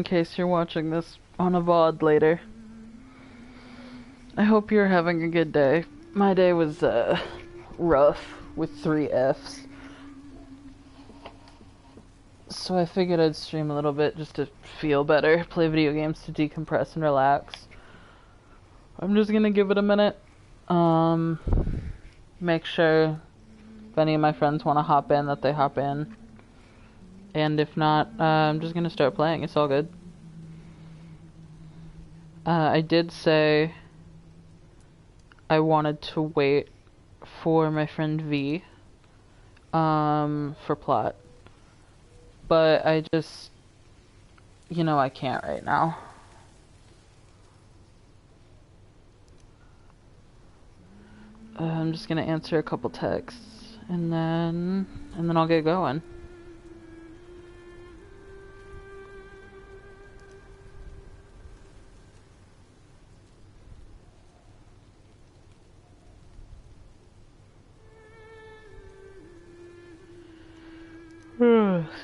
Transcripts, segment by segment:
in case you're watching this on a VOD later. I hope you're having a good day. My day was, rough with 3 Fs. So I figured I'd stream a little bit just to feel better, play video games to decompress and relax. I'm just gonna give it a minute. Make sure if any of my friends want to hop in, that they hop in. And if not, I'm just gonna start playing. It's all good. I did say I wanted to wait for my friend V, for plot. But I just, I can't right now. I'm just gonna answer a couple texts, and then I'll get going.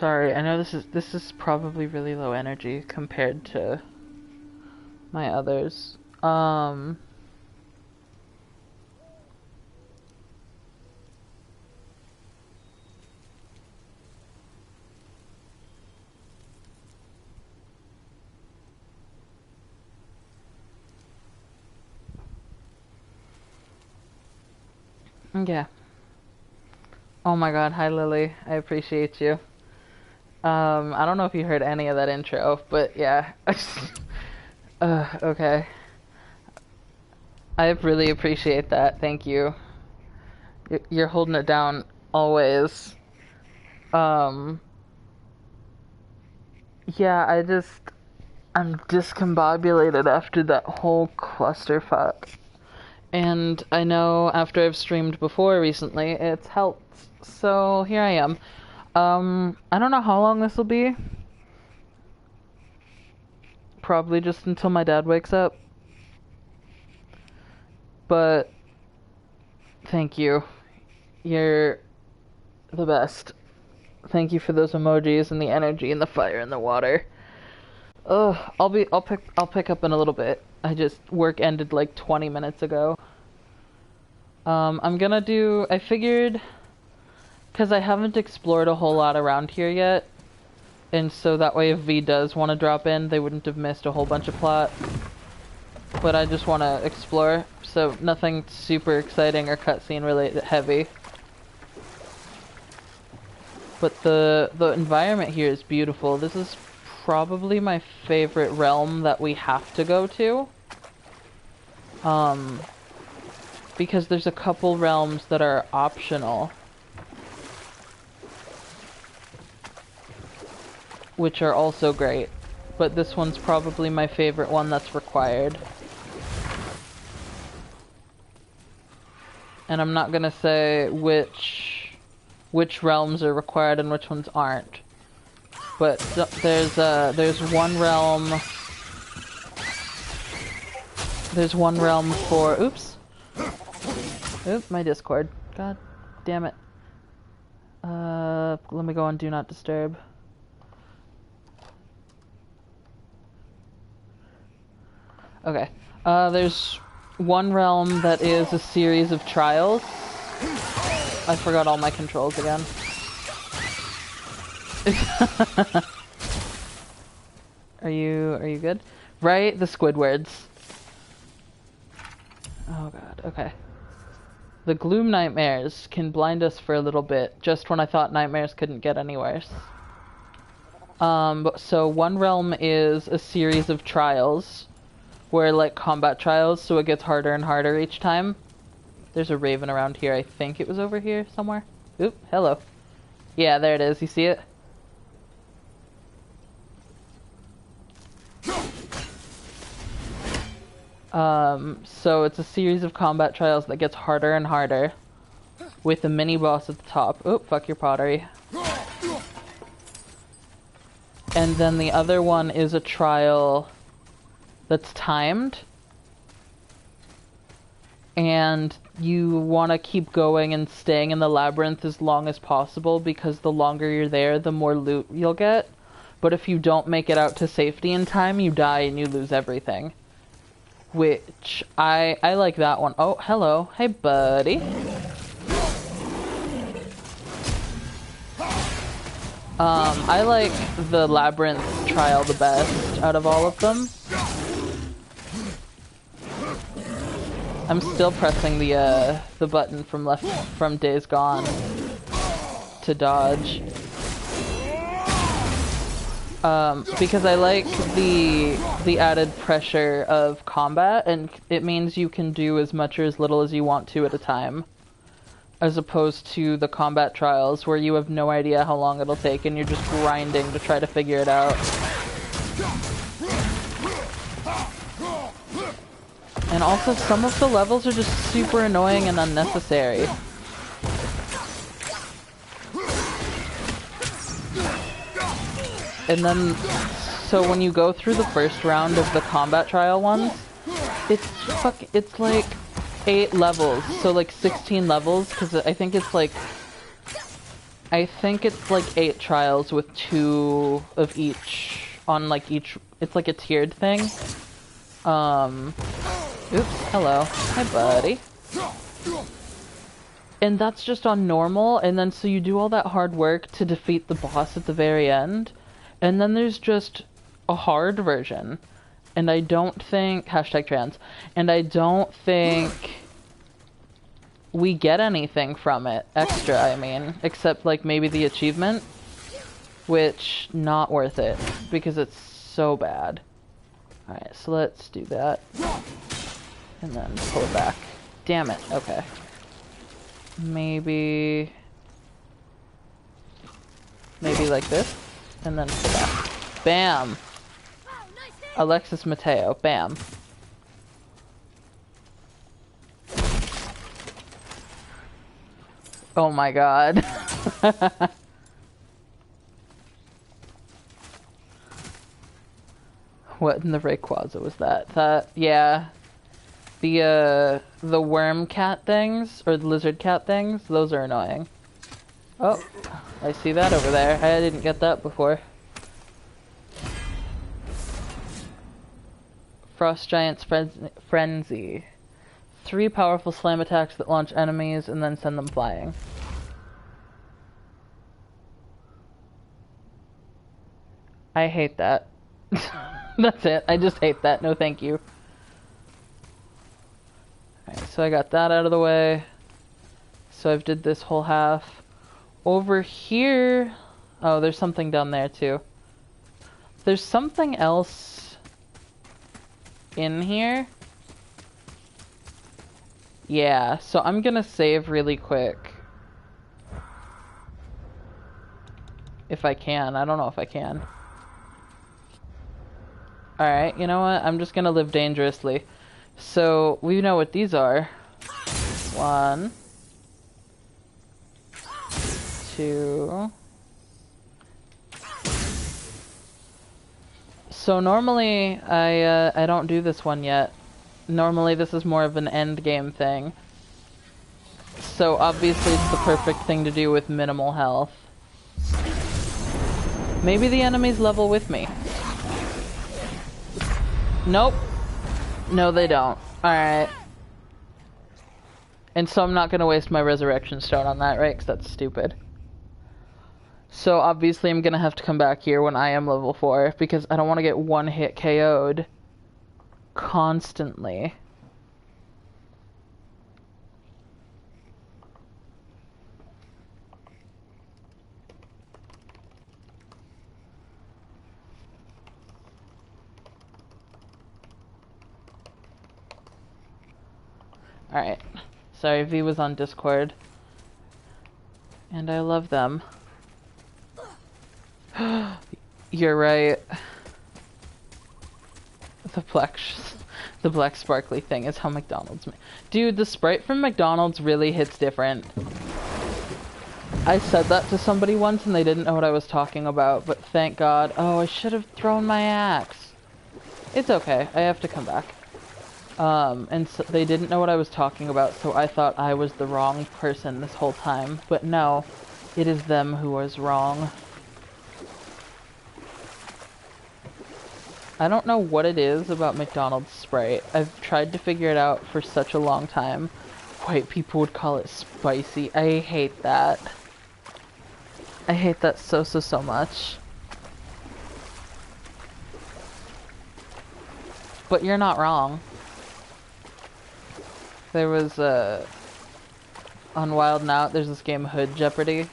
Sorry, I know this is probably really low energy compared to my others. Yeah. Oh my god, hi Lily. I appreciate you. I don't know if you heard any of that intro, but yeah. Okay. I really appreciate that. Thank you. You're holding it down always. Yeah, I'm discombobulated after that whole clusterfuck. And I know after I've streamed before recently, it's helped. So here I am. I don't know how long this will be. Probably just until my dad wakes up. But thank you. You're the best. Thank you for those emojis and the energy and the fire and the water. I'll pick up in a little bit. Work ended like 20 minutes ago. I figured, because I haven't explored a whole lot around here yet, and so that way if V does want to drop in, they wouldn't have missed a whole bunch of plot. But I just want to explore, so nothing super exciting or cutscene related heavy. But the environment here is beautiful. This is probably my favorite realm that we have to go to. Because there's a couple realms that are optional, which are also great. But this one's probably my favorite one that's required. And I'm not gonna say which realms are required and which ones aren't. But there's one realm. There's one realm for Oop, my Discord. God damn it. Let me go on Do Not Disturb. Okay. There's one realm that is a series of trials. I forgot all my controls again. Are you good? Right? The Squidwards. Oh god, okay. The gloom nightmares can blind us for a little bit, just when I thought nightmares couldn't get any worse. So one realm is a series of trials, where like combat trials, so it gets harder and harder each time. There's a raven around here, I think it was over here somewhere. Oop, hello. Yeah, there it is, you see it? So it's a series of combat trials that gets harder and harder, with a mini boss at the top. Oop, fuck your pottery. And then the other one is a trial that's timed, and you want to keep going and staying in the labyrinth as long as possible, because the longer you're there, the more loot you'll get. But if you don't make it out to safety in time, you die and you lose everything. Which, I like that one. Oh, hello. Hey, buddy. I like the Labyrinth trial the best out of all of them. I'm still pressing the button from Days Gone to dodge. Because I like the added pressure of combat, and it means you can do as much or as little as you want to at a time. As opposed to the combat trials where you have no idea how long it'll take and you're just grinding to try to figure it out. And also some of the levels are just super annoying and unnecessary. And then, so when you go through the first round of the combat trial ones, it's like 8 levels, so like 16 levels, because I think it's like 8 trials with 2 of each on like each. It's like a tiered thing. Oops, hello. Hi, buddy. And that's just on normal, and then so you do all that hard work to defeat the boss at the very end, and then there's just a hard version. And I don't think, #trans, and I don't think we get anything from it extra, I mean, except like maybe the achievement, which not worth it because it's so bad. Alright, so let's do that. And then pull it back. Damn it, okay. Maybe like this, and then pull back. Bam! Alexis Mateo, bam. Oh my god. What in the Rayquaza was that? Yeah. The worm cat things, or the lizard cat things, those are annoying. Oh, I see that over there. I didn't get that before. Frost Giant's Frenzy. 3 powerful slam attacks that launch enemies and then send them flying. I hate that. That's it. I just hate that. No thank you. Alright, so I got that out of the way. So I've did this whole half. Over here... Oh, there's something down there too. There's something else in here. Yeah, so I'm gonna save really quick. If I can. I don't know if I can. Alright, you know what? I'm just gonna live dangerously. So, we know what these are. 1, 2... So normally, I don't do this one yet. Normally this is more of an end game thing. So obviously it's the perfect thing to do with minimal health. Maybe the enemies level with me. Nope. No, they don't. Alright. And so I'm not going to waste my resurrection stone on that, right? Because that's stupid. So obviously I'm going to have to come back here when I am level 4, because I don't want to get one hit KO'd constantly. Alright. Sorry, V was on Discord. And I love them. You're right. The black sparkly thing is how McDonald's Dude, the Sprite from McDonald's really hits different. I said that to somebody once and they didn't know what I was talking about, but thank God. Oh, I should have thrown my axe. It's okay. I have to come back. And so they didn't know what I was talking about, so I thought I was the wrong person this whole time. But no, it is them who was wrong. I don't know what it is about McDonald's Sprite. I've tried to figure it out for such a long time. White people would call it spicy. I hate that. I hate that so much. But you're not wrong. There was on Wild Now, there's this game Hood Jeopardy,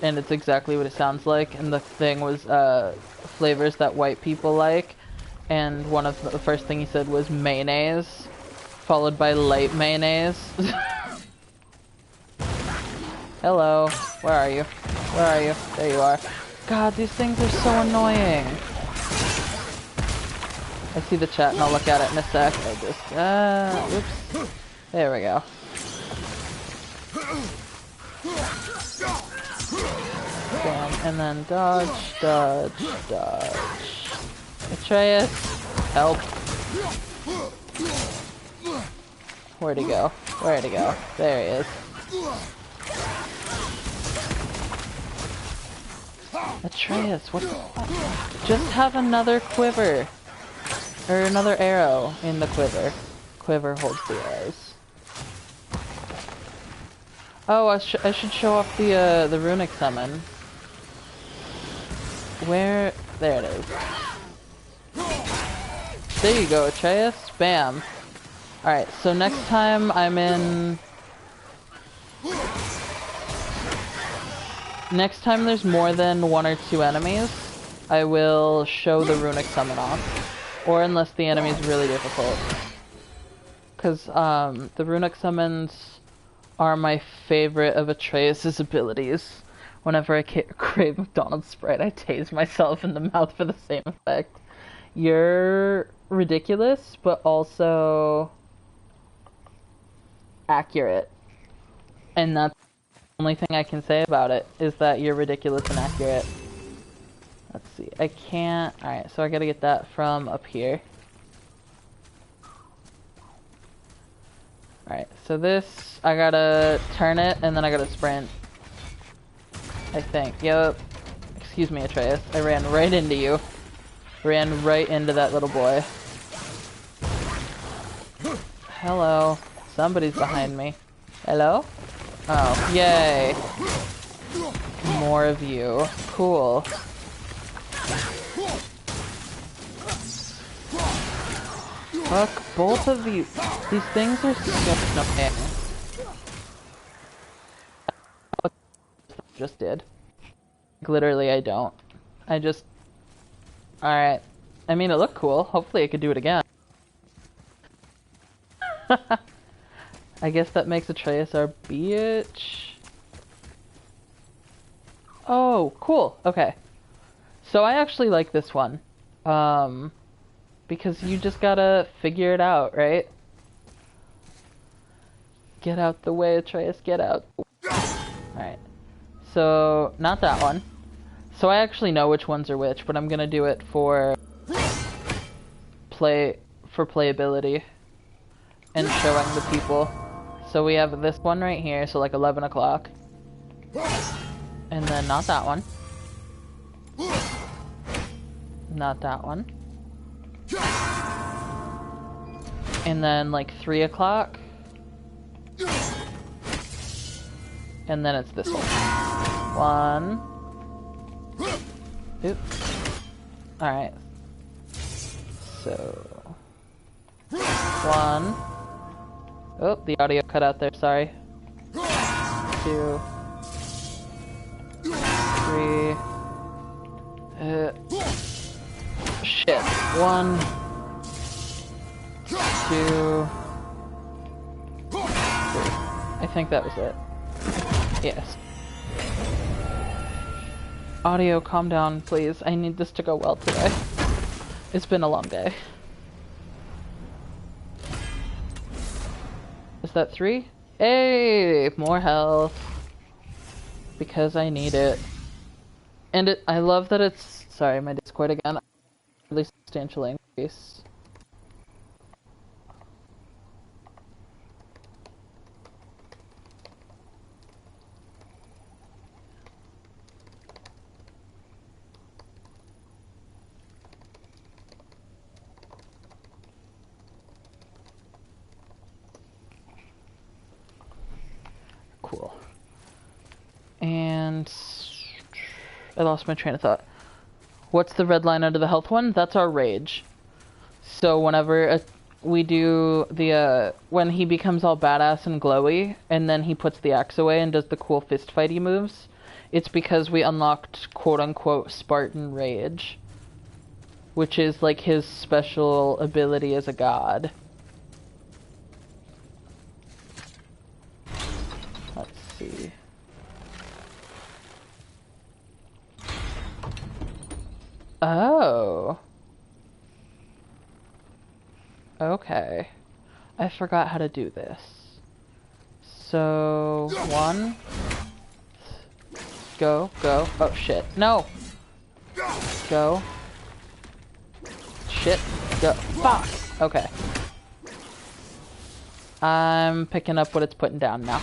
and it's exactly what it sounds like, and the thing was flavors that white people like, and one of the first thing he said was mayonnaise, followed by light mayonnaise. Hello, where are you? Where are you? There you are. God, these things are so annoying. I see the chat and I'll look at it in a sec. I just, oops. There we go. Bam, and then dodge, dodge, dodge. Atreus, help. Where'd he go? Where'd he go? There he is. Atreus, what the fuck? Just have another quiver. Or another arrow in the quiver. Quiver holds the arrows. Oh, I should show off the runic summon. Where? There it is. There you go, Atreus. Bam. Alright, so next time I'm in... Next time there's more than 1 or 2 enemies, I will show the runic summon off. Or unless the enemy is really difficult. Because the runic summons are my favorite of Atreus' abilities. Whenever I crave McDonald's Sprite, I tase myself in the mouth for the same effect. You're ridiculous, but also accurate. And that's the only thing I can say about it, is that you're ridiculous and accurate. Let's see, I can't... Alright, so I gotta get that from up here. Alright, so this, I gotta turn it, and then I gotta sprint. I think, yep. Excuse me, Atreus, I ran right into you. Ran right into that little boy. Hello. Somebody's behind me. Hello? Oh, yay. More of you. Cool. Fuck both of you. These things are so annoying. Just did. Literally, I don't. I just... Alright. I mean, it looked cool. Hopefully I could do it again. I guess that makes Atreus our bitch. Oh, cool. Okay. So I actually like this one. Because you just gotta figure it out, right? Get out the way, Atreus, get out. Alright. So, not that one. So I actually know which ones are which, but I'm gonna do it for playability and showing the people. So we have this one right here, so like 11 o'clock. And then not that one. Not that one. And then like 3 o'clock. And then it's this one. Oops. Alright. So... 1. Oh, the audio cut out there, sorry. 2. 3. Shit. 1. 2. 3. I think that was it. Yes. Audio, calm down, please. I need this to go well today. It's been a long day. Is that 3? Hey! More health. Because I need it. And I love that it's... Sorry, my Discord again. Really substantial increase. cool. And I lost my train of thought. What's the red line under the health one? That's our rage. So whenever we do the, when he becomes all badass and glowy, and then he puts the axe away and does the cool fist fighty moves, it's because we unlocked quote-unquote Spartan Rage, which is like his special ability as a god. Let's see. Oh. Okay. I forgot how to do this. So, one. Go, go. Oh, shit. No! Go. Shit. Go. Fuck! Okay. I'm picking up what it's putting down now.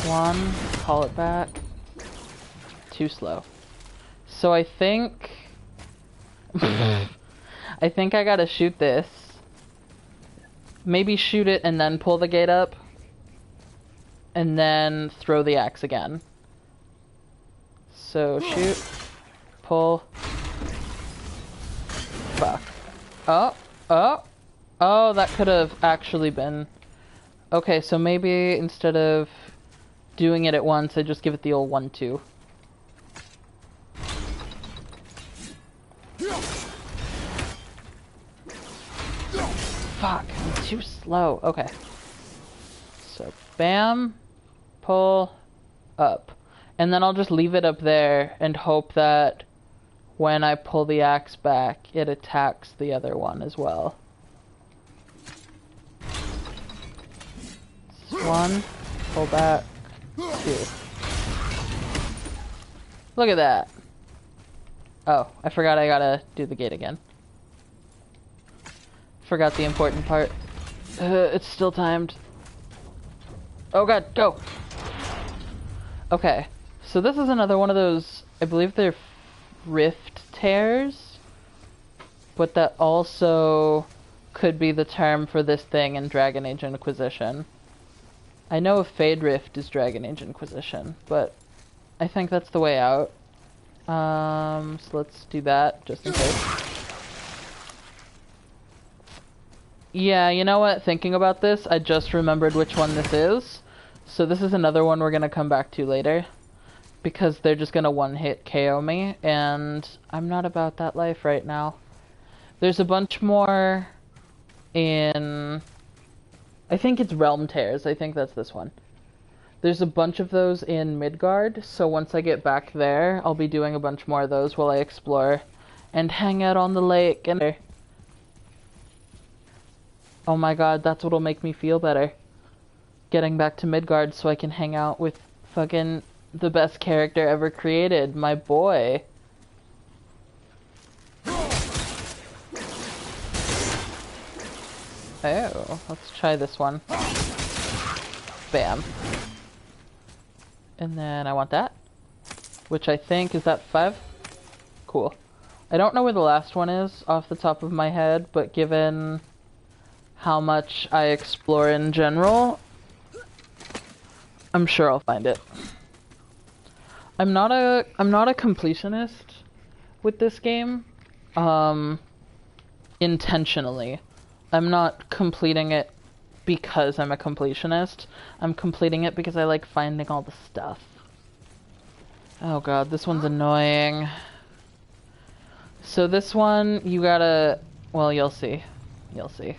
One. Call it back. Too slow. So I think... I think I gotta shoot this. Maybe shoot it and then pull the gate up. And then throw the axe again. So shoot. Pull. Fuck. Oh. Oh. Oh, that could have actually been... Okay, so maybe instead of doing it at once, I just give it the old 1-2. Fuck, I'm too slow. Okay. So, bam, pull, up. And then I'll just leave it up there and hope that when I pull the axe back, it attacks the other one as well. One, pull back, two. Look at that. Oh, I forgot I gotta do the gate again. Forgot the important part. It's still timed. Oh god, go! Okay, so this is another one of those, I believe they're rift tears, but that also could be the term for this thing in Dragon Age Inquisition. I know a Fade Rift is Dragon Age Inquisition, but I think that's the way out. So let's do that, just in case. Yeah, you know what? Thinking about this, I just remembered which one this is. So this is another one we're gonna come back to later. Because they're just gonna one-hit KO me, and I'm not about that life right now. There's a bunch more in... I think it's Realm Tears. I think that's this one. There's a bunch of those in Midgard, so once I get back there, I'll be doing a bunch more of those while I explore and hang out on the lake and... Oh my god, that's what'll make me feel better. Getting back to Midgard so I can hang out with fucking the best character ever created, my boy. Oh, let's try this one. Bam. And then I want that. Which I think, is that 5? Cool. I don't know where the last one is off the top of my head, but given how much I explore in general, I'm sure I'll find it. I'm not a completionist with this game. Intentionally. I'm not completing it because I'm a completionist. I'm completing it because I like finding all the stuff. Oh god, this one's annoying. So this one, you gotta... Well, you'll see. You'll see.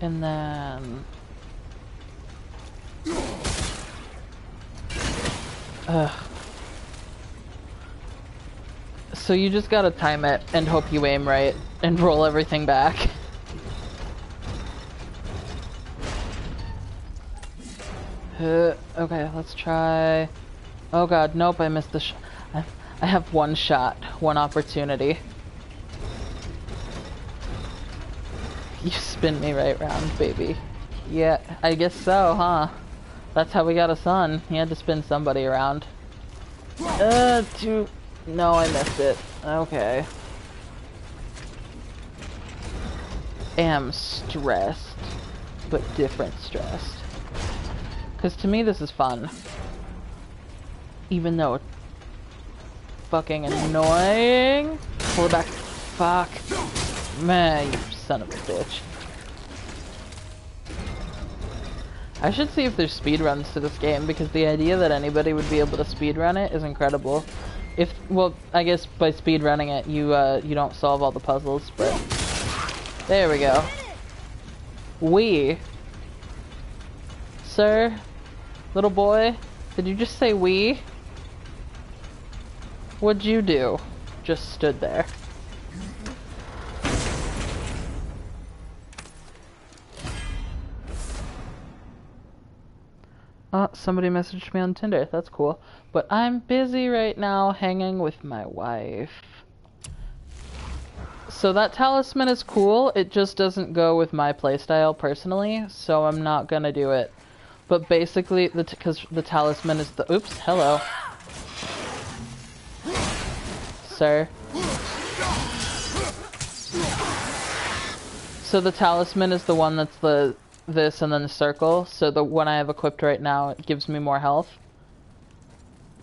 And then... Ugh. So you just gotta time it and hope you aim right and roll everything back. Okay, let's try... Oh god, nope, I missed the shot. I have one shot, one opportunity. You spin me right round, baby. Yeah, I guess so, huh? That's how we got a son. He had to spin somebody around. No, I missed it. Okay. Am stressed, but different stressed. Because to me this is fun. Even though it's fucking annoying. Pull it back. Fuck. Man, you son of a bitch. I should see if there's speedruns to this game, because the idea that anybody would be able to speedrun it is incredible. Well, I guess by speedrunning it, you don't solve all the puzzles, but... There we go. Sir? Little boy? Did you just say we? What'd you do? Just stood there. Oh, somebody messaged me on Tinder. That's cool. But I'm busy right now hanging with my wife. So that talisman is cool. It just doesn't go with my playstyle personally, so I'm not gonna do it. But basically, because the talisman is the... Oops, hello. Sir. So the talisman is the one that's this and then the circle. So the one I have equipped right now, it gives me more health.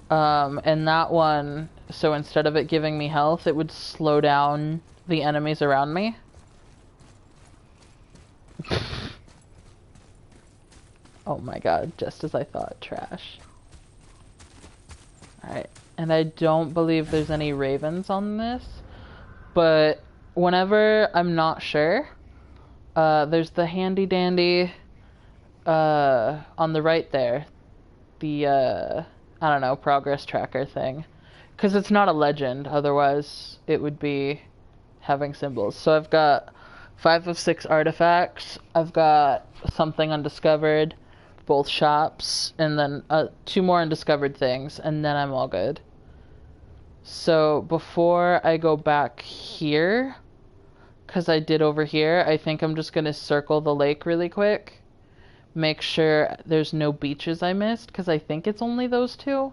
And that one, so instead of it giving me health, it would slow down the enemies around me. Oh my god, just as I thought. Trash. Alright, and I don't believe there's any ravens on this, but whenever I'm not sure, there's the handy dandy on the right there, the I don't know, progress tracker thing, because it's not a legend, otherwise it would be having symbols. So I've got 5 of 6 artifacts, I've got something undiscovered, both shops, and then 2 more undiscovered things, and then I'm all good. So before I go back here, because I did over here, I think I'm just gonna circle the lake really quick, make sure there's no beaches I missed, because I think it's only those 2.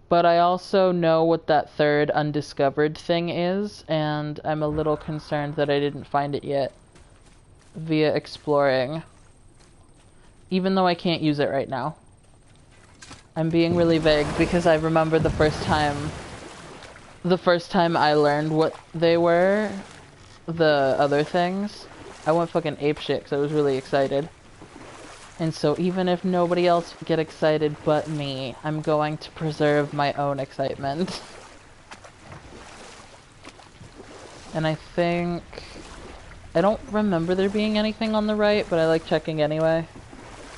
But I also know what that 3rd undiscovered thing is, and I'm a little concerned that I didn't find it yet via exploring. Even though I can't use it right now. I'm being really vague because I remember the first time I learned what they were, the other things, I went fucking apeshit because I was really excited. And so even if nobody else would get excited but me, I'm going to preserve my own excitement. And I think... I don't remember there being anything on the right, but I like checking anyway.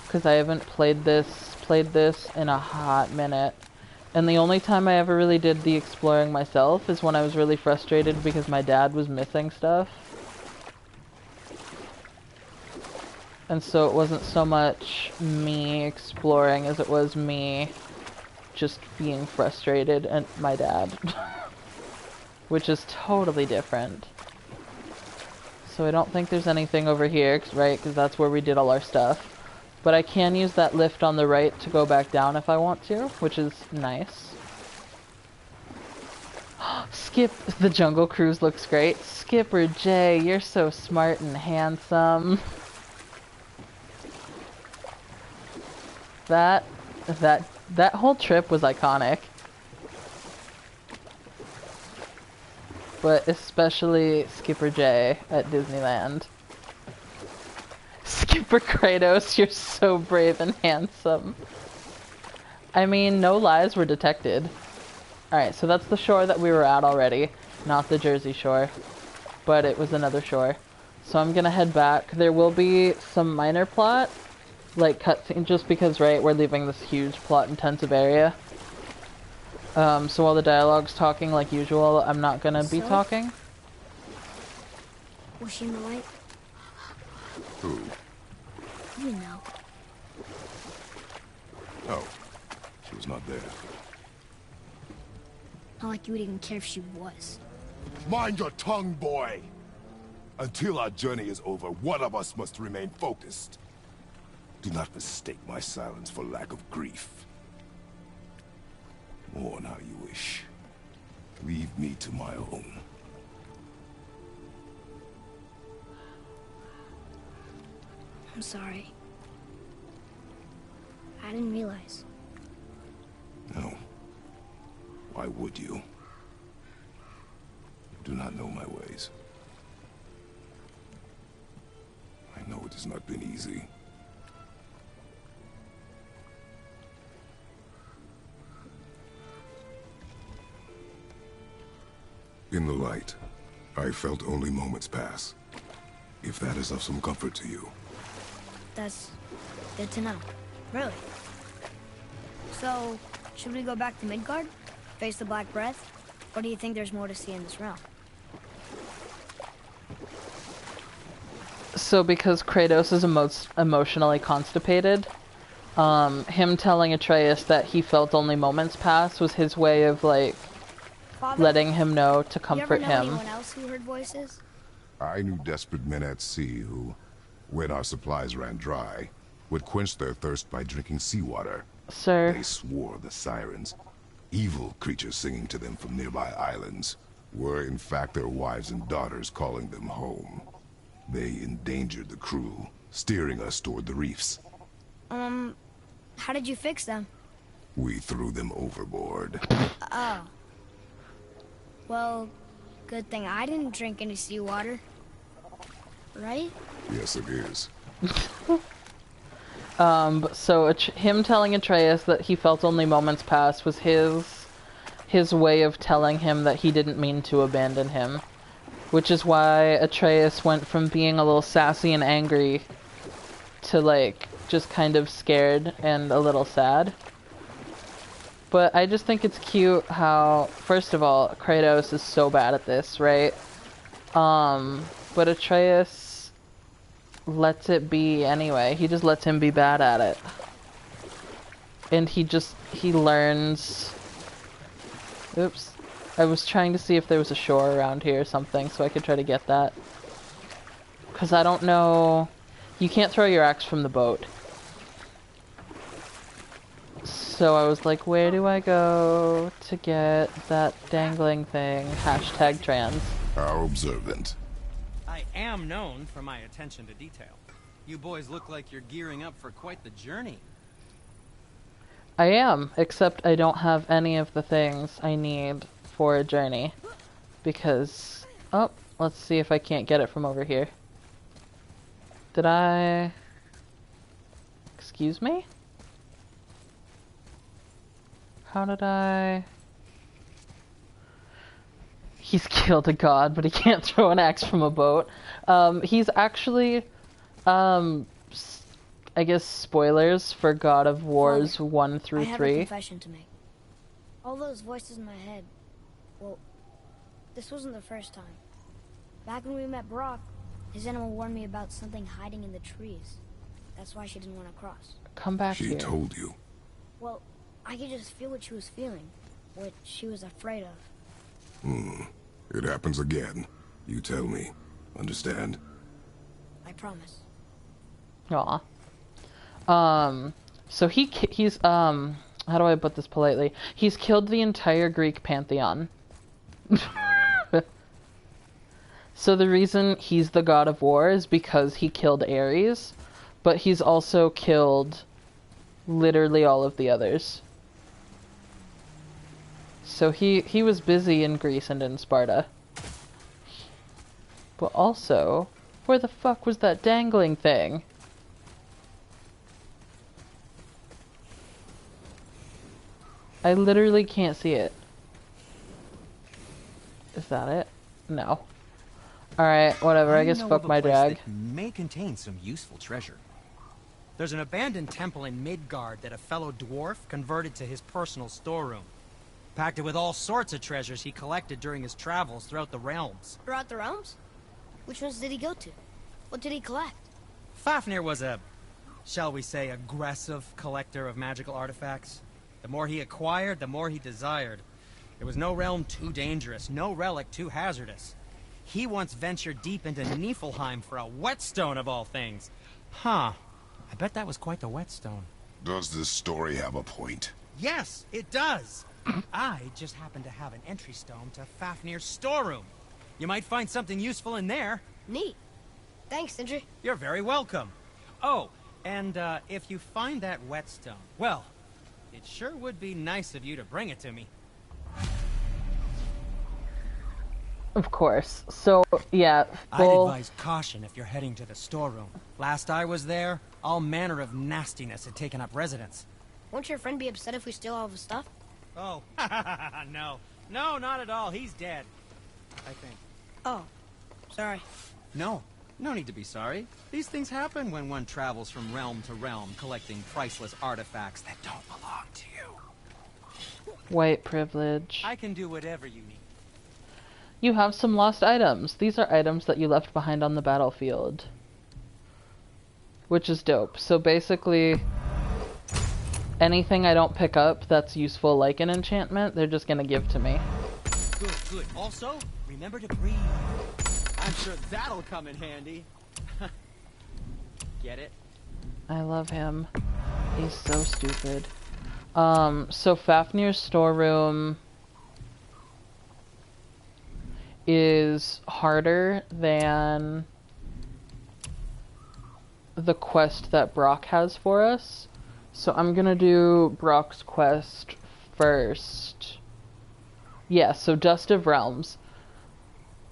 Because I haven't played this in a hot minute. And the only time I ever really did the exploring myself is when I was really frustrated because my dad was missing stuff. And so it wasn't so much me exploring as it was me just being frustrated at my dad. Which is totally different. So I don't think there's anything over here, right? Because that's where we did all our stuff. But I can use that lift on the right to go back down if I want to, which is nice. Skip, the Jungle Cruise looks great. Skipper J, you're so smart and handsome. That whole trip was iconic. But especially Skipper J at Disneyland. Skipper Kratos, you're so brave and handsome. I mean, no lies were detected. Alright, so that's the shore that we were at already. Not the Jersey Shore. But it was another shore. So I'm gonna head back. There will be some minor plot. Like cutscene, just because, right, we're leaving this huge plot-intensive area. So while the dialogue's talking like usual, I'm not gonna be talking. Was she in the light? Who? You know. Oh, she was not there. Not like you would even care if she was. Mind your tongue, boy! Until our journey is over, one of us must remain focused. Do not mistake my silence for lack of grief. Mourn how you wish. Leave me to my own. I'm sorry. I didn't realize. No. Why would you? You do not know my ways. I know it has not been easy. In the light, I felt only moments pass. If that is of some comfort to you. That's good to know. Really? So, should we go back to Midgard? Face the Black Breath? Or do you think there's more to see in this realm? So because Kratos is emotionally constipated, him telling Atreus that he felt only moments pass was his way of, like, Father, letting him know to comfort you ever know him. anyone else who heard voices? I knew desperate men at sea who, when our supplies ran dry, would quench their thirst by drinking seawater. Sir, They swore the sirens, evil creatures singing to them from nearby islands, were in fact their wives and daughters calling them home. They endangered the crew, steering us toward the reefs. How did you fix them? We threw them overboard. Oh. Well, good thing I didn't drink any seawater. Right? Yes, it is. so him telling Atreus that he felt only moments pass was his way of telling him that he didn't mean to abandon him. Which is why Atreus went from being a little sassy and angry to, like, just kind of scared and a little sad. But I just think it's cute how, first of all, Kratos is so bad at this, right? But Atreus lets it be anyway. He just lets him be bad at it. And he learns... Oops. I was trying to see if there was a shore around here or something so I could try to get that. Because I don't know... You can't throw your axe from the boat. So I was like, where do I go to get that dangling thing? Hashtag trans. How observant. I am known for my attention to detail. You boys look like you're gearing up for quite the journey. I am, except I don't have any of the things I need for a journey. Because... Oh, let's see if I can't get it from over here. Did I... Excuse me? How did I... He's killed a god, but he can't throw an axe from a boat. He's actually... I guess spoilers for God of Wars 1 through 3. I have a confession to make. All those voices in my head, well, this wasn't the first time. Back when we met Brock, his animal warned me about something hiding in the trees. That's why she didn't want to cross. Come back She here. told you. Well, I could just feel what she was feeling, what she was afraid of. It happens again. You tell me. Understand? I promise. Aw. So he's, how do I put this politely? He's killed the entire Greek pantheon. So the reason he's the god of war is because he killed Ares, but he's also killed literally all of the others. So he was busy in Greece and in Sparta. But also, where the fuck was that dangling thing? I literally can't see it. Is that it? No. Alright, whatever, I guess know fuck of a my place drag. that may contain some useful treasure. There's an abandoned temple in Midgard that a fellow dwarf converted to his personal storeroom. Packed it with all sorts of treasures he collected during his travels throughout the realms. Throughout the realms? Which ones did he go to? What did he collect? Fafnir was a, shall we say, aggressive collector of magical artifacts. The more he acquired, the more he desired. There was no realm too dangerous, no relic too hazardous. He once ventured deep into Niflheim for a whetstone of all things. Huh. I bet that was quite the whetstone. Does this story have a point? Yes, it does. I just happen to have an entry stone to Fafnir's storeroom. You might find something useful in there. Neat. Thanks, Sindri. You're very welcome. Oh, and if you find that whetstone, well, it sure would be nice of you to bring it to me. Of course. So, yeah, I'd advise caution if you're heading to the storeroom. Last I was there, all manner of nastiness had taken up residence. Won't your friend be upset if we steal all the stuff? Oh, no. No, not at all. He's dead, I think. Oh, sorry. No need to be sorry. These things happen when one travels from realm to realm, collecting priceless artifacts that don't belong to you. White privilege. I can do whatever you need. You have some lost items. These are items that you left behind on the battlefield. Which is dope. So basically, anything I don't pick up that's useful like an enchantment, they're just gonna give to me. Good. Also, remember to breathe. I'm sure that'll come in handy. Get it? I love him. He's so stupid. So Fafnir's storeroom is harder than the quest that Brock has for us. So I'm gonna do Brock's quest first. Yeah, so Dust of Realms.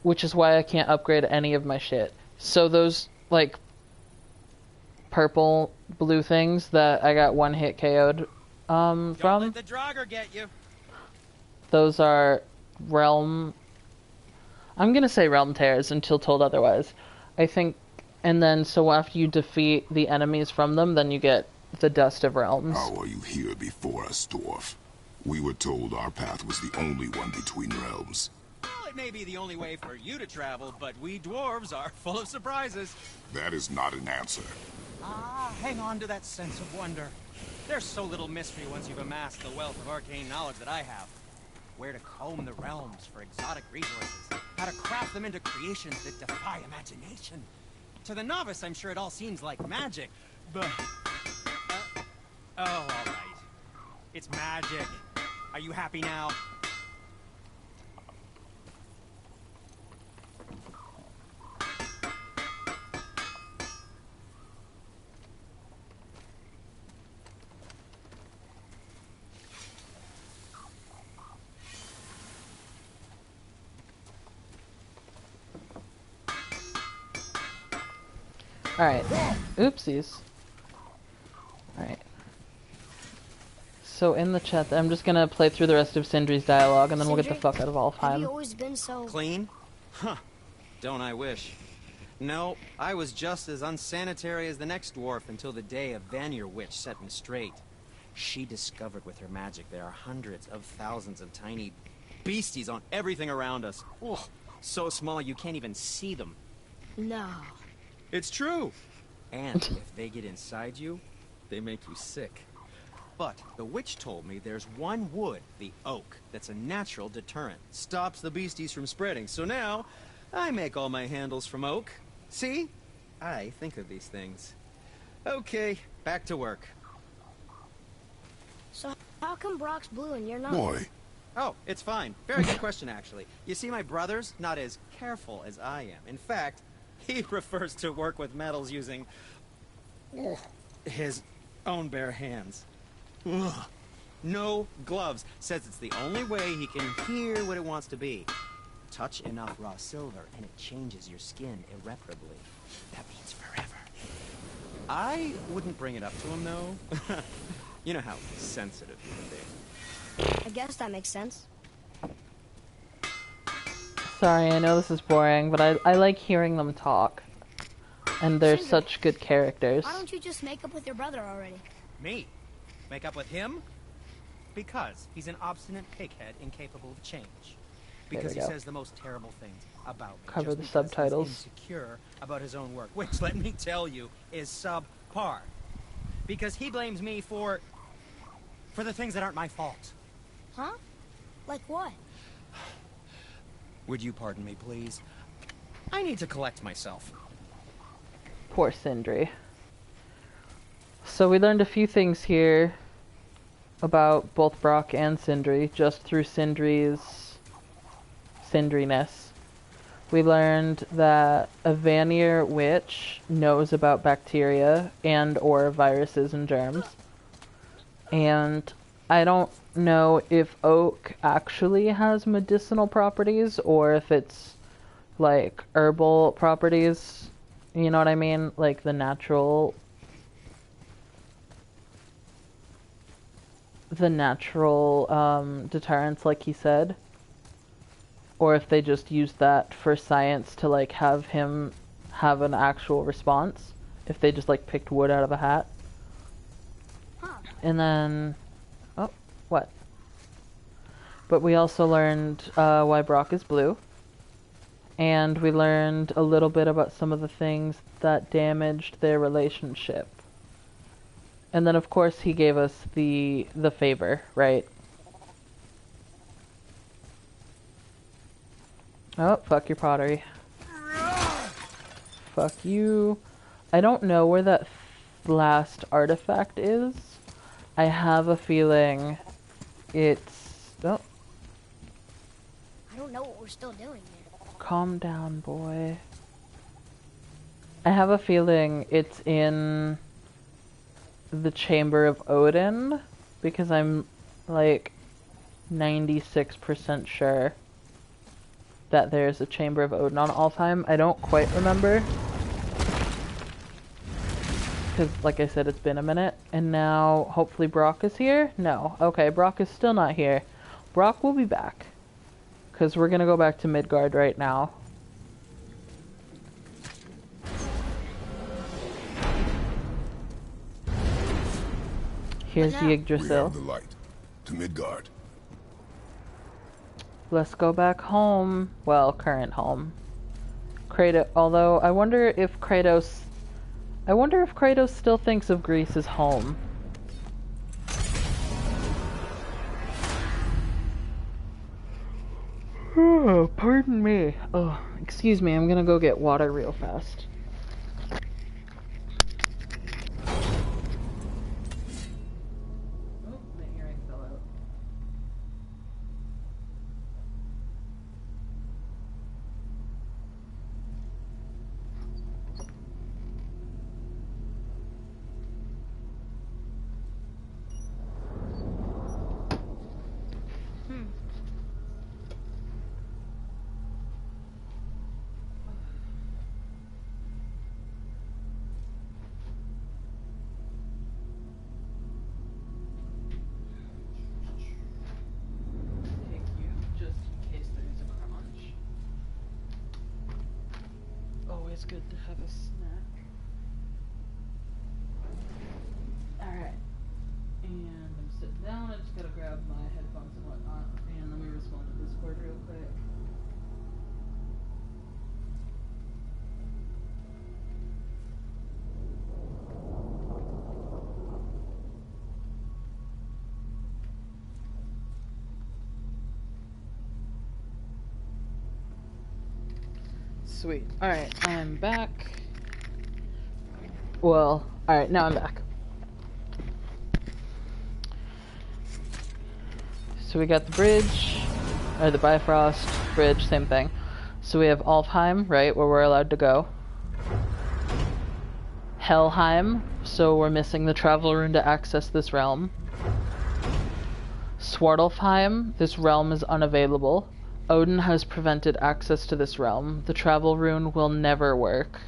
Which is why I can't upgrade any of my shit. So those, like, purple, blue things that I got one hit KO'd Don't from, let the Draugr get you. those are realm... I'm gonna say realm tears until told otherwise. I think, and then, so after you defeat the enemies from them, then you get the Dust of Realms. How are you here before us, dwarf? We were told our path was the only one between realms. Well, it may be the only way for you to travel, but we dwarves are full of surprises. That is not an answer. Hang on to that sense of wonder. There's so little mystery once you've amassed the wealth of arcane knowledge that I have. Where to comb the realms for exotic resources. How to craft them into creations that defy imagination. To the novice, I'm sure it all seems like magic, but... oh, all right. It's magic. Are you happy now? Alright. Oopsies. Alright. So in the chat, I'm just gonna play through the rest of Sindri's dialogue, and then we'll get the Sindri, fuck out of Alfheim. have you always been so... Clean? Huh. Don't I wish. No, I was just as unsanitary as the next dwarf until the day a Vanir witch set me straight. She discovered with her magic there are hundreds of thousands of tiny beasties on everything around us. Oh, so small you can't even see them. No. It's true. And if they get inside you, they make you sick. But the witch told me there's one wood, the oak, that's a natural deterrent. Stops the beasties from spreading. So now, I make all my handles from oak. See? I think of these things. Okay, back to work. So how come Brock's blue and you're not? Boy, Oh, it's fine. Very good question, actually. You see, my brother's not as careful as I am. In fact, he prefers to work with metals using his own bare hands. Ugh. No gloves. Says it's the only way he can hear what it wants to be. Touch enough raw silver and it changes your skin irreparably. That means forever. I wouldn't bring it up to him, though. You know how sensitive he can be. I guess that makes sense. Sorry, I know this is boring, but I like hearing them talk. And they're Sindri, such good characters. why don't you just make up with your brother already? Me? Make up with him? Because he's an obstinate pighead incapable of change. Because he go. says the most terrible things about me. Cover just the because subtitles. He's insecure about his own work, which, let me tell you, is subpar. Because he blames me for the things that aren't my fault. Huh? Like what? Would you pardon me, please? I need to collect myself. Poor Sindri. So we learned a few things here about both Brock and Sindri, just through Sindriness. We learned that a Vanir witch knows about bacteria and or viruses and germs. And I don't know if oak actually has medicinal properties or if it's like herbal properties. You know what I mean? Like the natural deterrents, like he said. Or if they just use that for science to like have him have an actual response. If they just like picked wood out of a hat. And then, oh, what? But we also learned why Brock is blue. And we learned a little bit about some of the things that damaged their relationship. And then of course he gave us the favor, right? Oh, fuck your pottery. Fuck you. I don't know where that last artifact is. I have a feeling it's... Oh. I don't know what we're still doing here. Calm down, boy. I have a feeling it's in the Chamber of Odin, because I'm like 96% sure that there's a Chamber of Odin on Alfheim. I don't quite remember, because like I said, it's been a minute. And now hopefully Brock is here. No, okay, Brock is still not here. Brock will be back, because we're gonna go back to Midgard right now. Here's the We Yggdrasil. have the light. To Midgard. Let's go back home. Well, current home. Kratos. Although I wonder if Kratos still thinks of Greece as home. Oh, pardon me. Oh, excuse me. I'm gonna go get water real fast. Oh, my earring fell out. Always good to have a snack. Alright. And I'm sitting down. I just gotta grab my headphones and whatnot. And let me respond to Discord real quick. Sweet. Alright, I'm back. Well, alright, now I'm back. So we got the bridge, or the Bifrost bridge, same thing. So we have Alfheim, right, where we're allowed to go. Helheim, so we're missing the travel rune to access this realm. Svartalfheim, this realm is unavailable. Odin has prevented access to this realm. The travel rune will never work.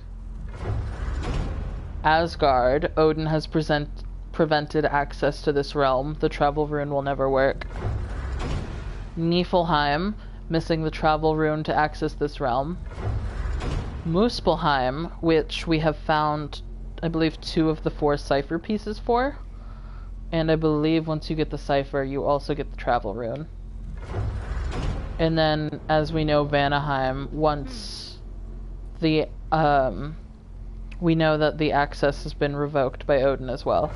Asgard, Odin has prevented access to this realm. The travel rune will never work. Niflheim, missing the travel rune to access this realm. Muspelheim, which we have found, I believe, 2 of the 4 cipher pieces for. And I believe once you get the cipher, you also get the travel rune. And then, as we know, Vanaheim, once the, we know that the access has been revoked by Odin as well.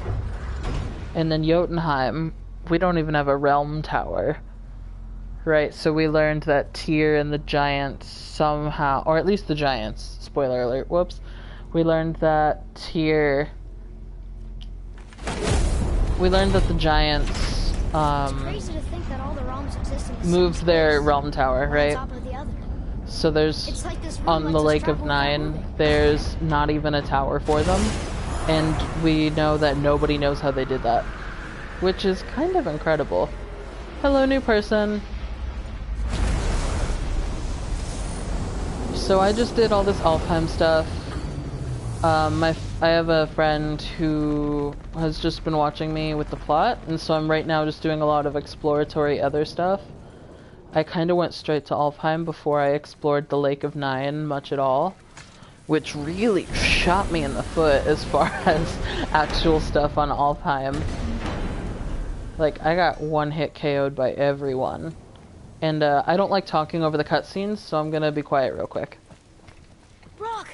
And then Jotunheim, we don't even have a realm tower. Right, so we learned that Tyr and the giants somehow, or at least the giants, spoiler alert, whoops. We learned that the giants Crazy to think that all the realms exist in the same moved their space, realm tower, one right? on top of the other. So there's, It's like this room on lets the us Lake of travel without Nine, moving. there's not even a tower for them. And we know that nobody knows how they did that. Which is kind of incredible. Hello, new person. So I just did all this Alfheim stuff. I have a friend who has just been watching me with the plot, and so I'm right now just doing a lot of exploratory other stuff. I kind of went straight to Alfheim before I explored the Lake of Nine much at all, which really shot me in the foot as far as actual stuff on Alfheim. Like, I got one hit KO'd by everyone. And I don't like talking over the cutscenes, so I'm gonna be quiet real quick. Brock!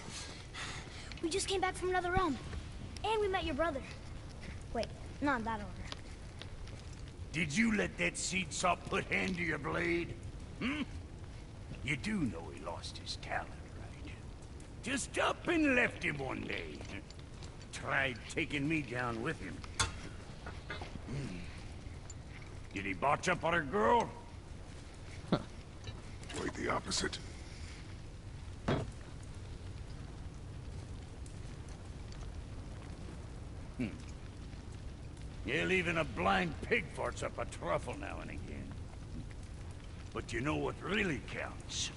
We just came back from another realm. And we met your brother. Wait, not in that order. Did you let that seed sop put hand to your blade? Hmm? You do know he lost his talent, right? Just up and left him one day. Tried taking me down with him. Did he botch up on a girl? Quite the opposite. Yeah, even a blind pig farts up a truffle now and again. But you know what really counts?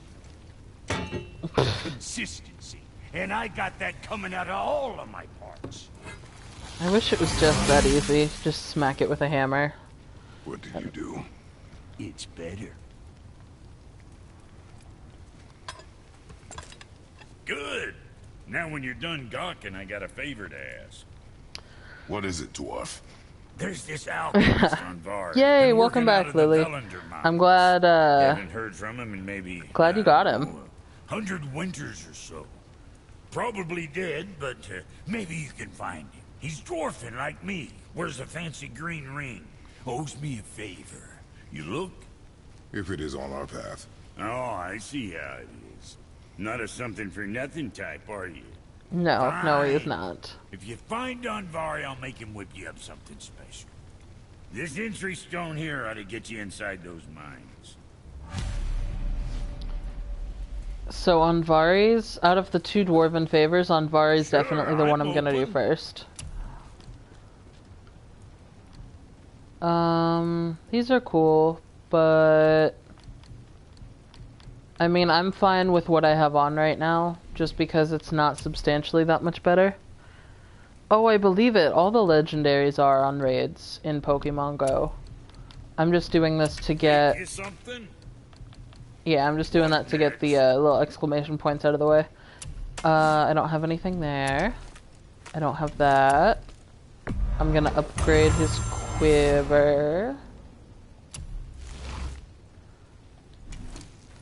Consistency. And I got that coming out of all of my parts. I wish it was just that easy. Just smack it with a hammer. What did you do? It's better. Good. Now when you're done gawking, I got a favor to ask. What is it, dwarf? There's this alchemist on Var. Yay, Been welcome working out back, of the Lily. Velander I'm Mountains. glad, Haven't heard from him in maybe... glad you got him. 100 winters or so. Probably dead, but maybe you can find him. He's dwarfing like me. Wears a fancy green ring. Owes me a favor. You look? If it is on our path. Oh, I see how it is. Not a something-for-nothing type, are you? No, he is Fine. not. If you find Anvari, I'll make him whip you up something special. This entry stone here ought to get you inside those mines. So Anvari's, out of the two dwarven favors, Anvari's Sure, definitely the one I'm gonna do open. first. These are cool, but... I mean, I'm fine with what I have on right now, just because it's not substantially that much better. Oh, I believe it. All the legendaries are on raids in Pokemon Go. I'm just doing this to get... You something? Yeah, I'm just doing that to get the little exclamation points out of the way. I don't have anything there. I don't have that. I'm gonna upgrade his quiver.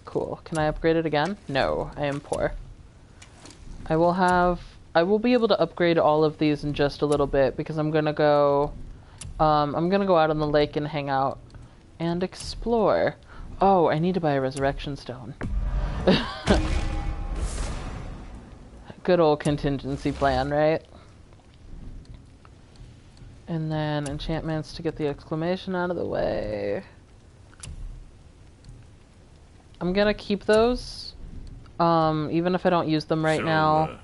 Cool. Can I upgrade it again? No, I am poor. I will be able to upgrade all of these in just a little bit because I'm gonna go out on the lake and hang out and explore. Oh, I need to buy a resurrection stone. Good old contingency plan, right? And then enchantments to get the exclamation out of the way. I'm gonna keep those, even if I don't use them right now.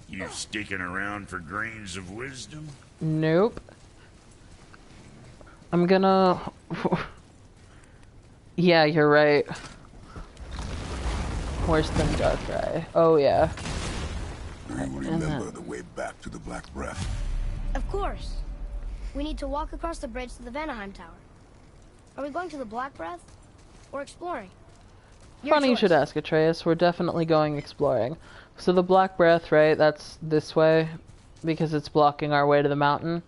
You sticking around for grains of wisdom? Nope. I'm gonna... Yeah, you're right. Worse than Darkrai. Oh, yeah. Do you remember the way back to the Black Breath? Of course. We need to walk across the bridge to the Vanaheim Tower. Are we going to the Black Breath? Or exploring? Your Funny you choice. should ask, Atreus. We're definitely going exploring. So the Black Breath, right, that's this way, because it's blocking our way to the mountain.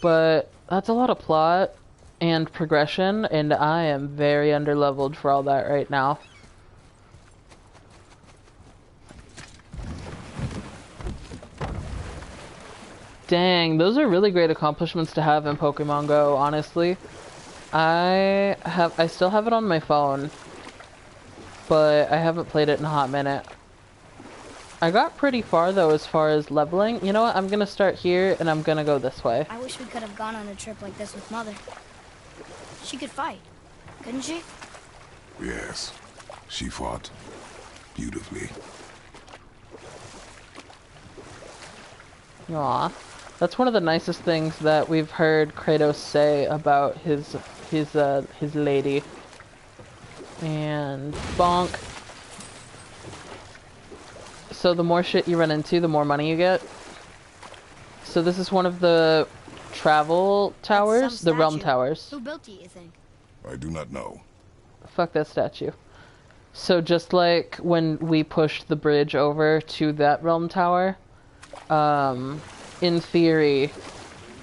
But that's a lot of plot and progression, and I am very underleveled for all that right now. Dang, those are really great accomplishments to have in Pokemon Go, honestly. I still have it on my phone, but I haven't played it in a hot minute. I got pretty far though as far as leveling. You know what? I'm gonna start here and I'm gonna go this way. I wish we could have gone on a trip like this with Mother. She could fight, couldn't she? Yes, she fought beautifully. Aw. That's one of the nicest things that we've heard Kratos say about his lady. And bonk. So the more shit you run into, the more money you get. So this is one of the travel towers, the realm towers. Who built it, you think? I do not know. Fuck that statue. So just like when we pushed the bridge over to that realm tower, in theory,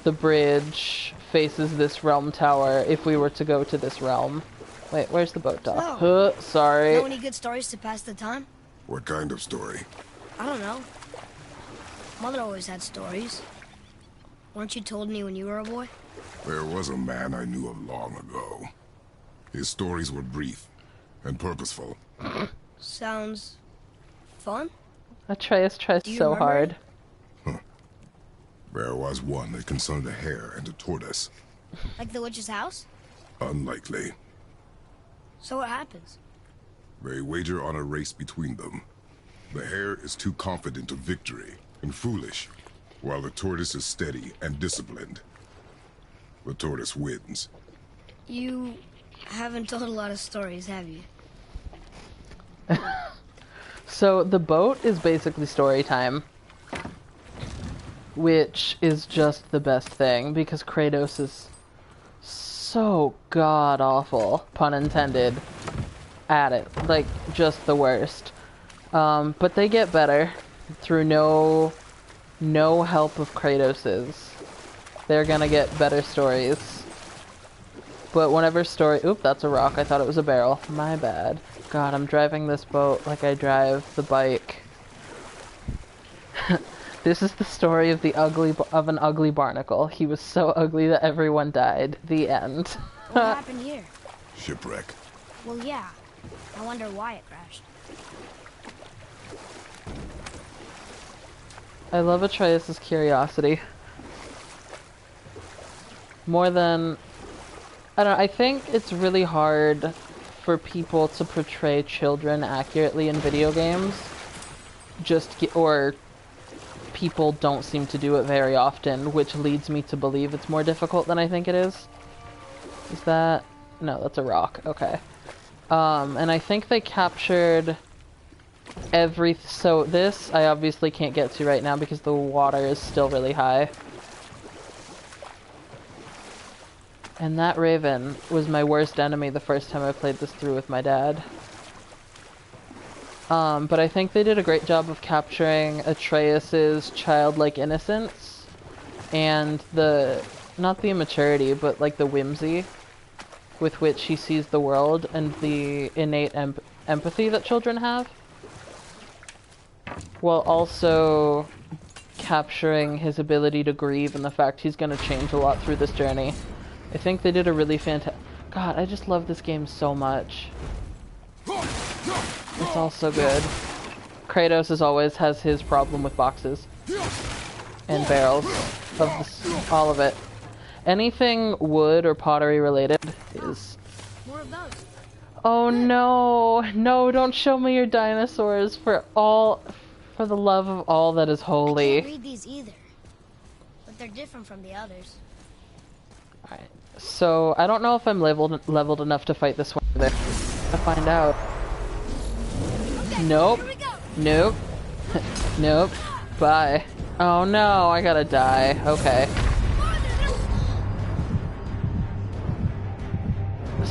the bridge faces this realm tower if we were to go to this realm. Wait, where's the boat dock? Oh. Sorry. Know any good stories to pass the time? What kind of story? I don't know. Mother always had stories. Weren't you told me when you were a boy? There was a man I knew of long ago. His stories were brief and purposeful. Sounds fun. Atreus tries Do you so remember hard. There was one that concerned a hare and a tortoise. Like the witch's house? Unlikely. So what happens? They wager on a race between them. The hare is too confident of victory and foolish, while the tortoise is steady and disciplined. The tortoise wins. You haven't told a lot of stories, have you? So the boat is basically story time, which is just the best thing because Kratos is so god awful, pun intended, at it. Like, just the worst. But they get better through no help of Kratos's. They're gonna get better stories. But whenever story... Oop, that's a rock. I thought it was a barrel. My bad. God, I'm driving this boat like I drive the bike. This is the story of an ugly barnacle. He was so ugly that everyone died. The end. What happened here? Shipwreck. Well, yeah. I wonder why it crashed. I love Atreus' curiosity. More than... I don't know, I think it's really hard for people to portray children accurately in video games. Or people don't seem to do it very often, which leads me to believe it's more difficult than I think it is. Is that... No, that's a rock. Okay. And I think they captured so this I obviously can't get to right now because the water is still really high. And that raven was my worst enemy the first time I played this through with my dad. But I think they did a great job of capturing Atreus's childlike innocence and not the immaturity, but like the whimsy with which he sees the world and the innate empathy that children have, while also capturing his ability to grieve and the fact he's going to change a lot through this journey. I think they did a really fantastic... God, I just love this game so much. It's all so good. Kratos, as always, has his problem with boxes. And barrels. All of it. Anything wood or pottery related is... More of those. Oh no! No, don't show me your dinosaurs for the love of all that is I holy. can't read these either. But they're different from the others. Alright, so I don't know if I'm leveled enough to fight this one either. To find out. Okay, Nope. here we go. Nope. Nope. Bye. Oh no, I gotta die. Okay.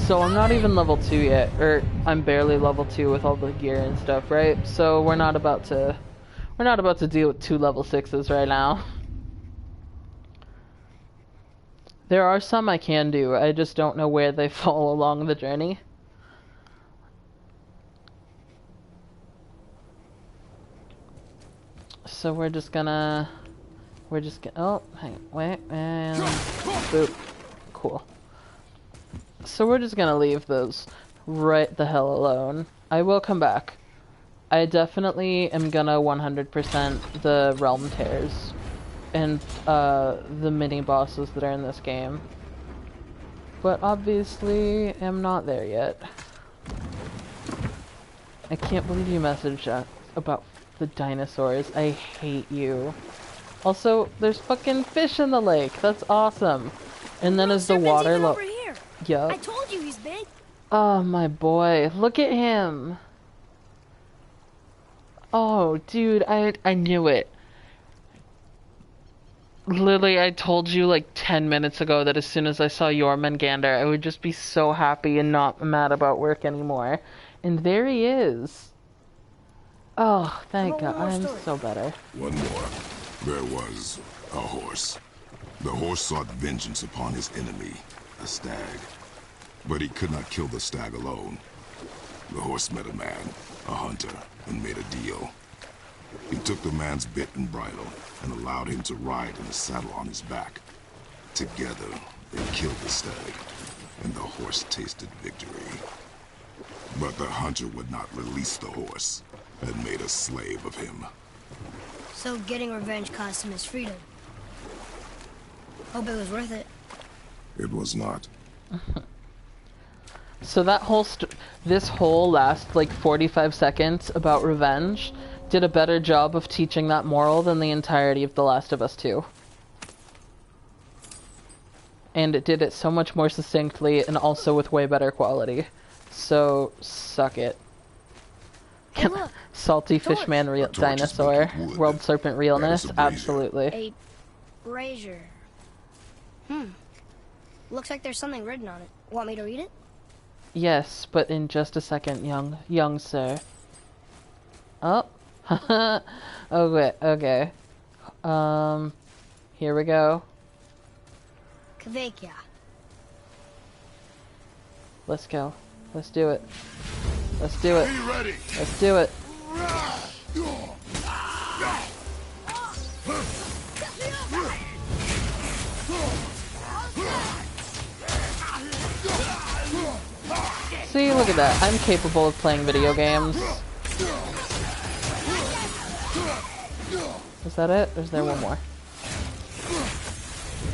So I'm not even level 2 yet, or I'm barely level 2 with all the gear and stuff, right? So we're not about to deal with 2 level 6s right now. There are some I can do, I just don't know where they fall along the journey. So we're just gonna, oh, hang on, wait, and boop. Cool. so we're just gonna leave those right the hell alone. I will come back. I definitely am gonna 100% the realm tears and the mini bosses that are in this game. But obviously am not there yet. I can't believe you messaged us about the dinosaurs. I hate you. Also, there's fucking fish in the lake. That's awesome. And then as the water over here. Yup. I told you he's big. Oh my boy, look at him. Oh, dude, I knew it. Literally, I told you like 10 minutes ago that as soon as I saw Jormungandr, I would just be so happy and not mad about work anymore. And there he is. Oh, thank God. I'm so better. One more. There was a horse. The horse sought vengeance upon his enemy, a stag. But he could not kill the stag alone. The horse met a man, a hunter, and made a deal. He took the man's bit and bridle and allowed him to ride in a saddle on his back. Together, they killed the stag, and the horse tasted victory. But the hunter would not release the horse and made a slave of him. So getting revenge cost him his freedom. Hope it was worth it. It was not. So that whole this whole last like 45 seconds about revenge did a better job of teaching that moral than the entirety of The Last of Us 2. And it did it so much more succinctly and also with way better quality. So, suck it. Hey, look. Salty fishman dinosaur. World serpent realness? Absolutely. A brazier. Looks like there's something written on it. Want me to read it? Yes, but in just a second, young sir. Oh. Okay. Here we go. Kvekia. Let's go. Let's do it. Let's do it. Let's do it. See, look at that. I'm capable of playing video games. Is that it? Or is there one more?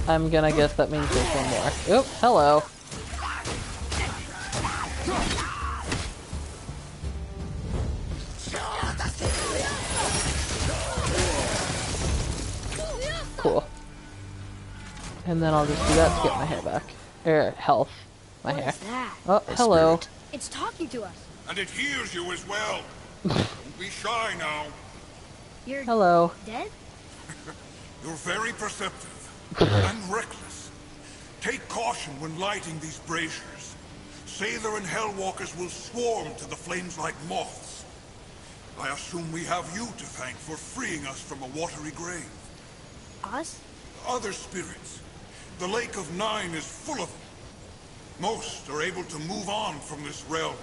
I'm gonna guess that means there's one more. Oop, hello. Cool. And then I'll just do that to get my hair back. Health. My hair. What is that? Oh, hello. It's talking to us. And it hears you as well. Don't be shy now. You're Hello. dead? You're very perceptive and reckless. Take caution when lighting these braziers. Sailor and Hellwalkers will swarm to the flames like moths. I assume we have you to thank for freeing us from a watery grave. Us? Other spirits. The Lake of Nine is full of them. Most are able to move on from this realm,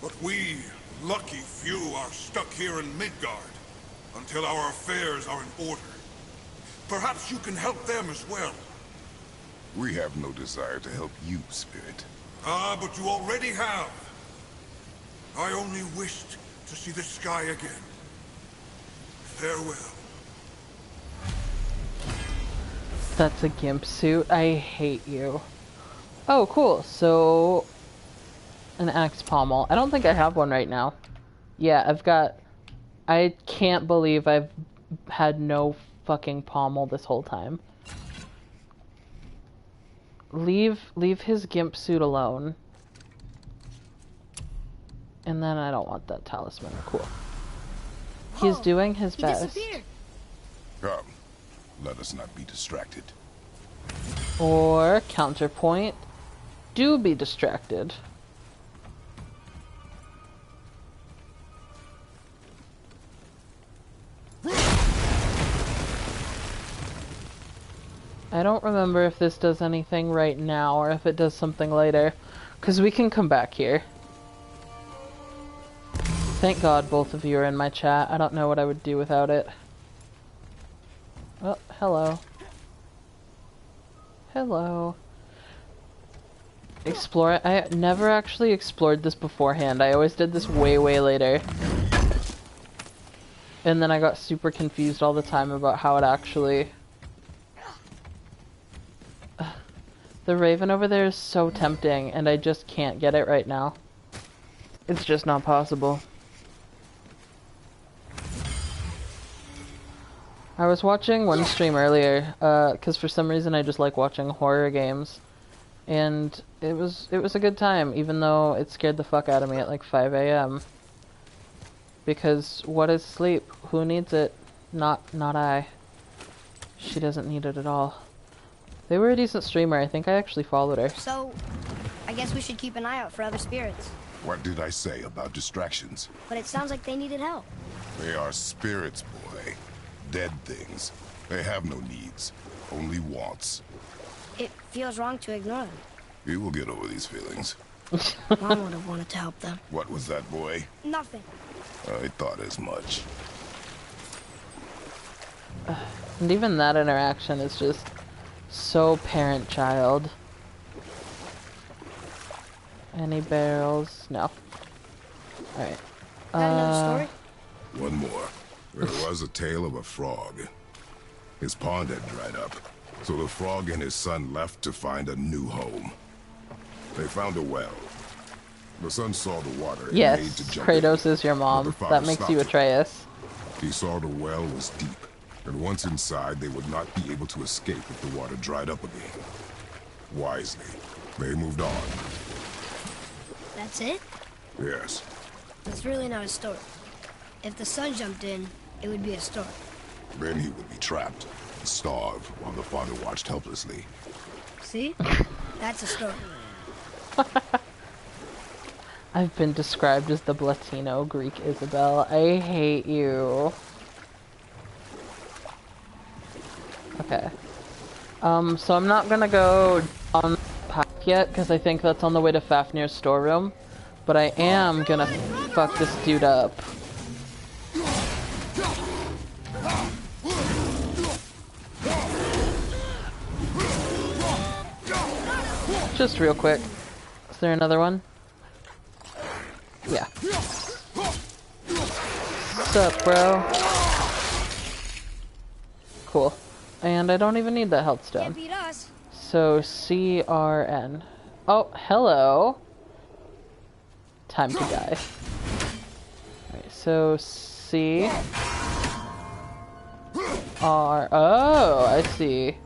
but we, lucky few, are stuck here in Midgard until our affairs are in order. Perhaps you can help them as well. We have no desire to help you, Spirit. Ah, but you already have. I only wished to see the sky again. Farewell. That's a gimp suit. I hate you. Oh, cool. So, an axe pommel. I don't think I have one right now. Yeah, I've got... I can't believe I've had no fucking pommel this whole time. Leave his gimp suit alone. And then I don't want that talisman. Cool. He's doing his best. Disappeared. Come, let us not be distracted. Or, counterpoint, do be distracted. I don't remember if this does anything right now or if it does something later, because we can come back here. Thank God both of you are in my chat. I don't know what I would do without it. Oh, hello. Hello. Explore. I never actually explored this beforehand. I always did this way, way later. And then I got super confused all the time about how it actually... The raven over there is so tempting, and I just can't get it right now. It's just not possible. I was watching one stream earlier, because for some reason I just like watching horror games. And it was a good time, even though it scared the fuck out of me at like 5 a.m. Because what is sleep? Who needs it? Not I. She doesn't need it at all. They were a decent streamer. I think I actually followed her. So, I guess we should keep an eye out for other spirits. What did I say about distractions? But it sounds like they needed help. They are spirits, boy. Dead things. They have no needs, only wants. It feels wrong to ignore them. You will get over these feelings. Mom would have wanted to help them. What was that, boy? Nothing. I thought as much. And even that interaction is just so parent-child. Any barrels? No. Alright. Got another story? One more. There was a tale of a frog. His pond had dried up, so the frog and his son left to find a new home. They found a well. The son saw the water and made Yes, to jump Kratos in, is your but mom. the father That makes you stopped him. Atreus. He saw the well was deep, and once inside, they would not be able to escape if the water dried up again. Wisely, they moved on. That's it? Yes. It's really not a story. If the son jumped in, it would be a story. Then he would be trapped and starve while the father watched helplessly. See? That's a story. I've been described as the Latino Greek Isabel. I hate you. Okay. So I'm not gonna go on the path yet, because I think that's on the way to Fafnir's storeroom. But I am gonna fuck this dude up. Just real quick. Is there another one? Yeah. What's up, bro? Cool. And I don't even need that health stone. Can't beat us. So, CRN. Oh, hello. Time to die. Alright, so C. R. Oh, I see.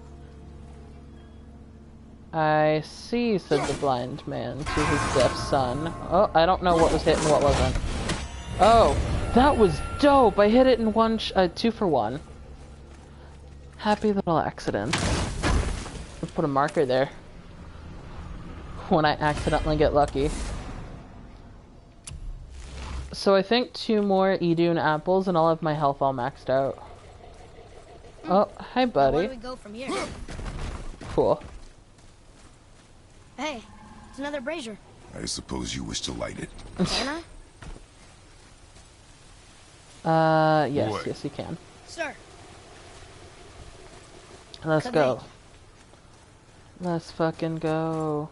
I see, said the blind man to his deaf son. Oh, I don't know what was hit and what wasn't. Oh, that was dope! I hit it in 2 for 1. Happy little accident. I'll put a marker there. When I accidentally get lucky. So I think 2 more Idun apples and I'll have my health all maxed out. Oh, hi buddy. Where do we go from here? Cool. Hey, it's another brazier. I suppose you wish to light it. Can I? Yes, Boy. yes you can. Sir. Let's Come go. in. Let's fucking go.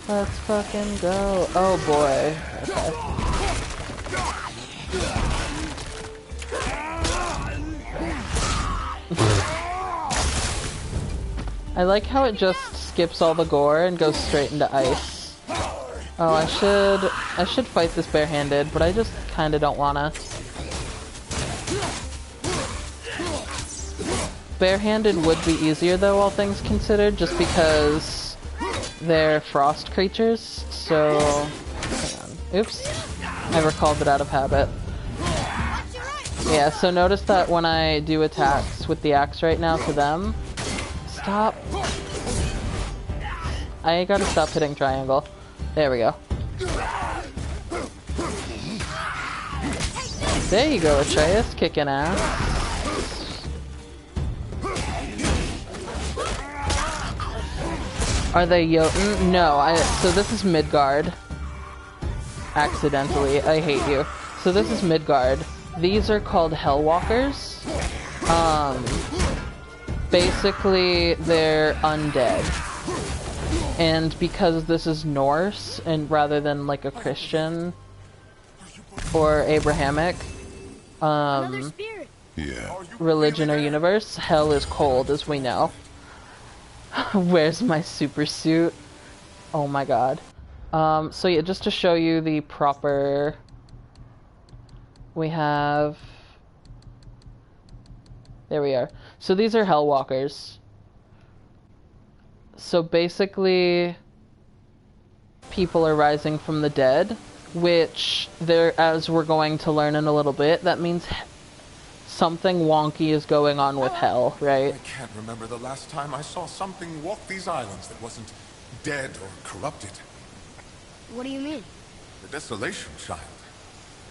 Let's fucking go. Oh boy. Okay. I like how it just skips all the gore and goes straight into ice. Oh, I should fight this barehanded, but I just kinda don't wanna. Barehanded would be easier though, all things considered, just because they're frost creatures, so... Hang on. Oops. I recalled it out of habit. Yeah, so notice that when I do attacks with the axe right now to them... Stop. I gotta stop hitting triangle. There we go. There you go, Atreus, kicking ass. Are they Jotun? No, so this is Midgard. Accidentally, I hate you. So this is Midgard. These are called Hellwalkers. Basically, they're undead. And because this is Norse, and rather than like a Christian or Abrahamic Another spirit. Yeah. religion or universe, hell is cold, as we know. Where's my super suit? Oh my god. So yeah, just to show you the proper... We have... There we are. So these are Hellwalkers. So basically, people are rising from the dead, which, as we're going to learn in a little bit, that means something wonky is going on with hell, right? I can't remember the last time I saw something walk these islands that wasn't dead or corrupted. What do you mean? The desolation, child,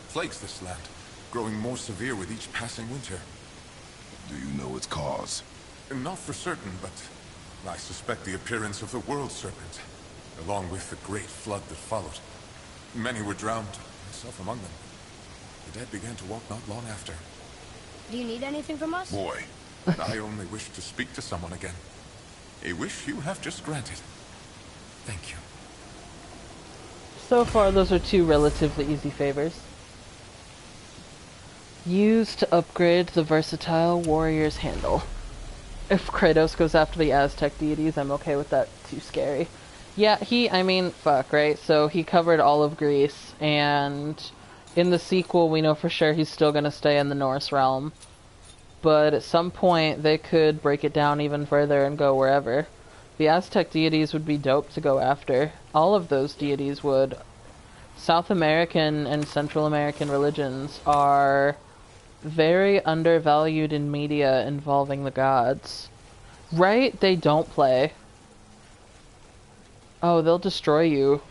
plagues this land, growing more severe with each passing winter. Do you know its cause? Not for certain, but I suspect the appearance of the World Serpent, along with the great flood that followed. Many were drowned, myself among them. The dead began to walk not long after. Do you need anything from us? Boy, I only wish to speak to someone again. A wish you have just granted. Thank you. So far, those are two relatively easy favors. Use to upgrade the versatile warrior's handle. If Kratos goes after the Aztec deities, I'm okay with that. Too scary. Yeah, I mean, fuck, right? So he covered all of Greece, and in the sequel, we know for sure he's still gonna stay in the Norse realm. But at some point, they could break it down even further and go wherever. The Aztec deities would be dope to go after. All of those deities would. South American and Central American religions are very undervalued in media involving the gods. Right? They don't play. Oh, they'll destroy you.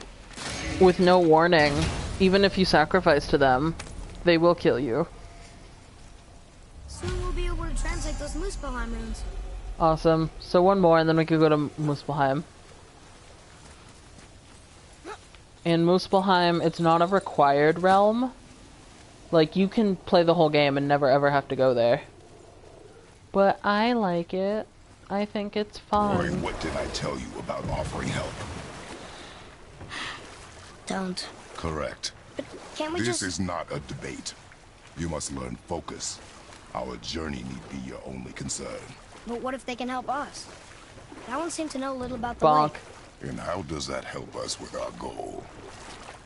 With no warning. Even if you sacrifice to them, they will kill you. Soon we'll be able to translate those Muspelheim runes. Awesome. So one more and then we could go to Muspelheim. In Muspelheim, it's not a required realm. Like, you can play the whole game and never ever have to go there. But I like it. I think it's fun. Boy, what did I tell you about offering help? Don't. Correct. But can't we This just... is not a debate. You must learn focus. Our journey need be your only concern. But what if they can help us? That one seemed to know a little about the Bonk. lake. And how does that help us with our goal?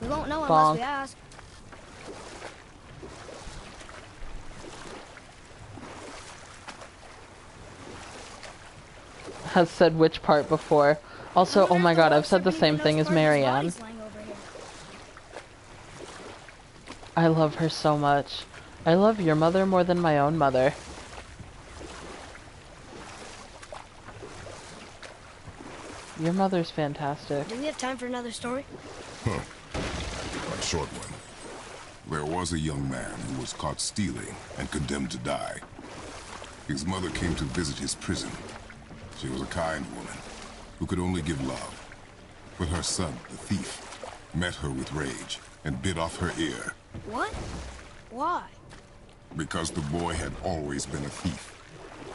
We won't know unless Bonk. we ask. Has said which part before. Also, oh my god, I've said the same thing as Marianne. I love her so much. I love your mother more than my own mother. Your mother's fantastic. Do we have time for another story? A short one. There was a young man who was caught stealing and condemned to die. His mother came to visit his prison. She was a kind woman who could only give love. But her son, the thief, met her with rage and bit off her ear. What? Why? Because the boy had always been a thief,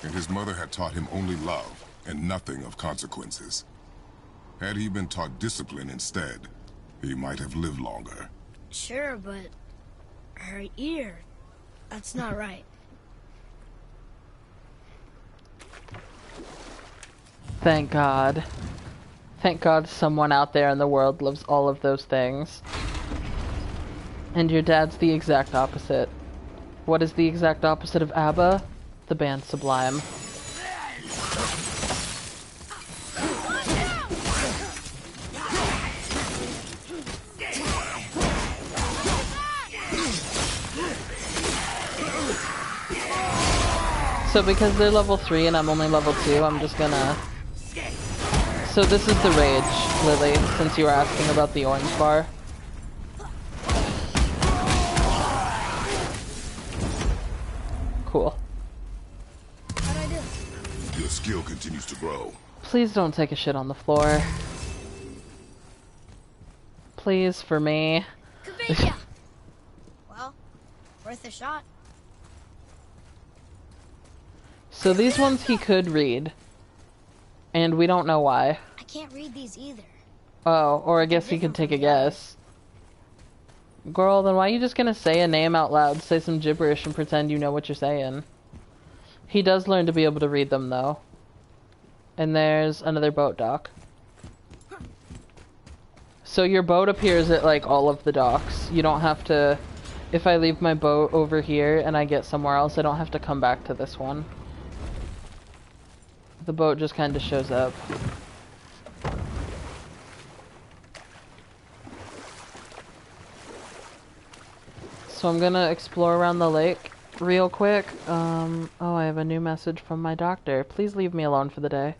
and his mother had taught him only love and nothing of consequences. Had he been taught discipline instead, he might have lived longer. Sure, but... her ear... that's not right. Thank God. Thank God someone out there in the world loves all of those things. And your dad's the exact opposite. What is the exact opposite of ABBA? The band Sublime. So because they're level 3 and I'm only level 2, I'm just gonna... So this is the rage, Lily, since you were asking about the orange bar. Cool. How'd I do? Your skill continues to grow. Please don't take a shit on the floor. Please, for me. Kavika! Well, worth a shot. So these ones he could read. And we don't know why. I can't read these either. Oh, or I guess you could take a guess. Girl, then why are you just gonna say a name out loud, say some gibberish, and pretend you know what you're saying? He does learn to be able to read them, though. And there's another boat dock. So your boat appears at, like, all of the docks. You don't have to... If I leave my boat over here and I get somewhere else, I don't have to come back to this one. The boat just kind of shows up. So I'm gonna explore around the lake real quick. Oh, I have a new message from my doctor. Please leave me alone for the day.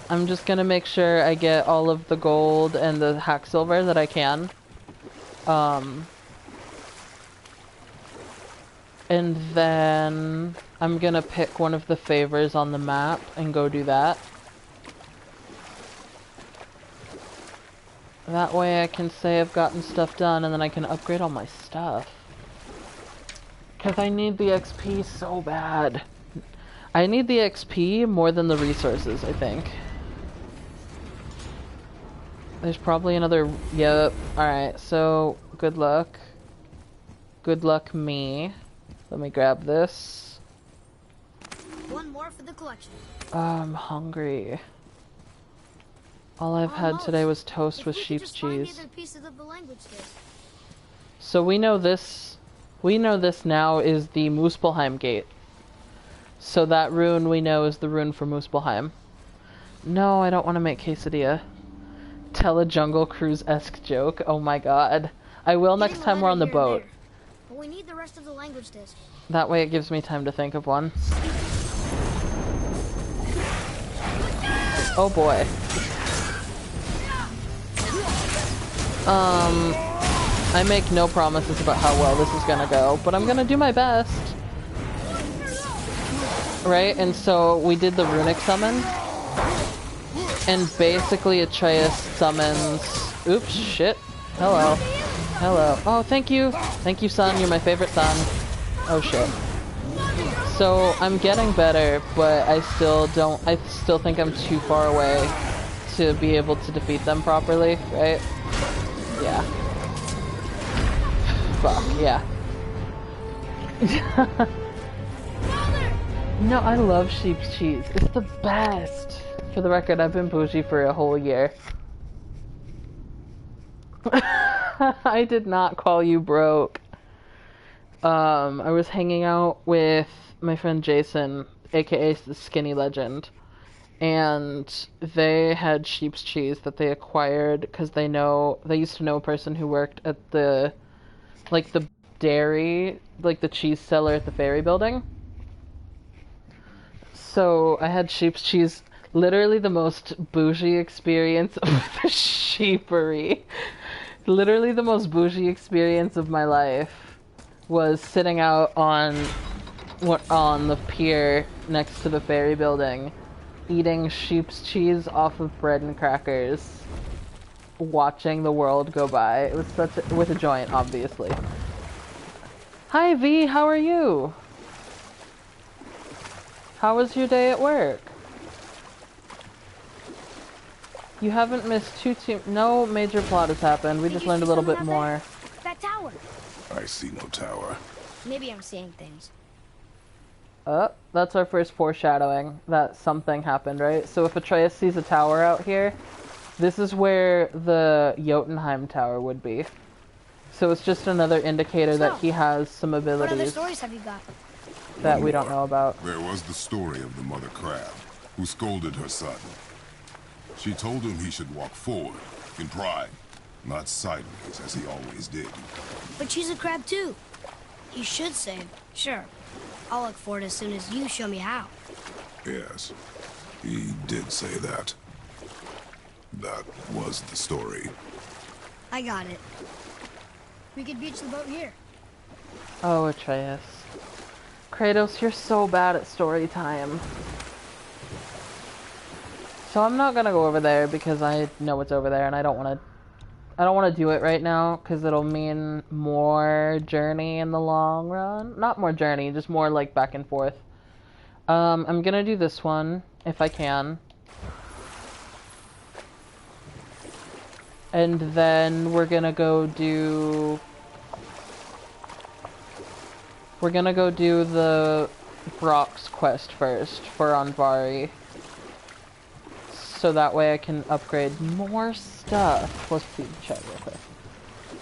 I'm just gonna make sure I get all of the gold and the hack silver that I can. And then I'm gonna pick one of the favors on the map and go do that. That way I can say I've gotten stuff done and then I can upgrade all my stuff. Because I need the XP so bad. I need the XP more than the resources, I think. There's probably another... Yep. Alright, so good luck. Good luck me. Let me grab this. One more for the collection. I'm hungry. All I've had today was toast with sheep's cheese. So we know this now is the Muspelheim gate. So that rune we know is the rune for Muspelheim. No, I don't want to make quesadilla. Tell a Jungle Cruise-esque joke. Oh my god. I will next time we're on the boat. But we need the rest of the language disc. That way it gives me time to think of one. Oh boy. I make no promises about how well this is gonna go, but I'm gonna do my best. Right, and so we did the runic summon. And basically Atreus summons... Oops, shit. Hello. Hello. Oh, thank you. Thank you, son. You're my favorite son. Oh, shit. So, I'm getting better, but I still think I'm too far away to be able to defeat them properly, right? Yeah. Fuck, yeah. No, I love sheep's cheese. It's the best. For the record, I've been bougie for a whole year. I did not call you broke. I was hanging out with my friend Jason, aka the Skinny Legend, and they had sheep's cheese that they acquired because they used to know a person who worked at the dairy, like the cheese cellar at the ferry building. So I had sheep's cheese, literally the most bougie experience of the sheepery. Literally the most bougie experience of my life was sitting out on the pier next to the ferry building, eating sheep's cheese off of bread and crackers, watching the world go by. It was with a joint, obviously. Hi V, how are you? How was your day at work? You haven't missed no major plot has happened. We just learned a little bit more. That tower. I see no tower. Maybe I'm seeing things. That's our first foreshadowing that something happened, right? So if Atreus sees a tower out here, this is where the Jotunheim Tower would be. So it's just another indicator that he has some abilities. What other stories have you got? That we don't know about. There was the story of the mother crab, who scolded her son. She told him he should walk forward, in pride, not sideways as he always did. But she's a crab too. You should say, sure. I'll look for it as soon as you show me how. Yes, he did say that. That was the story. I got it. We could beach the boat here. Oh, Atreus. Kratos, you're so bad at story time. So I'm not gonna go over there because I know what's over there and I don't want to do it right now because it'll mean more journey in the long run. Not more journey, just more like back and forth. I'm gonna do this one, if I can. And then we're gonna go do the Brock's quest first for Anvari. So that way I can upgrade more stuff. Let's see the chat real quick.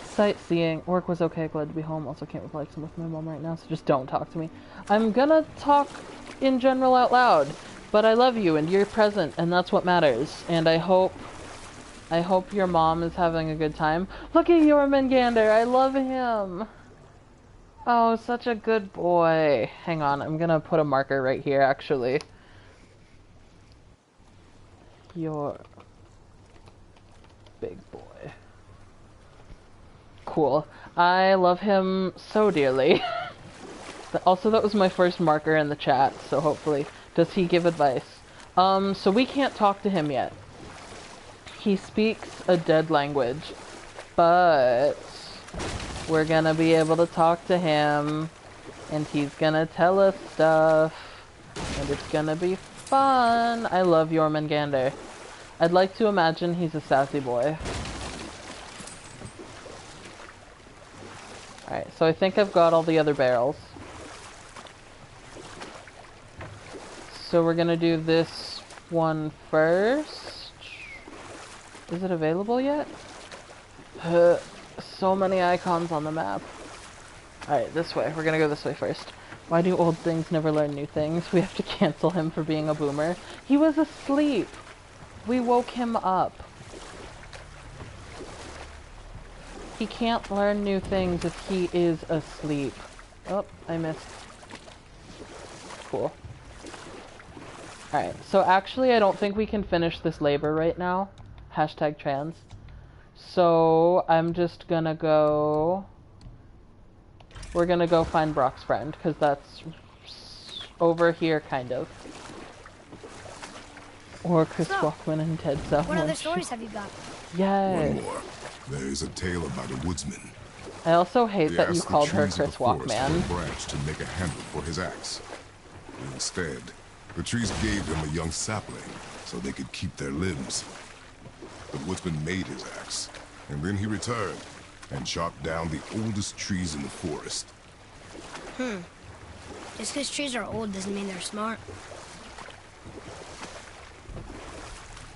Sightseeing. Work was okay, glad to be home. Also can't reply because I'm with my mom right now, so just don't talk to me. I'm gonna talk in general out loud, but I love you and you're present and that's what matters. And I hope your mom is having a good time. Look at Jormungandr, I love him. Oh, such a good boy. Hang on, I'm gonna put a marker right here actually. Your big boy. Cool. I love him so dearly. Also, that was my first marker in the chat, so hopefully... Does he give advice? So we can't talk to him yet. He speaks a dead language, but we're gonna be able to talk to him, and he's gonna tell us stuff, and it's gonna be fun. I love Jormungandr. I'd like to imagine he's a sassy boy. Alright, so I think I've got all the other barrels. So we're gonna do this one first. Is it available yet? So many icons on the map. Alright, this way. We're gonna go this way first. Why do old things never learn new things? We have to cancel him for being a boomer. He was asleep! We woke him up. He can't learn new things if he is asleep. Oh, I missed. Cool. Alright, so actually I don't think we can finish this labor right now. Hashtag trans. So I'm just gonna go... We're gonna go find Brock's friend, because that's over here, kind of. Or Chris Walkman and Ted Salmon. What other stories have you got? Yes. One more. There's a tale about a woodsman. I also hate He that you asked the called her trees of Chris the forest for Walkman. a branch to make a handle for his axe. Instead, the trees gave him a young sapling so they could keep their limbs. The woodsman made his axe, and then he returned and chopped down the oldest trees in the forest. Just because trees are old doesn't mean they're smart.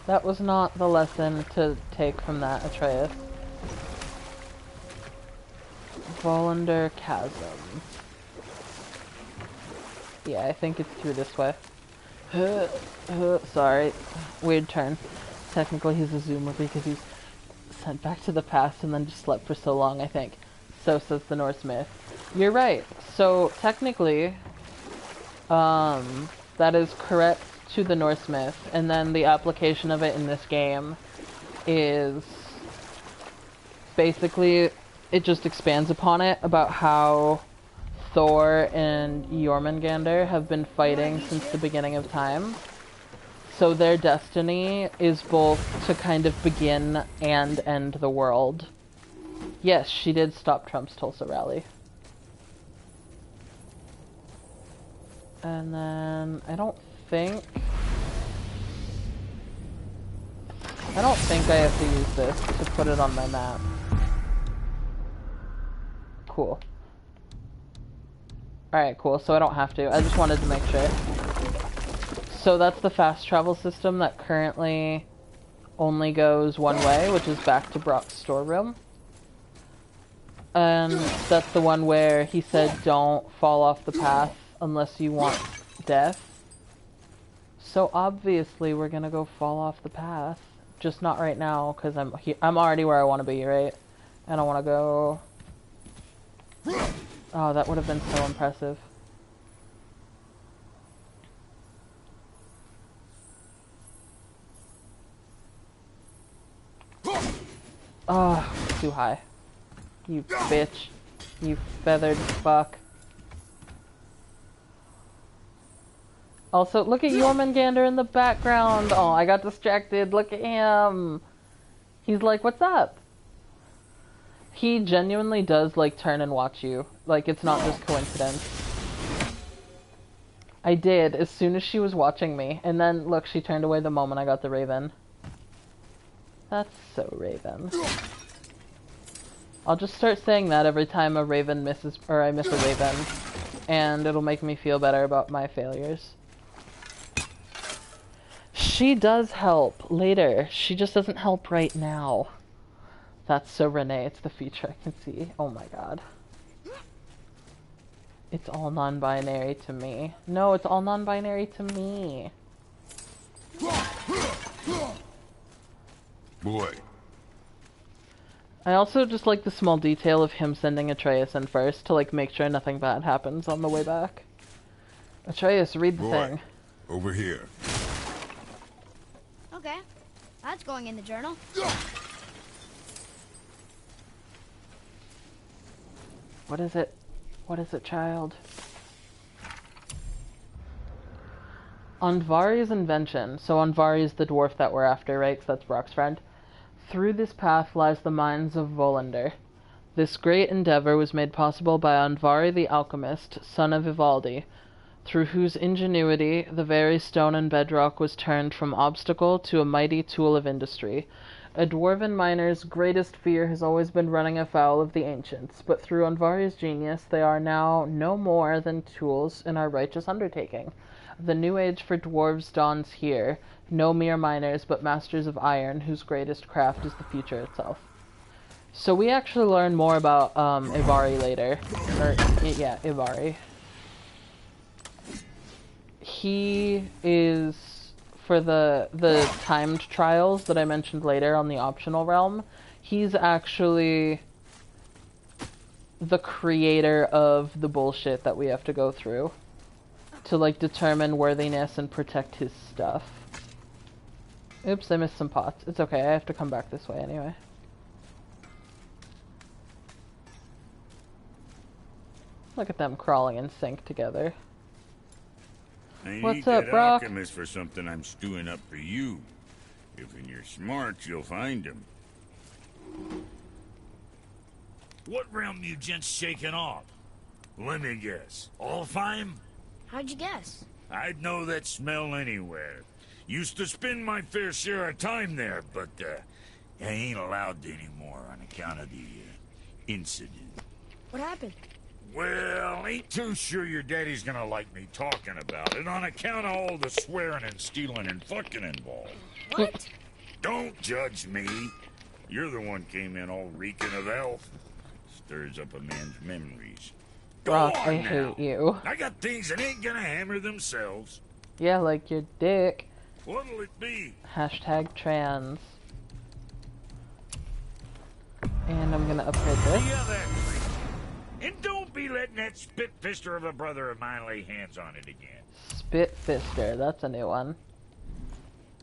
That was not the lesson to take from that, Atreus. Volander Chasm. Yeah, I think it's through this way. Sorry. Weird turn. Technically he's a zoomer because he's sent back to the past and then just slept for so long, I think. So says the Norse myth. You're right. So, technically, that is correct to the Norse myth, and then the application of it in this game is basically, it just expands upon it about how Thor and Jormungandr have been fighting since the beginning of time. So their destiny is both to kind of begin and end the world. Yes, she did stop Trump's Tulsa rally. And then, I don't think I have to use this to put it on my map. Cool. Alright, cool, so I don't have to. I just wanted to make sure. So that's the fast travel system that currently only goes one way, which is back to Brock's storeroom. And that's the one where he said don't fall off the path unless you want death. So obviously we're gonna go fall off the path. Just not right now, because I'm already where I want to be, right? And I want to go... Oh, that would have been so impressive. Oh, too high. You bitch. You feathered fuck. Also, look at Jormungandr in the background. Oh, I got distracted. Look at him. He's like, what's up? He genuinely does, like, turn and watch you. Like, it's not just coincidence. I did, as soon as she was watching me. And then, look, she turned away the moment I got the raven. That's so Raven. I'll just start saying that every time a raven misses, or I miss a raven. And it'll make me feel better about my failures. She does help later. She just doesn't help right now. That's so Renee. It's the future I can see. Oh my god. It's all non-binary to me. No, it's all non-binary to me. Boy. I also just like the small detail of him sending Atreus in first to like make sure nothing bad happens on the way back. Atreus, read the thing. Over here. Okay. That's going in the journal. What is it? What is it, child? Andvari's invention. So Andvari is the dwarf that we're after, right? 'Cause that's Brock's friend. Through this path lies the mines of Volander. This great endeavor was made possible by Andvari the alchemist, son of Ivaldi, through whose ingenuity the very stone and bedrock was turned from obstacle to a mighty tool of industry. A dwarven miner's greatest fear has always been running afoul of the ancients, but through Andvari's genius they are now no more than tools in our righteous undertaking. The new age for dwarves dawns here, no mere miners, but masters of iron, whose greatest craft is the future itself. So we actually learn more about Ivari later. Or, yeah, Ivari. He is, for the timed trials that I mentioned later on the optional realm, he's actually the creator of the bullshit that we have to go through to, like, determine worthiness and protect his stuff. Oops, I missed some pots. It's okay, I have to come back this way anyway. Look at them crawling in sync together. I What's need up, that Brock? alchemist for something I'm stewing up for you. If you're smart, you'll find him. What realm you gents shaking off? Let me guess. Alfheim? How'd you guess? I'd know that smell anywhere. Used to spend my fair share of time there, but I ain't allowed to anymore on account of the incident. What happened? Well, ain't too sure your daddy's gonna like me talking about it on account of all the swearing and stealing and fucking involved. What? Don't judge me. You're the one came in all reeking of elf. Stirs up a man's memories. Go Brock, on I now. hate you. I got things that ain't gonna hammer themselves. Yeah, like your dick. What'll it be? Hashtag trans. And I'm gonna upgrade this. Yeah, that. And don't be letting that spit-fister of a brother of mine lay hands on it again. Spitfister, that's a new one.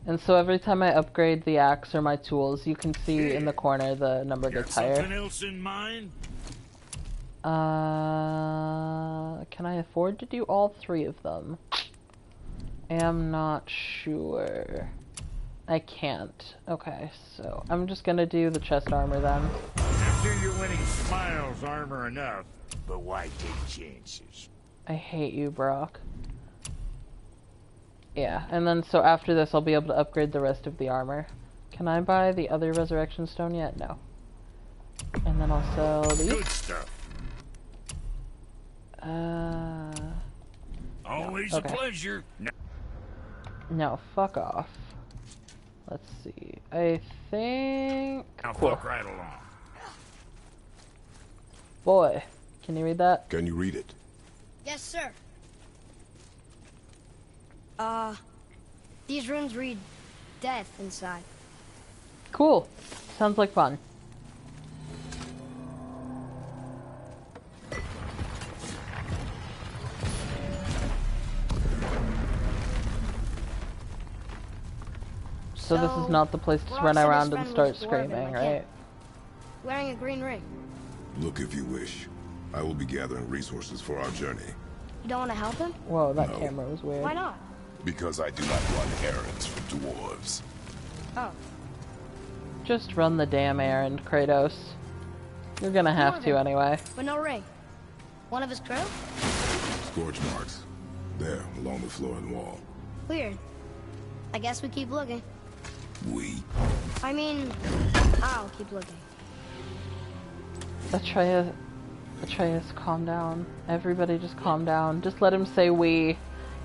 And so every time I upgrade the axe or my tools, you can see in the corner the number Got gets something higher. else in mind? Can I afford to do all three of them? Am not sure. I can't. Okay, so I'm just gonna do the chest armor then. After you're winning smiles, armor enough, but why take chances? I hate you, Brock. Yeah, and then so after this I'll be able to upgrade the rest of the armor. Can I buy the other resurrection stone yet? No. And then I'll sell these. Good stuff. Always okay. a pleasure. No, fuck off. Let's see. I think... Now Cool. fuck right along. Boy, can you read that? Can you read it? Yes, sir. These runes read death inside. Cool. Sounds like fun. So this is not the place to Brock run said his around and friend start was dwarven, screaming, like right? him, wearing a green ring. Look if you wish. I will be gathering resources for our journey. You don't want to help him? Whoa, that No. camera was weird. Why not? Because I do not run errands for dwarves. Oh. Just run the damn errand, Kratos. You're gonna have to Dwarven. anyway. But no ring. One of his crew? Scorch marks. There, along the floor and wall. Weird. I guess we keep looking. We? I mean, I'll keep looking. Atreus, calm down. Everybody just calm down. Just let him say we.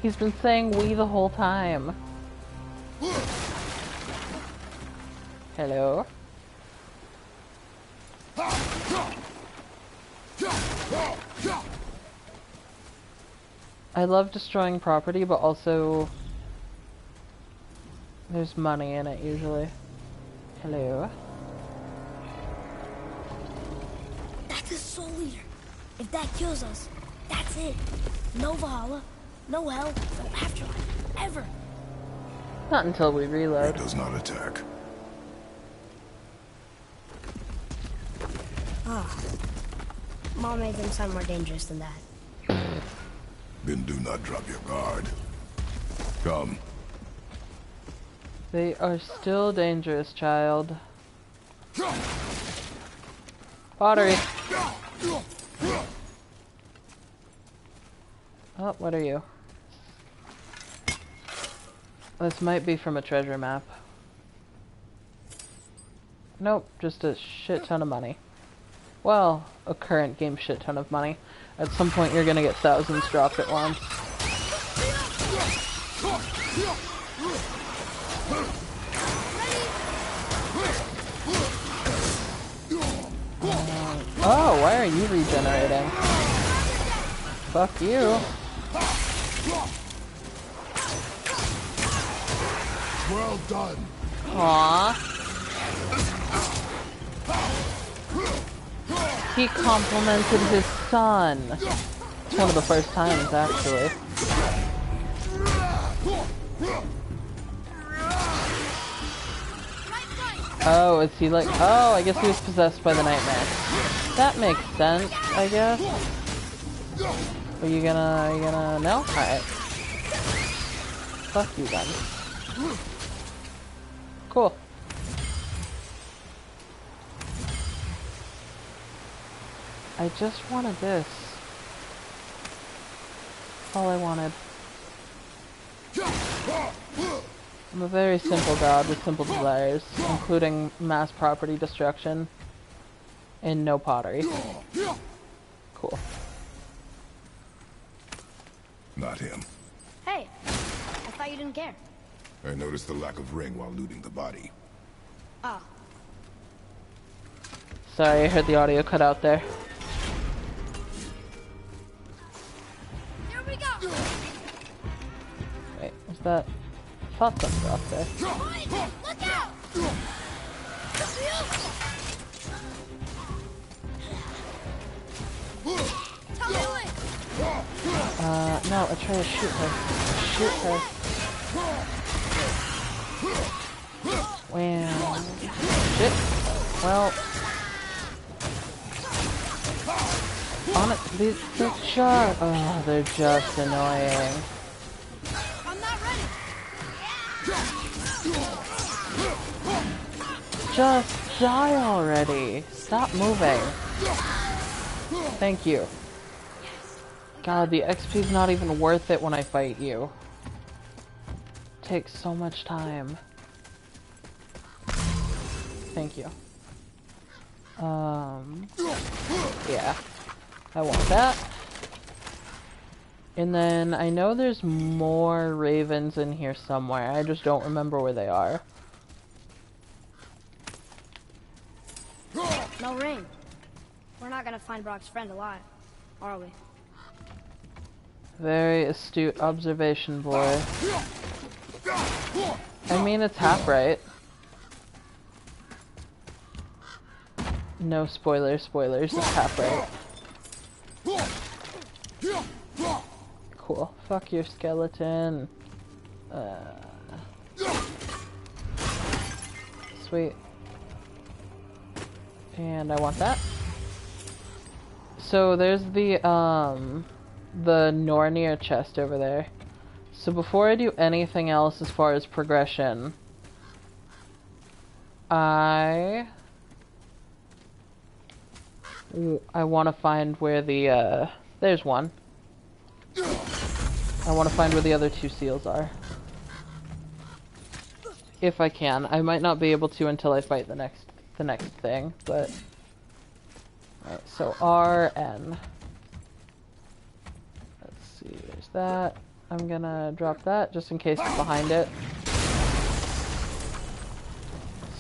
He's been saying we the whole time. Hello? I love destroying property, but also there's money in it usually. Hello? That's a soul eater. If that kills us, that's it. No Valhalla, no hell, no afterlife, ever. Not until we It reload. does not attack. Ah. Mom made them sound more dangerous than that. Then do not drop your guard. Come. They are still dangerous, child. Pottery. Oh, what are you? This might be from a treasure map. Nope, just a shit ton of money. Well, a current game shit ton of money. At some point you're gonna get thousands dropped at once. Oh, why are you regenerating? Fuck you. Well done. Aww. He complimented his son. It's one of the first times, actually. Oh, is he like... Oh, I guess he was possessed by the nightmare. That makes sense, I guess. Are you gonna... No? Alright. Fuck you then. Cool. I just wanted this. All I wanted. I'm a very simple god with simple desires, including mass property destruction and no pottery. Cool. Not him. Hey, I thought you didn't care. I noticed the lack of ring while looting the body. Oh, Sorry, I heard the audio cut out there. here we go. Wait, was that... I thought something dropped there. Look out! No, I try to shoot her. Shoot her. Wow. Shit. Well. On it, they're just... Oh, they're just annoying. I'm not ready. Just die already. Stop moving. Thank you. God, the XP's not even worth it when I fight you. It takes so much time. Thank you. Yeah. I want that. And then I know there's more ravens in here somewhere. I just don't remember where they are. No ring. We're not gonna find Brock's friend alive, are we? Very astute observation, boy. I mean, it's half right. No spoilers, it's half right. Cool. Fuck your skeleton. Sweet. And I want that. So there's the Nornir chest over there. So before I do anything else as far as progression, I want to find where the, there's one. I want to find where the other two seals are. If I can. I might not be able to until I fight the next thing, but... Alright, so RN. Let's see, there's that. I'm gonna drop that just in case it's behind it.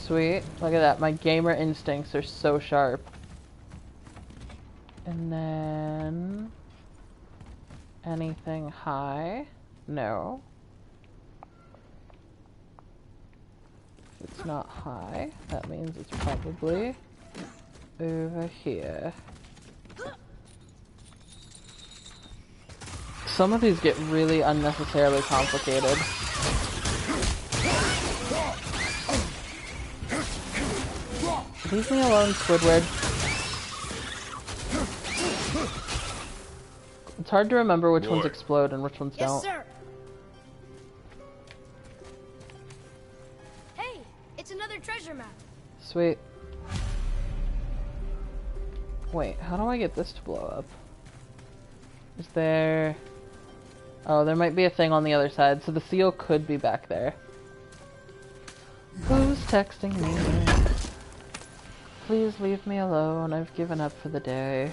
Sweet. Look at that. My gamer instincts are so sharp. And then... Anything high? No. If it's not high, that means it's probably over here. Some of these get really unnecessarily complicated. Leave me alone, Squidward. It's hard to remember which ones explode and which ones don't. Yes, sir. Hey, it's another treasure map. Sweet. Wait, how do I get this to blow up? Is there... Oh, there might be a thing on the other side, so the seal could be back there. Who's texting me? Please leave me alone, I've given up for the day.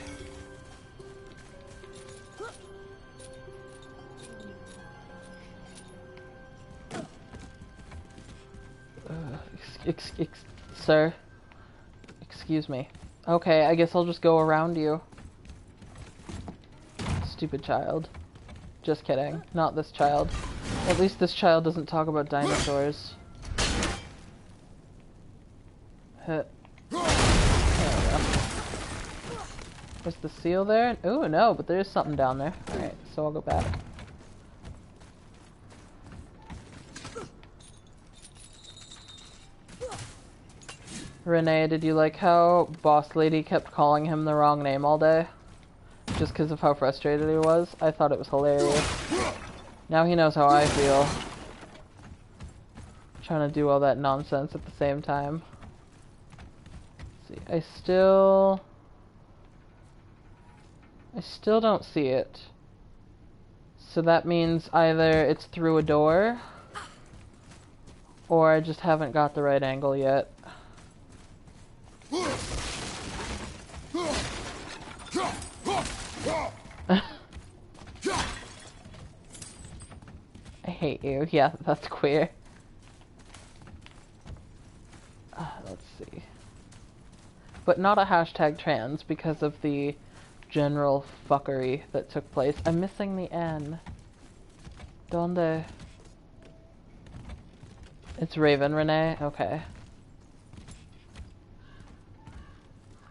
Sir? Excuse me. Okay, I guess I'll just go around you. Stupid child. Just kidding. Not this child. At least this child doesn't talk about dinosaurs. There we go. Is the seal there? Ooh, no, but there's something down there. Alright, so I'll go back. Renee, did you like how Boss Lady kept calling him the wrong name all day? Just because of how frustrated he was? I thought it was hilarious. Now he knows how I feel. Trying to do all that nonsense at the same time. Let's see, I still don't see it. So that means either it's through a door, or I just haven't got the right angle yet. I hate you. Yeah, that's queer. Let's see. But not a hashtag trans because of the general fuckery that took place. I'm missing the N. Donde? It's Raven, Renee? Okay.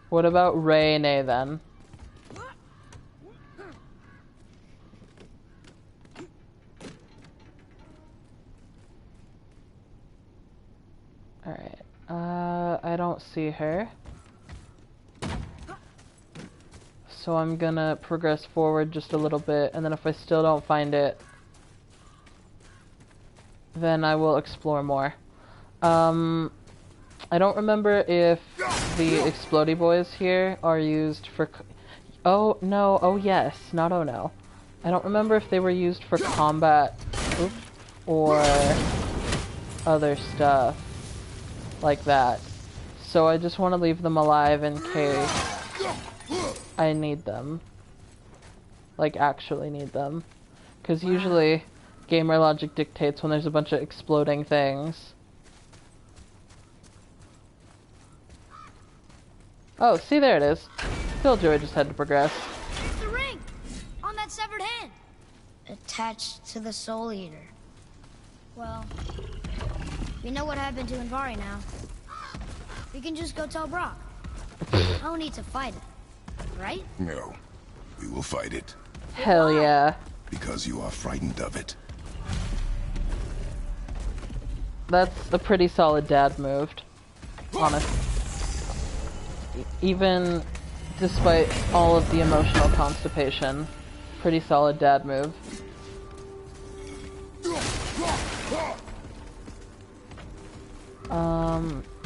What about Renee then? Alright. I don't see her. So I'm gonna progress forward just a little bit, and then if I still don't find it, then I will explore more. I don't remember if the explodey boys here are used for... Oh, no. Oh, yes. Not oh, no. I don't remember if they were used for combat or other stuff like that. So I just want to leave them alive in case I need them. Like, actually need them. Because usually gamer logic dictates when there's a bunch of exploding things. Oh, see, there it is. Killjoy just had to progress. It's the ring! On that severed hand! Attached to the Soul Eater. Well, we know what happened to Invari now. We can just go tell Brock. No need to fight it, right? No, we will fight it. Hell yeah. Because you are frightened of it. That's a pretty solid dad move, honest. Even despite all of the emotional constipation, pretty solid dad move.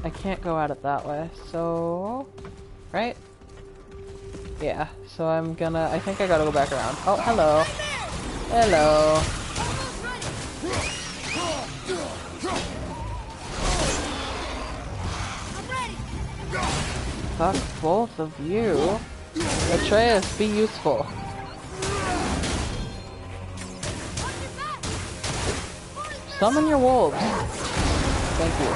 I can't go at it that way, so... Right? Yeah, so I'm gonna... I think I gotta go back around. Oh, hello. Hello. Fuck both of you. Atreus, be useful. Summon your wolves. Thank you.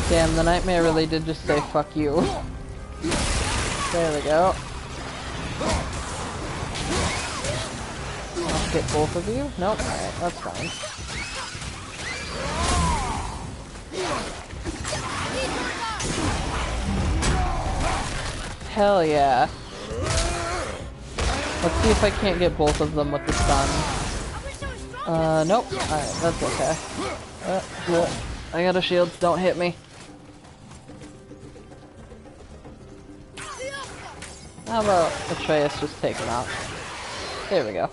Damn, the nightmare really did just say fuck you. There we go. I'll get both of you? Nope, alright, that's fine. Hell yeah. Let's see if I can't get both of them with the stun. Nope. Alright, that's okay. I got a shield, don't hit me. How about Atreus just take him out? There we go.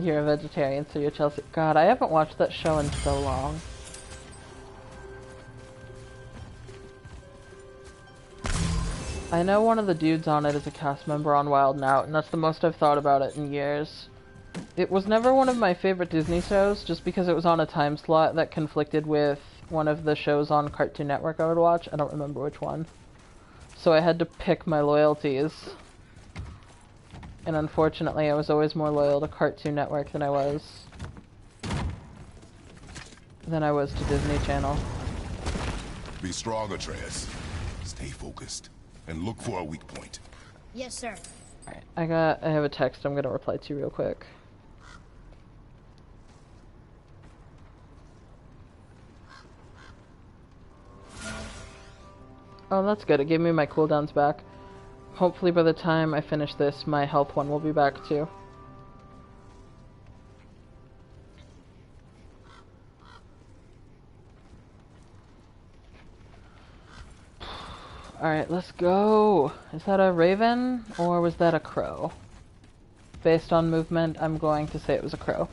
You're a vegetarian, so you're Chelsea. God, I haven't watched that show in so long. I know one of the dudes on it is a cast member on Wild 'N Out, and that's the most I've thought about it in years. It was never one of my favorite Disney shows, just because it was on a time slot that conflicted with one of the shows on Cartoon Network I would watch. I don't remember which one. So I had to pick my loyalties. And unfortunately, I was always more loyal to Cartoon Network than I was to Disney Channel. Be strong, Atreus. Stay focused. And look for a weak point. Yes, sir. Alright, I have a text I'm gonna reply to real quick. Oh, that's good. It gave me my cooldowns back. Hopefully by the time I finish this, my health one will be back too. Alright, let's go. Is that a raven or was that a crow? Based on movement, I'm going to say it was a crow.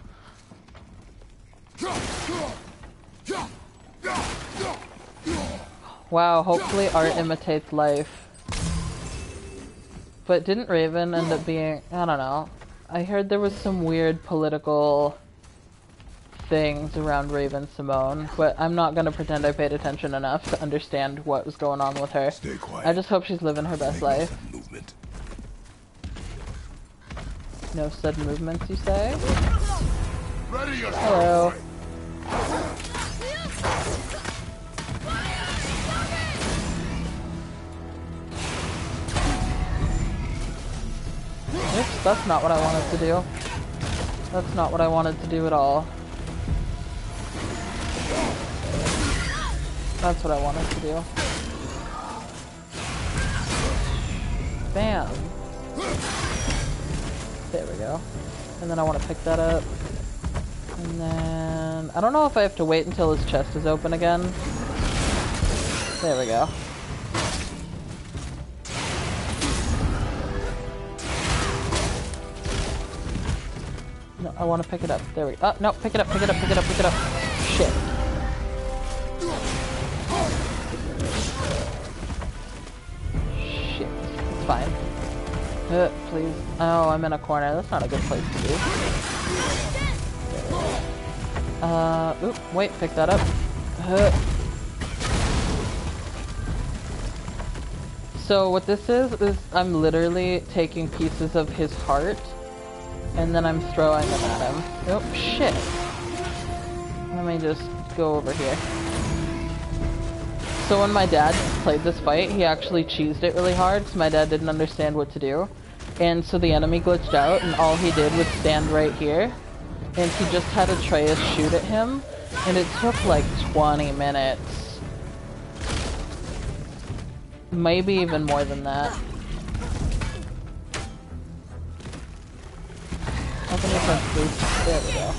Wow, hopefully art imitates life. But didn't Raven end up being... I don't know. I heard there was some weird political things around Raven Simone, but I'm not gonna pretend I paid attention enough to understand what was going on with her. Stay quiet. I just hope she's living her best life. Movement. No sudden movements, you say? Ready yourself. Hello. Oops, that's not what I wanted to do. That's not what I wanted to do at all. That's what I wanted to do. Bam! There we go. And then I want to pick that up. And then... I don't know if I have to wait until his chest is open again. There we go. No, I want to pick it up. There we go. Oh, no, pick it up, pick it up, pick it up, pick it up. Shit. Shit. It's fine. Please. Oh, I'm in a corner. That's not a good place to be. Oop, wait, pick that up. So what this is I'm literally taking pieces of his heart and then I'm throwing them at him. Oh, shit. Let me just go over here. So when my dad played this fight, he actually cheesed it really hard, so my dad didn't understand what to do. And so the enemy glitched out, and all he did was stand right here. And he just had Atreus shoot at him, and it took like 20 minutes. Maybe even more than that. Open your front, please. There we go.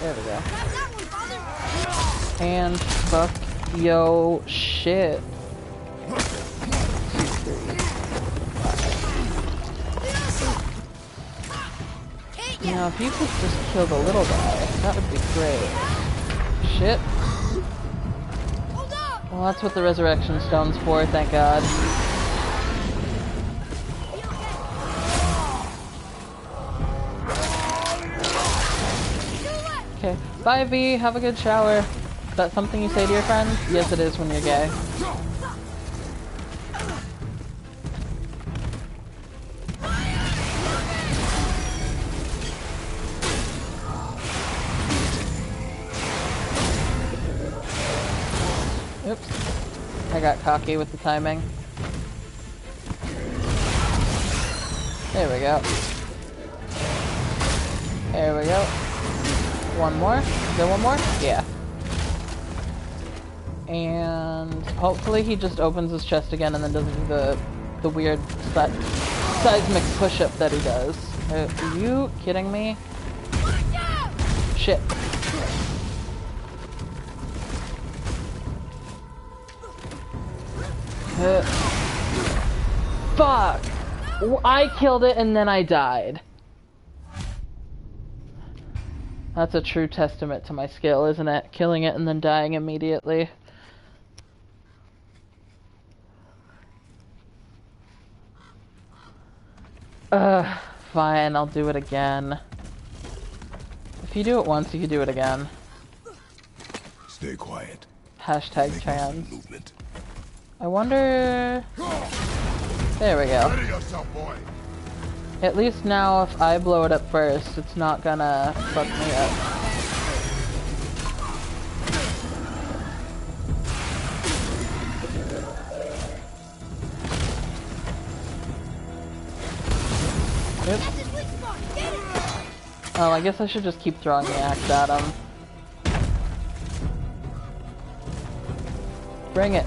There we go. And fuck yo shit. 2, 3, 5. Now if you could just kill the little guy, that would be great. Shit. Well, that's what the resurrection stone's for, thank God. Okay. Bye, V. Have a good shower. Is that something you say to your friends? Yes, it is when you're gay. Oops. I got cocky with the timing. There we go. There we go. One more? Is there one more? Yeah. And hopefully he just opens his chest again and then doesn't do the weird seismic push-up that he does. Are you kidding me? Shit. Fuck! I killed it and then I died. That's a true testament to my skill, isn't it? Killing it and then dying immediately. Fine, I'll do it again. If you do it once, you can do it again. Stay quiet. Hashtag trans. I wonder... There we go. Ready yourself, boy. At least now, if I blow it up first, it's not gonna fuck me up. Oops. Oh, I guess I should just keep throwing the axe at him. Bring it.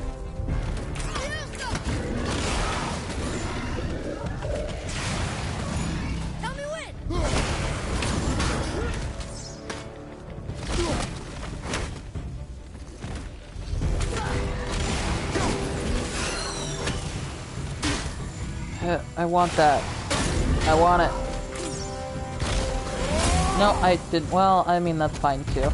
I want that. I want it. No, I didn't. Well, I mean, that's fine too.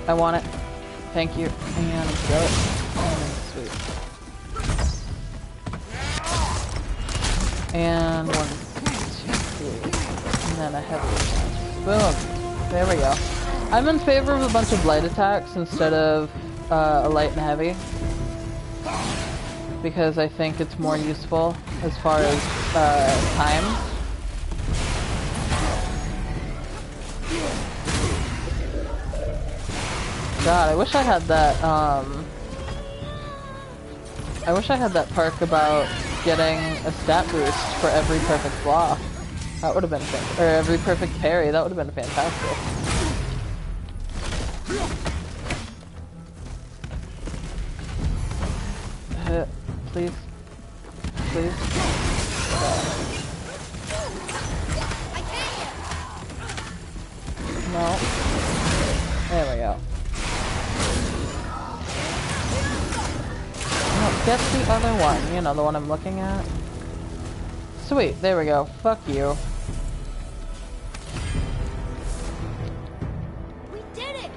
I want it. Thank you. And throw it. And sweet. And 1, 2, 3. And then a heavy attack. Boom. There we go. I'm in favor of a bunch of light attacks instead of a light and heavy. Because I think it's more useful as far as time. God, I wish I had that, I wish I had that perk about getting a stat boost for every perfect block. That would have been or every perfect parry, that would have been fantastic. Please. Please. No. There we go. No, get the other one. You know, the one I'm looking at. Sweet, there we go. Fuck you. We did it!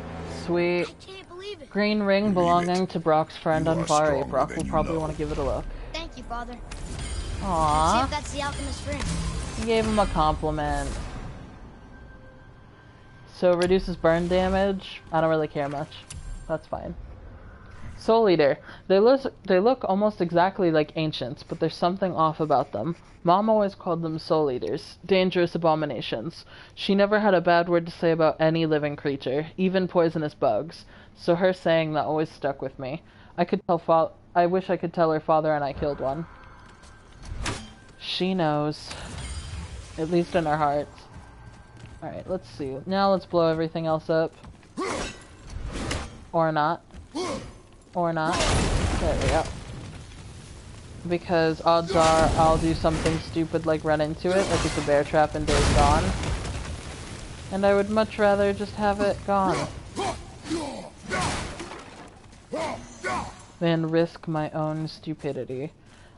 Sweet. I can't believe it. Green ring belonging to Brock's friend You are Anvari. stronger Brock than will you probably know. want to give it a look. Thank you, Father. Let's see Aww. if that's the alchemist's ring. He gave him a compliment. So reduces burn damage. I don't really care much. That's fine. Soul Eater. They look almost exactly like ancients, but there's something off about them. Mom always called them soul eaters, dangerous abominations. She never had a bad word to say about any living creature, even poisonous bugs. So her saying that always stuck with me. I wish I could tell her father and I killed one. She knows. At least in her hearts. Alright, let's see. Now let's blow everything else up. Or not. Or not. There we go. because odds are I'll do something stupid like run into it, like it's a bear trap in Days Gone. And I would much rather just have it gone than risk my own stupidity.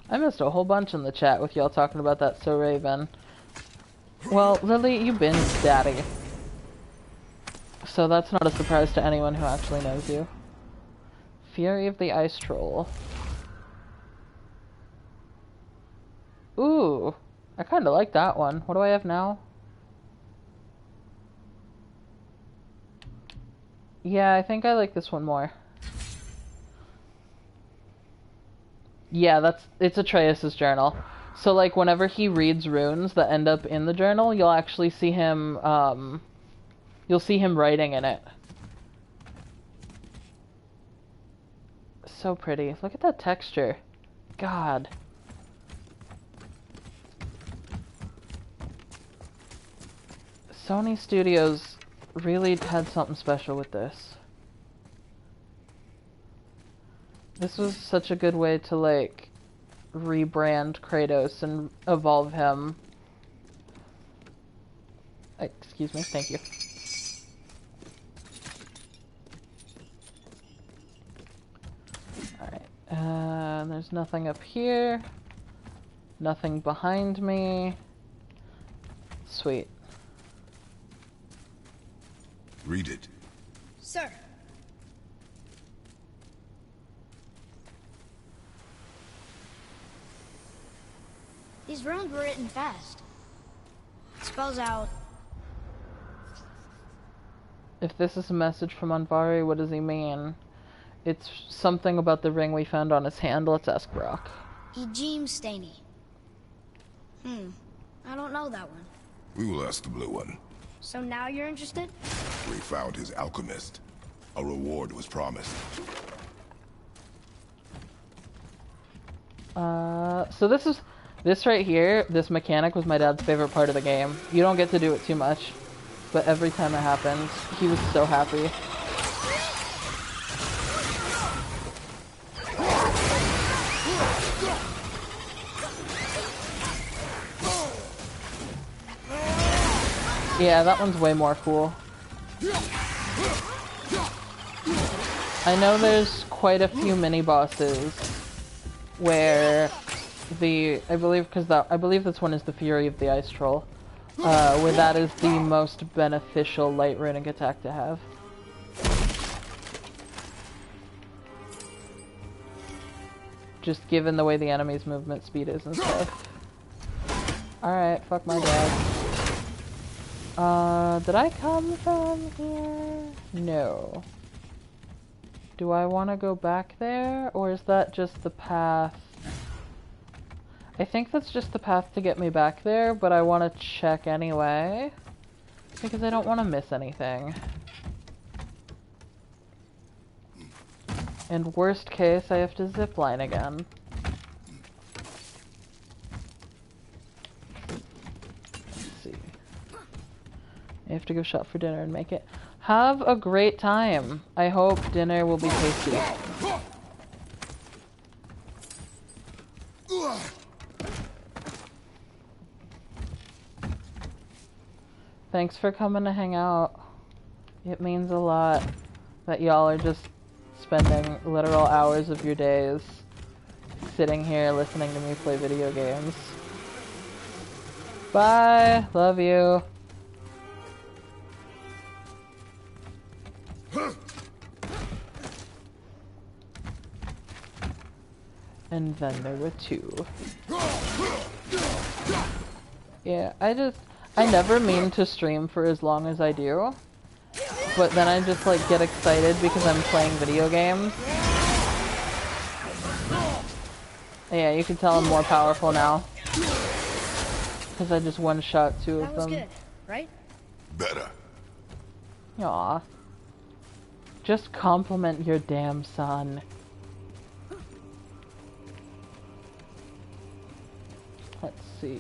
I missed a whole bunch in the chat with y'all talking about that So Raven. Well, Lily, you been daddy. So that's not a surprise to anyone who actually knows you. Fury of the Ice Troll. Ooh, I kinda like that one. What do I have now? Yeah, I think I like this one more. Yeah, it's Atreus' journal. So, like, whenever he reads runes that end up in the journal, you'll actually see him, you'll see him writing in it. So pretty. Look at that texture. God. Sony Studios really had something special with this. This was such a good way to, like, rebrand Kratos and evolve him. Excuse me, thank you. Alright, there's nothing up here. Nothing behind me. Sweet. Read it. Sir. These runes were written fast. It spells out... If this is a message from Anvari, what does he mean? It's something about the ring we found on his hand. Let's ask Brock. Ejim Staney. I don't know that one. We will ask the blue one. So now you're interested? We found his alchemist. A reward was promised. So this right here, this mechanic was my dad's favorite part of the game. You don't get to do it too much, but every time it happens, he was so happy. Yeah, that one's way more cool. I know there's quite a few mini-bosses where I believe this one is the Fury of the Ice Troll, where that is the most beneficial light runic attack to have. Just given the way the enemy's movement speed is and stuff. Alright, fuck my dad. Did I come from here? No. Do I want to go back there, or is that just the path? I think that's just the path to get me back there, but I want to check anyway, because I don't want to miss anything. And worst case, I have to zipline again. I have to go shop for dinner and make it. Have a great time. I hope dinner will be tasty. Thanks for coming to hang out. It means a lot that y'all are just spending literal hours of your days sitting here listening to me play video games. Bye. Love you. And then there were two. Yeah, I never mean to stream for as long as I do, but then I just like get excited because I'm playing video games. Yeah, you can tell I'm more powerful now. Because I just one-shot two of them. That was good, right? Better. Aw. Just compliment your damn son. Let's see.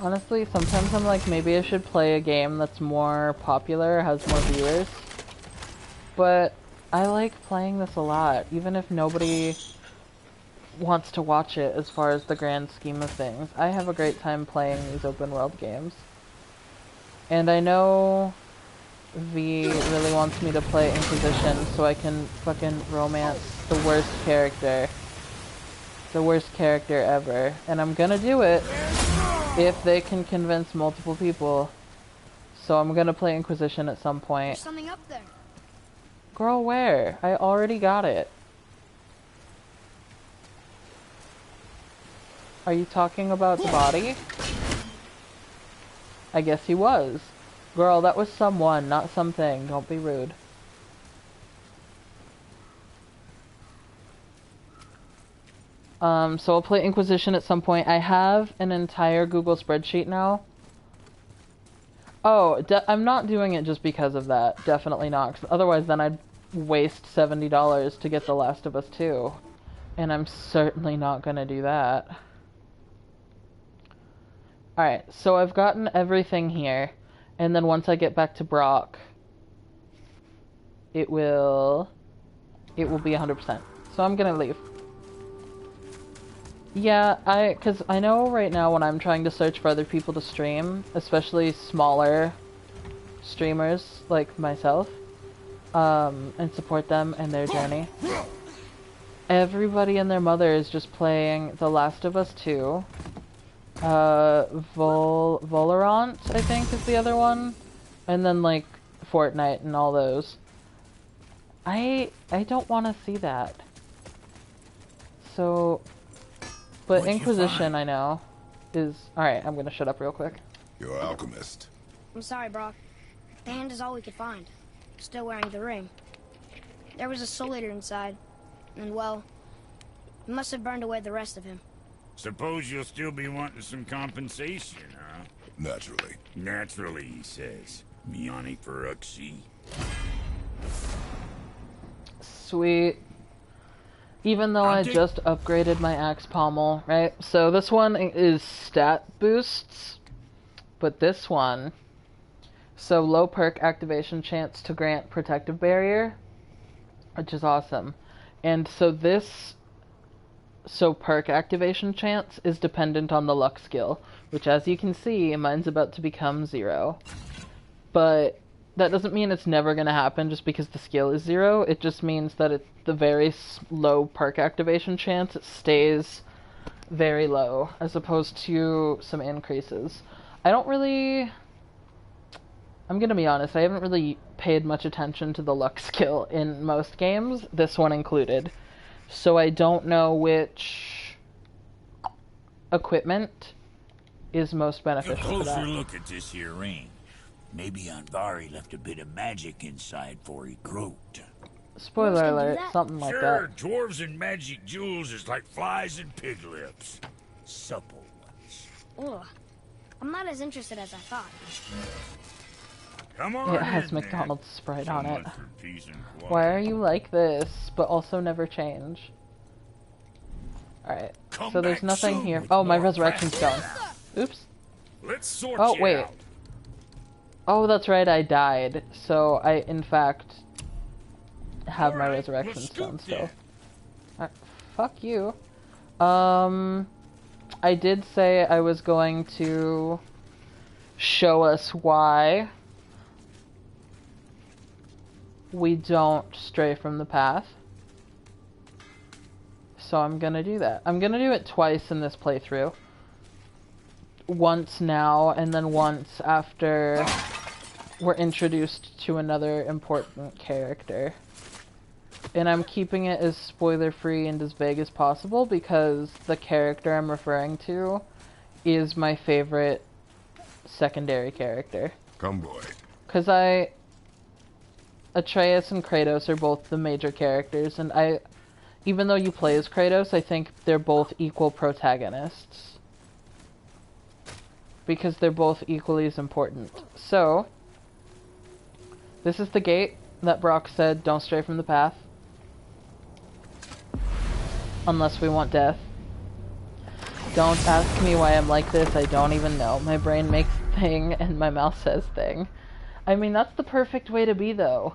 Honestly, sometimes I'm like, maybe I should play a game that's more popular, has more viewers. But I like playing this a lot, even if nobody wants to watch it as far as the grand scheme of things. I have a great time playing these open world games. And I know V really wants me to play Inquisition so I can fucking romance the worst character. The worst character ever. And I'm gonna do it if they can convince multiple people. So I'm gonna play Inquisition at some point. There's something up there. Girl, where? I already got it. Are you talking about the body? I guess he was. Girl, that was someone, not something. Don't be rude. So I'll play Inquisition at some point. I have an entire Google spreadsheet now. Oh, I'm not doing it just because of that. Definitely not. 'Cause otherwise, then I'd waste $70 to get The Last of Us 2. And I'm certainly not gonna do that. Alright, so I've gotten everything here. And then once I get back to Brock, it will be 100%. So I'm gonna leave. Yeah, because I know right now when I'm trying to search for other people to stream, especially smaller streamers like myself, and support them in their journey, everybody and their mother is just playing The Last of Us 2, Valorant, I think is the other one, and then like Fortnite and all those. I don't want to see that. So... But Inquisition, I know, is... Alright, I'm gonna shut up real quick. You're an alchemist. I'm sorry, Brock. The hand is all we could find. Still wearing the ring. There was a soul eater inside. And, well, he must have burned away the rest of him. Suppose you'll still be wanting some compensation, huh? Naturally. Naturally, he says. Miani Feruxi. Sweet. Even though I just upgraded my axe pommel, right? So this one is stat boosts, but this one, so low perk activation chance to grant protective barrier, which is awesome. And so perk activation chance is dependent on the luck skill, which as you can see, mine's about to become 0. But that doesn't mean it's never going to happen just because the skill is 0. It just means that it's the very low perk activation chance. It stays very low as opposed to some increases. I'm going to be honest, I haven't really paid much attention to the luck skill in most games, this one included. So I don't know which equipment is most beneficial for that. A closer look at this here ring. Maybe Anvari left a bit of magic inside for he croaked. Spoiler alert, something like Sure, that. dwarves and magic jewels is like flies and pig lips. Supple ones. Ugh. I'm not as interested as I thought. Come on. It has in, McDonald's then. Sprite So on it. much for peace and quiet. Why are you like this, but also never change? Alright, Come so there's back nothing soon here. with Oh, my more resurrection stone. practice. Oops. Let's sort Oh, you wait. out. Oh, that's right, I died. So I, in fact, have my Alright, resurrection we'll stone scoop still. Fuck you. I did say I was going to show us why we don't stray from the path. So I'm gonna do that. I'm gonna do it twice in this playthrough. Once now, and then once after we're introduced to another important character. And I'm keeping it as spoiler-free and as vague as possible because the character I'm referring to is my favorite secondary character. Come, boy. Because Atreus and Kratos are both the major characters, and even though you play as Kratos, I think they're both equal protagonists. Because they're both equally as important. So, this is the gate that Brock said, don't stray from the path. Unless we want death. Don't ask me why I'm like this, I don't even know. My brain makes thing and my mouth says thing. I mean, that's the perfect way to be, though.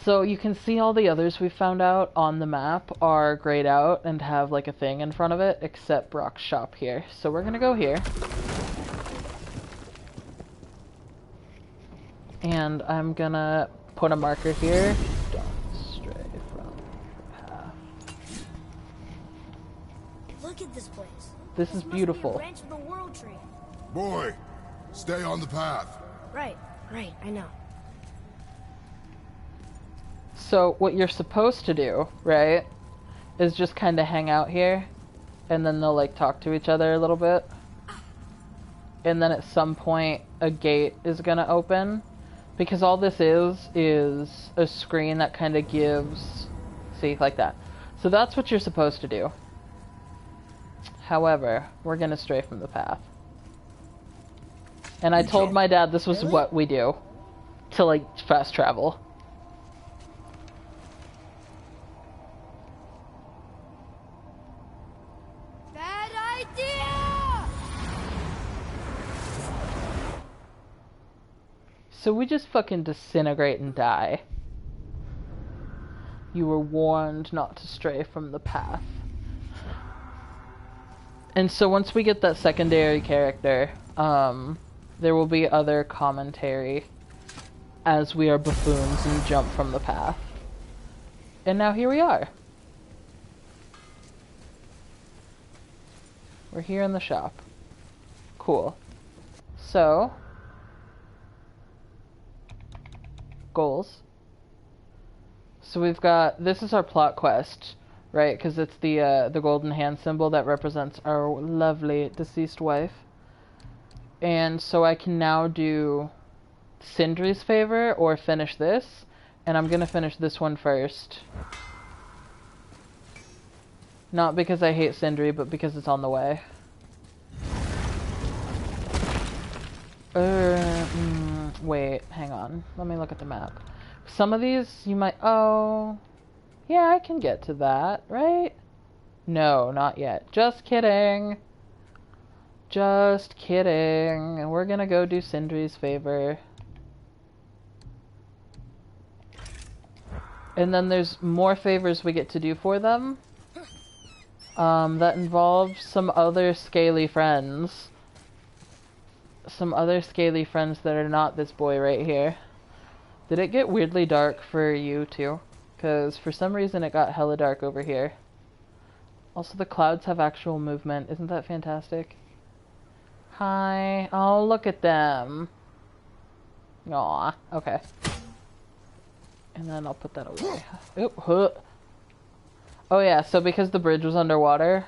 So you can see all the others we found out on the map are grayed out and have like a thing in front of it, except Brock's shop here. So we're gonna go here. And I'm gonna put a marker here. Don't stray from the path. Look at this place. This is beautiful. Must be a branch of the World Tree. Boy, stay on the path. Right, I know. So what you're supposed to do, right, is just kind of hang out here, and then they'll like talk to each other a little bit. And then at some point a gate is gonna open, because all this is a screen that kind of gives, see, like that. So that's what you're supposed to do. However, we're gonna stray from the path. And I told my dad this was what we do to like fast travel. Bad idea! So we just fucking disintegrate and die. You were warned not to stray from the path. And so once we get that secondary character, there will be other commentary as we are buffoons and jump from the path. And now here we are. We're here in the shop. Cool. So, goals. So we've got, this is our plot quest, right? Because it's the golden hand symbol that represents our lovely deceased wife. And so I can now do Sindri's favor or finish this. And I'm gonna finish this one first. Not because I hate Sindri, but because it's on the way. Wait, hang on. Let me look at the map. Some of these you might... Oh... Yeah, I can get to that, right? No, not yet. Just kidding. Just kidding. And we're gonna go do Sindri's favor. And then there's more favors we get to do for them. That involve some other scaly friends. Some other scaly friends that are not this boy right here. Did it get weirdly dark for you too? Because for some reason it got hella dark over here. Also the clouds have actual movement. Isn't that fantastic? Hi. Oh, look at them. Aw. Okay. And then I'll put that away. Oop, huh. Oh yeah, so because the bridge was underwater,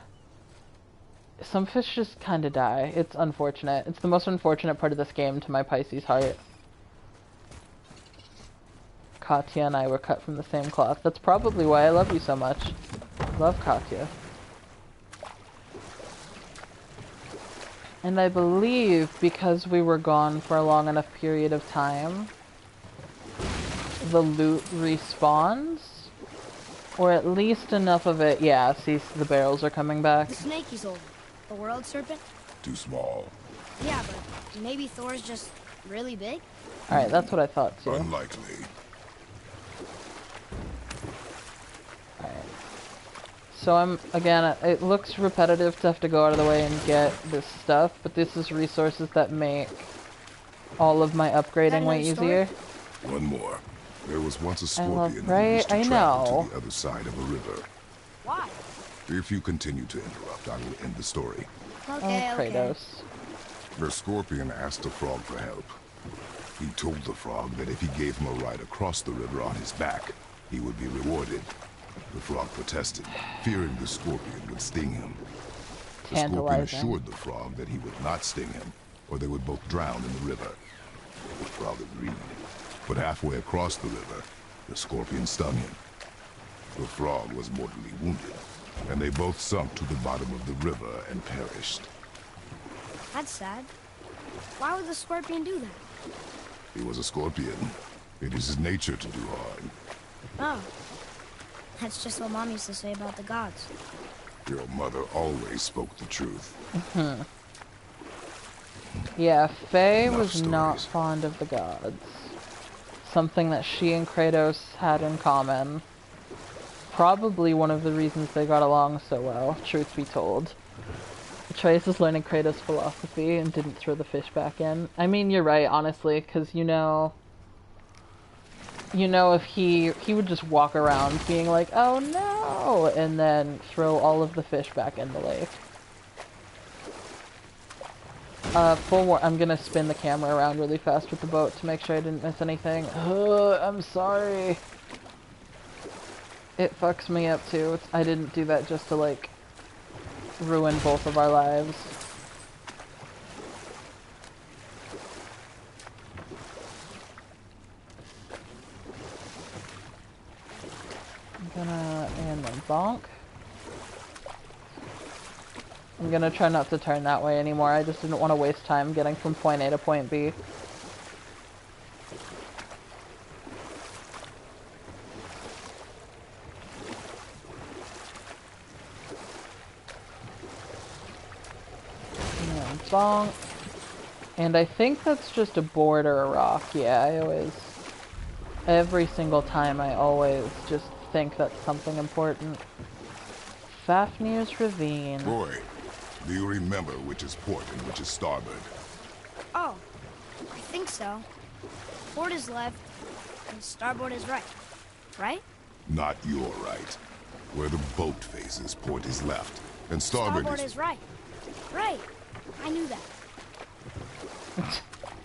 some fish just kind of die. It's unfortunate. It's the most unfortunate part of this game to my Pisces heart. Katya and I were cut from the same cloth. That's probably why I love you so much. Love Katya. And I believe because we were gone for a long enough period of time, the loot respawns? Or at least enough of it. Yeah, see, the barrels are coming back. The snake he's over. The world serpent? Too small. Yeah, but maybe Thor's just really big? Alright, that's what I thought too. Unlikely. Alright. So again, it looks repetitive to have to go out of the way and get this stuff, but this is resources that make all of my upgrading way easier. One more. There was once a scorpion who right? used to I travel know. to the other side of a river. Why? If you continue to interrupt, I will end the story. Okay, Oh, Kratos. The scorpion asked the frog for help. He told the frog that if he gave him a ride across the river on his back, he would be rewarded. The frog protested, fearing the scorpion would sting him. The scorpion Tantalizing. assured the frog that he would not sting him, or they would both drown in the river. The frog agreed. But halfway across the river, the scorpion stung him. The frog was mortally wounded, and they both sunk to the bottom of the river and perished. That's sad. Why would the scorpion do that? He was a scorpion. It is his nature to do harm. Oh. That's just what Mom used to say about the gods. Your mother always spoke the truth. Yeah, Faye Enough was not stories. fond of the gods. something that she and Kratos had in common. Probably one of the reasons they got along so well, truth be told. Atreus is learning Kratos' philosophy and didn't throw the fish back in. I mean, you're right, honestly, because you know, if he would just walk around being like, oh no, and then throw all of the fish back in the lake. I'm gonna spin the camera around really fast with the boat to make sure I didn't miss anything. I'm sorry. It fucks me up too. I didn't do that just to, like, ruin both of our lives. And then bonk. I'm gonna try not to turn that way anymore. I just didn't want to waste time getting from point A to point B. And bonk. And I think that's just a board or a rock. Yeah, every single time I always just think that's something important. Fafnir's Ravine. Boy, do you remember which is port and which is starboard? Oh, I think so. Port is left, and starboard is right. Right? Not your right. Where the boat faces, port is left, and starboard is right. Right. I knew that.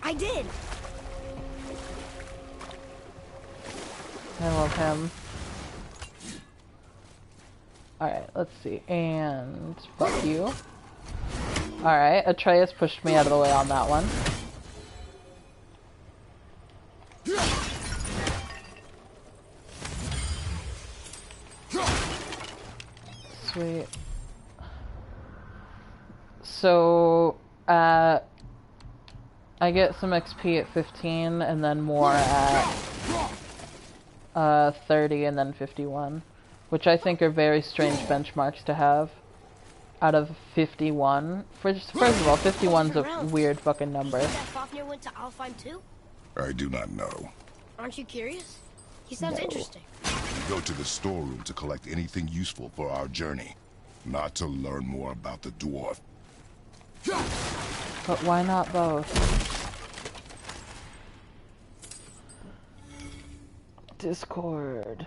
I did. I love him. Alright, let's see. And fuck you. Alright, Atreus pushed me out of the way on that one. Sweet. So, I get some XP at 15 and then more at 30 and then 51. Which I think are very strange benchmarks to have. Out of 51. First of all, 51's a weird fucking number. You think that Fafnir went to Alfheim too? I do not know. Aren't you curious? He sounds interesting. Go to the storeroom to collect anything useful for our journey. Not to learn more about the dwarf. But why not both? Discord.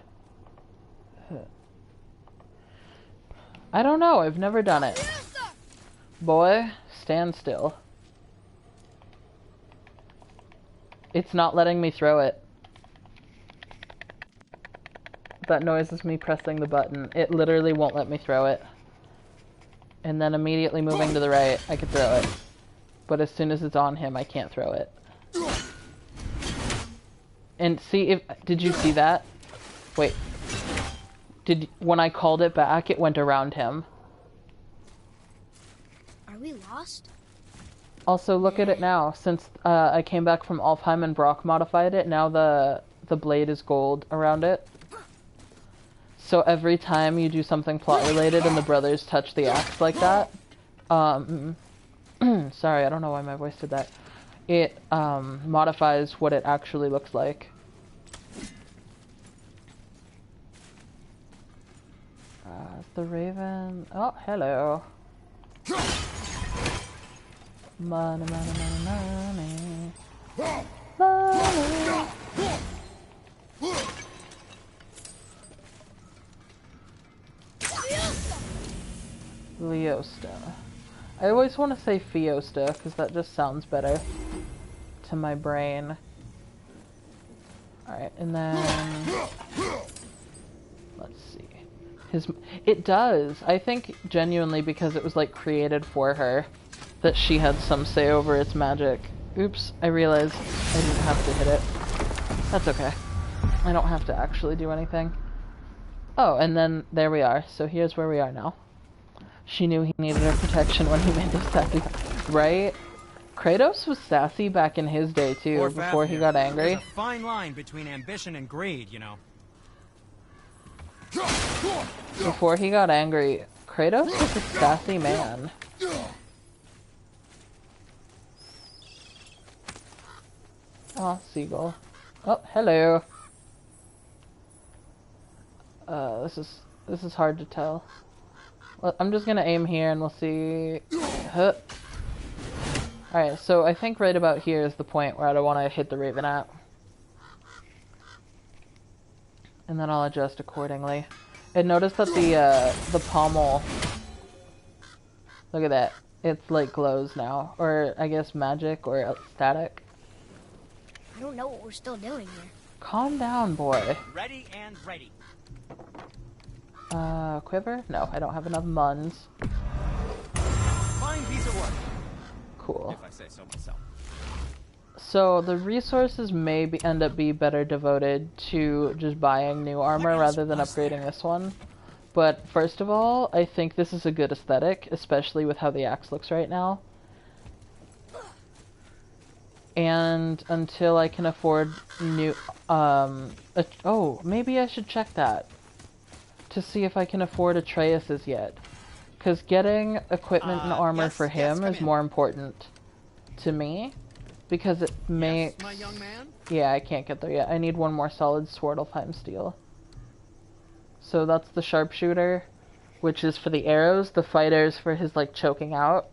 I don't know, I've never done it. Boy, stand still. It's not letting me throw it. That noise is me pressing the button. It literally won't let me throw it. And then immediately moving to the right, I can throw it. But as soon as it's on him, I can't throw it. And see, did you see that? Wait. When I called it back, it went around him. Are we lost? Also, look at it now. Since I came back from Alfheim and Brock modified it, now the blade is gold around it. So every time you do something plot related and the brothers touch the axe like that, sorry, I don't know why my voice did that. It modifies what it actually looks like. The Raven. Oh, hello. Money, money, money, money. Money. Leosta. I always want to say Fiosta because that just sounds better to my brain. Alright, and then let's see. It does. I think genuinely because it was like created for her that she had some say over its magic. Oops, I realized I didn't have to hit it. That's okay. I don't have to actually do anything. Oh, and then there we are. So here's where we are now. She knew he needed her protection when he made those sassy... Right? Kratos was sassy back in his day too, before he got angry. There's a fine line between ambition and greed, you know. Before he got angry, Kratos was a sassy man. Oh, seagull. Oh, hello. This is hard to tell. Well, I'm just gonna aim here and we'll see. Huh. Alright, so I think right about here is the point where I don't want to hit the raven at. And then I'll adjust accordingly. And notice that the pommel, look at that. It's like glows now. Or I guess magic or static. I don't know what we're still doing here. Calm down, boy. Ready and ready. Quiver? No, I don't have enough muns. Fine piece of work. Cool. If I say so myself. So the resources may end up being better devoted to just buying new armor rather than upgrading this one. But first of all, I think this is a good aesthetic, especially with how the axe looks right now. And until I can afford new, oh, maybe I should check that to see if I can afford Atreus's yet. Because getting equipment and armor for him is more important to me. Because it makes... Yes, my young man? Yeah, I can't get there yet. I need one more solid Swordalfheim steel. So that's the sharpshooter, which is for the arrows. The fighter's for his, like, choking out.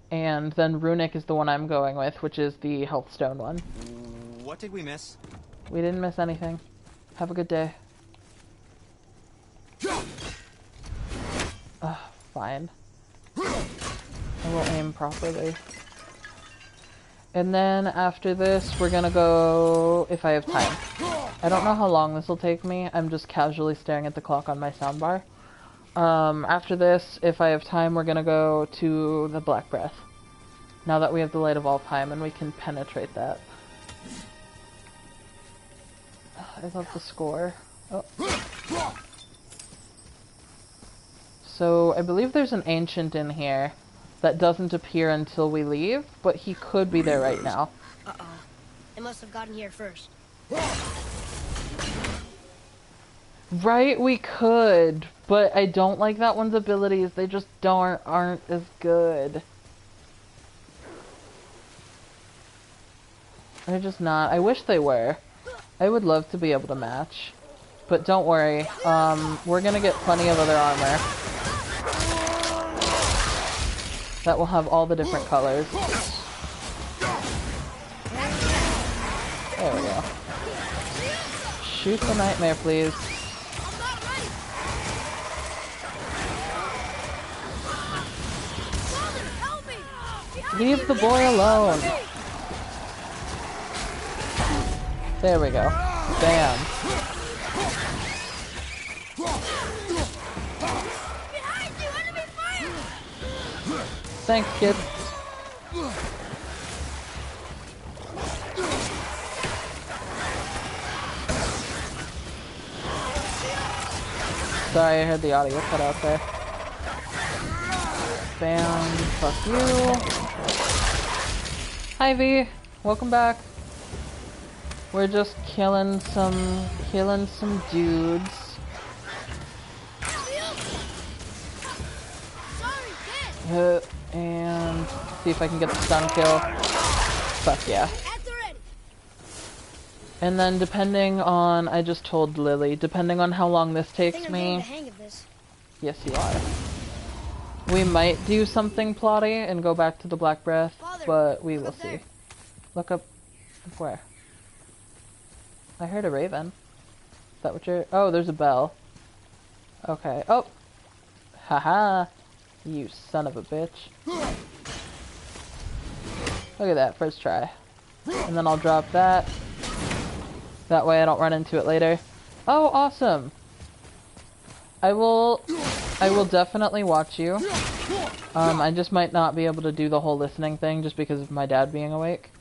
And then Runic is the one I'm going with, which is the Healthstone one. What did we miss? We didn't miss anything. Have a good day. Fine. I will aim properly. And then after this, we're gonna go, if I have time. I don't know how long this will take me. I'm just casually staring at the clock on my soundbar. After this, if I have time, we're gonna go to the Black Breath. Now that we have the Light of Alfheim and we can penetrate that. I love the score. Oh. So, I believe there's an ancient in here that doesn't appear until we leave, but he could be there right now. Uh-oh. They must have gotten here first. Right, we could, but I don't like that one's abilities. They just aren't as good. They're just not. I wish they were. I would love to be able to match. But don't worry, we're gonna get plenty of other armor that will have all the different colors. There we go. Shoot the nightmare, please. Leave the boy alone. There we go. Bam. Thanks, kid. Sorry, I heard the audio cut out there. Bam. Fuck you. Hi, V. Welcome back. We're just killing some dudes. And see if I can get the stun kill. Fuck yeah. And then depending on, I just told Lily, depending on how long this takes me. Yes, you are. We might do something plotty and go back to the Black Breath, but we will see. Look up where? I heard a raven. Is that what you're... Oh, there's a bell. Okay. Oh! Haha! You son of a bitch. Look at that, first try. And then I'll drop that. That way I don't run into it later. Oh, awesome! I will definitely watch you. I just might not be able to do the whole listening thing just because of my dad being awake.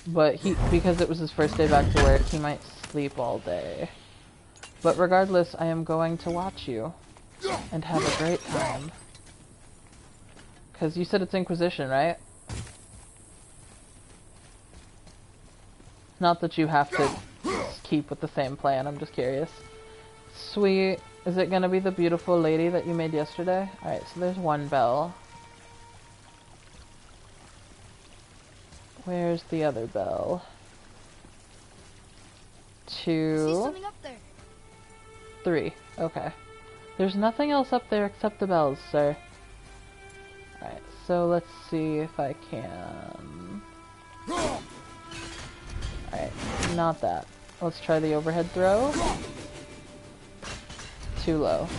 But because it was his first day back to work, he might sleep all day. But regardless, I am going to watch you. And have a great time. Because you said it's Inquisition, right? Not that you have to keep with the same plan, I'm just curious. Sweet. Is it gonna be the beautiful lady that you made yesterday? Alright, so there's one bell. Where's the other bell? See 2, something up there. 3. Okay. There's nothing else up there except the bells, sir. Alright, so let's see if I can... Alright, not that. Let's try the overhead throw. Too low.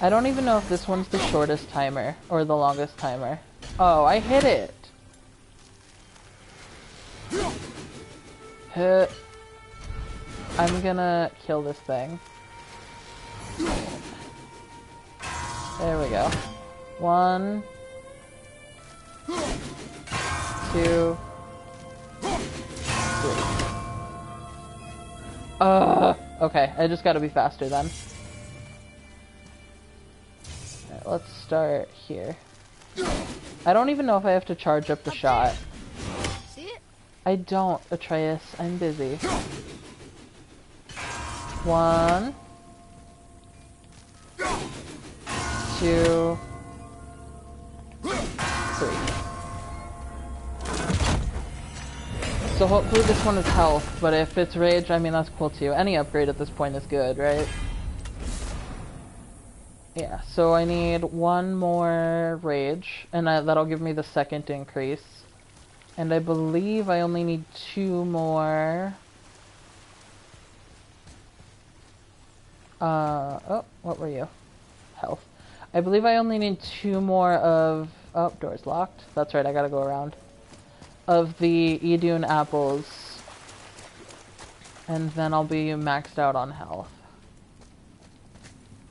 I don't even know if this one's the shortest timer, or the longest timer. Oh, I hit it! Hit. I'm gonna kill this thing. There we go. 1, 2, 3. Okay, I just gotta be faster then. Alright, let's start here. I don't even know if I have to charge up the shot. See it? I don't, Atreus. I'm busy. 1, 2, 3. So hopefully this one is health, but if it's rage, I mean that's cool too. Any upgrade at this point is good, right? Yeah, so I need 1 more rage, and that'll give me the second increase. And I believe I only need 2 more... oh, what were you? Health. I believe I only need 2 more of... Oh, door's locked. That's right, I gotta go around. Of the Idun apples. And then I'll be maxed out on health.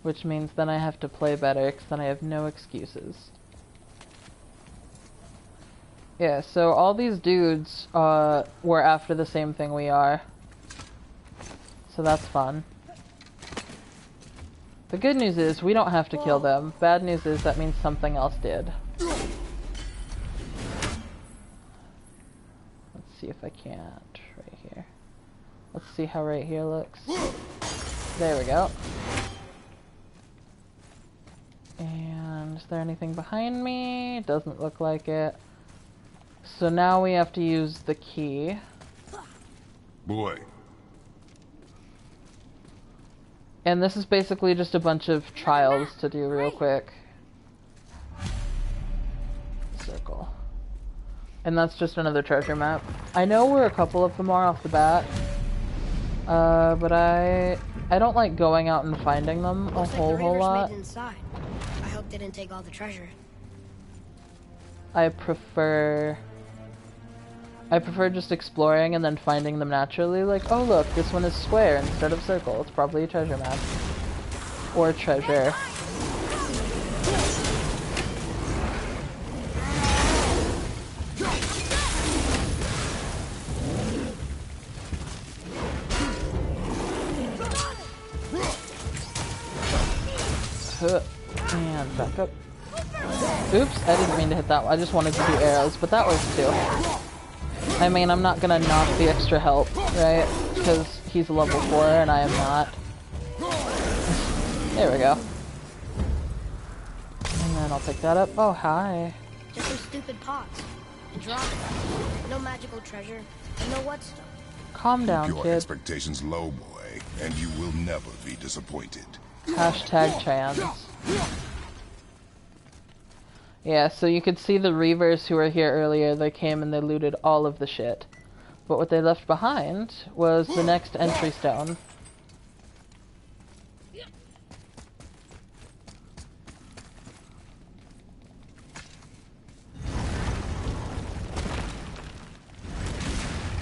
Which means then I have to play better, because then I have no excuses. Yeah, so all these dudes were after the same thing we are. So that's fun. The good news is we don't have to kill them. Bad news is that means something else did. Let's see if I can't. Right here. Let's see how right here looks. There we go. And is there anything behind me? Doesn't look like it. So now we have to use the key. Boy. And this is basically just a bunch of trials to do real quick. Circle. And that's just another treasure map. I know where a couple of them are off the bat. But I don't like going out and finding them a whole lot. Inside. I hope they didn't take all the treasure. I prefer just exploring and then finding them naturally, like, oh look, this one is square instead of circle. It's probably a treasure map. Or treasure. And back up. Oops, I didn't mean to hit that one. I just wanted to do arrows, but that works too. I mean, I'm not gonna knock the extra help, right? Because he's level 4 and I am not. There we go. And then I'll pick that up. Oh, hi. Just some stupid pots. And drop it. No magical treasure. And no what stuff. Calm down, Keep your kid. expectations low, boy, and you will never be disappointed. Hashtag trans. Yeah, so you could see the Reavers who were here earlier. They came and they looted all of the shit. But what they left behind was the next entry stone.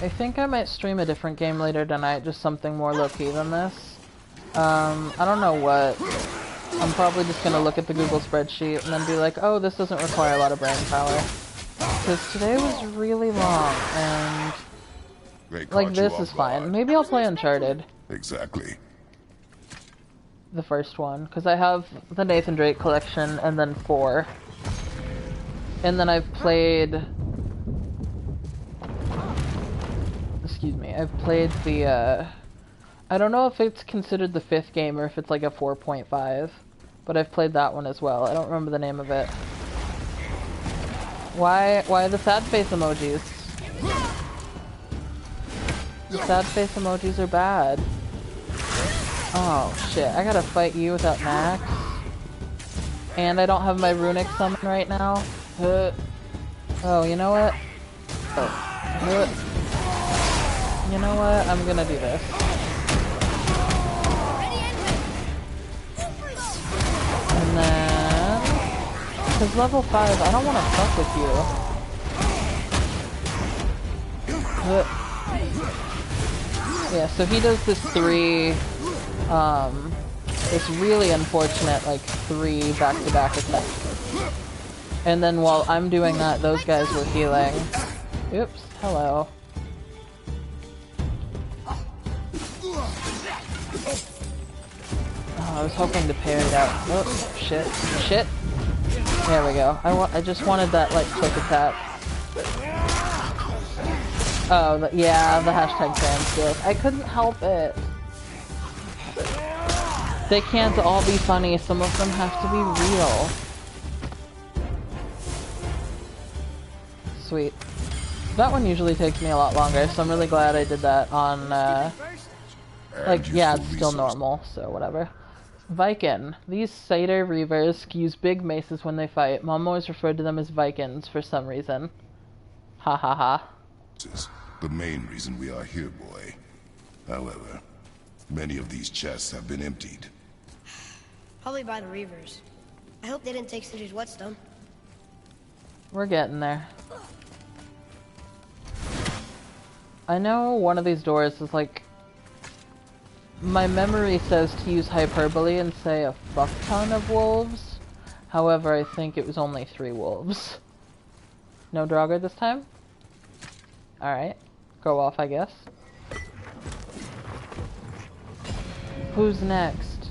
I think I might stream a different game later tonight, just something more low-key than this. I don't know what. I'm probably just gonna look at the Google spreadsheet and then be like, oh, this doesn't require a lot of brain power. Because today was really long, and like this is fine. Maybe I'll play Uncharted. Exactly. The first one, because I have the Nathan Drake collection and then 4. And then I've played... Excuse me, I've played the, I don't know if it's considered the 5th game or if it's like a 4.5, but I've played that one as well. I don't remember the name of it. Why the sad face emojis? Sad face emojis are bad. Oh shit, I gotta fight you without Max. And I don't have my runic summon right now. Oh, you know what? Oh. You know what? I'm gonna do this. And then... Because level 5, I don't want to fuck with you. Yeah, so he does this 3... It's really unfortunate, like, 3 back-to-back attacks. And then while I'm doing that, those guys were healing. Oops, hello. Oh, I was hoping to parry that. Oh, shit. Shit! There we go. I just wanted that, like, quick attack. Oh, yeah, the hashtag trans skills. I couldn't help it. They can't all be funny, some of them have to be real. Sweet. That one usually takes me a lot longer, so I'm really glad I did that on, like, yeah, it's still normal, so whatever. Viking. These Satyr Reavers use big maces when they fight. Mom always referred to them as Vikings for some reason. Ha ha ha. This is the main reason we are here, boy. However, many of these chests have been emptied. Probably by the Reavers. I hope they didn't take City's whetstone. We're getting there. I know one of these doors is like... My memory says to use hyperbole and say a fuck ton of wolves. However, I think it was only 3 wolves. No Draugr this time? Alright. Go off, I guess. Who's next?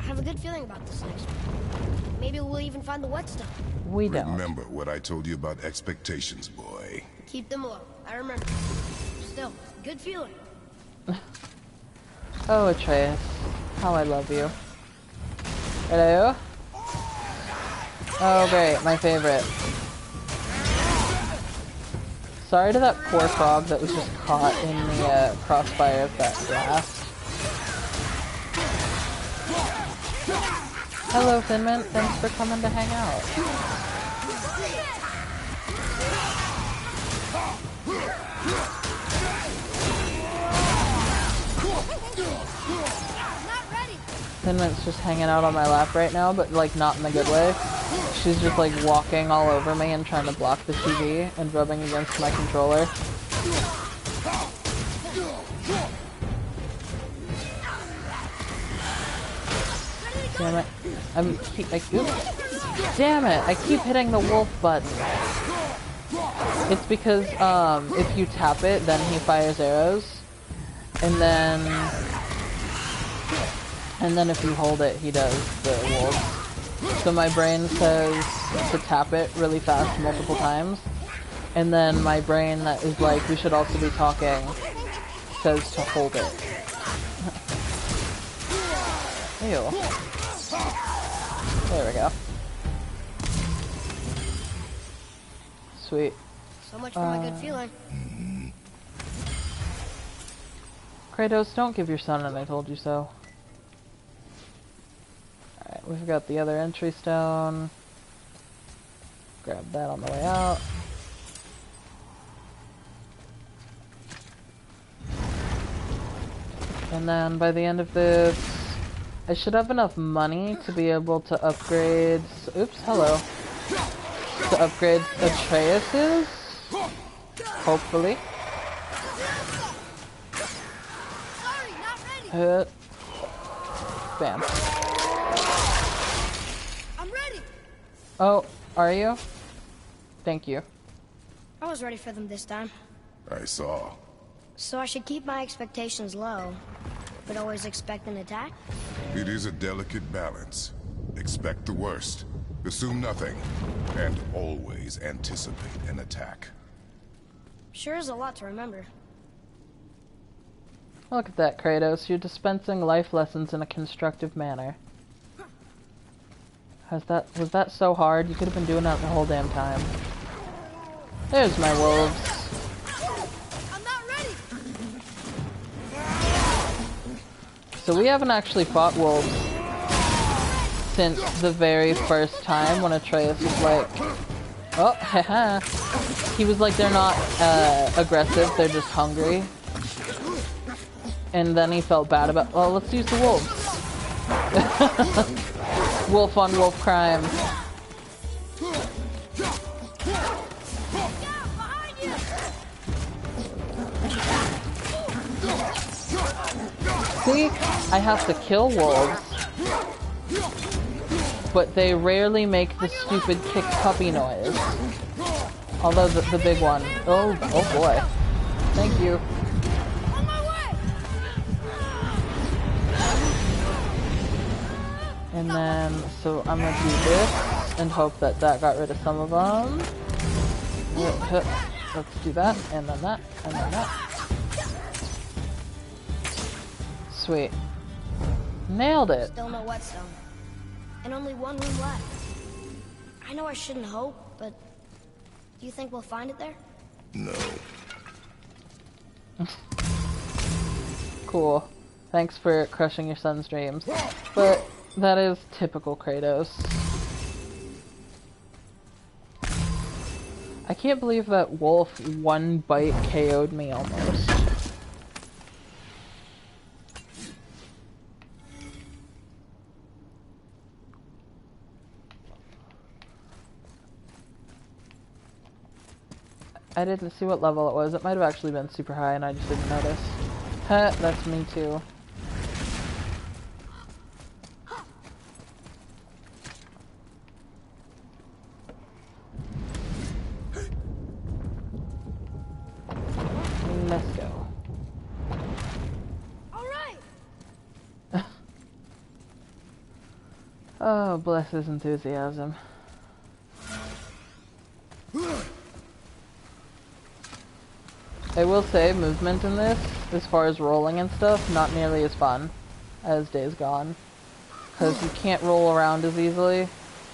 I have a good feeling about this next one. Maybe we'll even find the whetstone. We don't. Remember what I told you about expectations, boy. Keep them low. I remember. Still, good feeling. Oh, Atreus. How I love you. Hello? Oh, great. My favorite. Sorry to that poor frog that was just caught in the crossfire of that blast. Hello, Finmint. Thanks for coming to hang out. Finmint's just hanging out on my lap right now, but like not in a good way. She's just like walking all over me and trying to block the TV and rubbing against my controller. Damn it. Damn it, I keep hitting the wolf button. It's because, if you tap it, then he fires arrows. And then if you hold it, he does the wolf. So my brain says to tap it really fast multiple times. And then my brain that is like, we should also be talking, says to hold it. Ew. There we go. Sweet. So much for my good feeling. Kratos, don't give your son an I told you so. Alright, we've got the other entry stone. Grab that on the way out. And then by the end of this, I should have enough money to be able to upgrade... Oops, hello. To upgrade Atreus's? Hopefully. Bam. I'm ready. Oh, are you? Thank you. I was ready for them this time. I saw. So I should keep my expectations low, but always expect an attack? It is a delicate balance. Expect the worst, assume nothing, and always anticipate an attack. Sure is a lot to remember. Look at that, Kratos. You're dispensing life lessons in a constructive manner. Was that so hard? You could have been doing that the whole damn time. There's my wolves. I'm not ready. So we haven't actually fought wolves since the very first time when Atreus was like, oh, haha. He was like, they're not aggressive, they're just hungry. And then he felt bad about, well, let's use the wolves. Wolf on wolf crime. See, I have to kill wolves, but they rarely make the stupid kick puppy noise. Although the big one. Oh boy. Thank you. On my way! And then, so I'm gonna do this and hope that that got rid of some of them. Let's do that, and then that, and then that. Sweet. Nailed it. Still no whetstone. And only one room left. I know I shouldn't hope, but do you think we'll find it there? No. Cool. Thanks for crushing your son's dreams. But that is typical Kratos. I can't believe that wolf one bite KO'd me almost. I didn't see what level it was. It might have actually been super high and I just didn't notice. Huh, that's me too. Let's go. All right. Oh, bless his enthusiasm. I will say, movement in this, as far as rolling and stuff, not nearly as fun as Days Gone. Because you can't roll around as easily,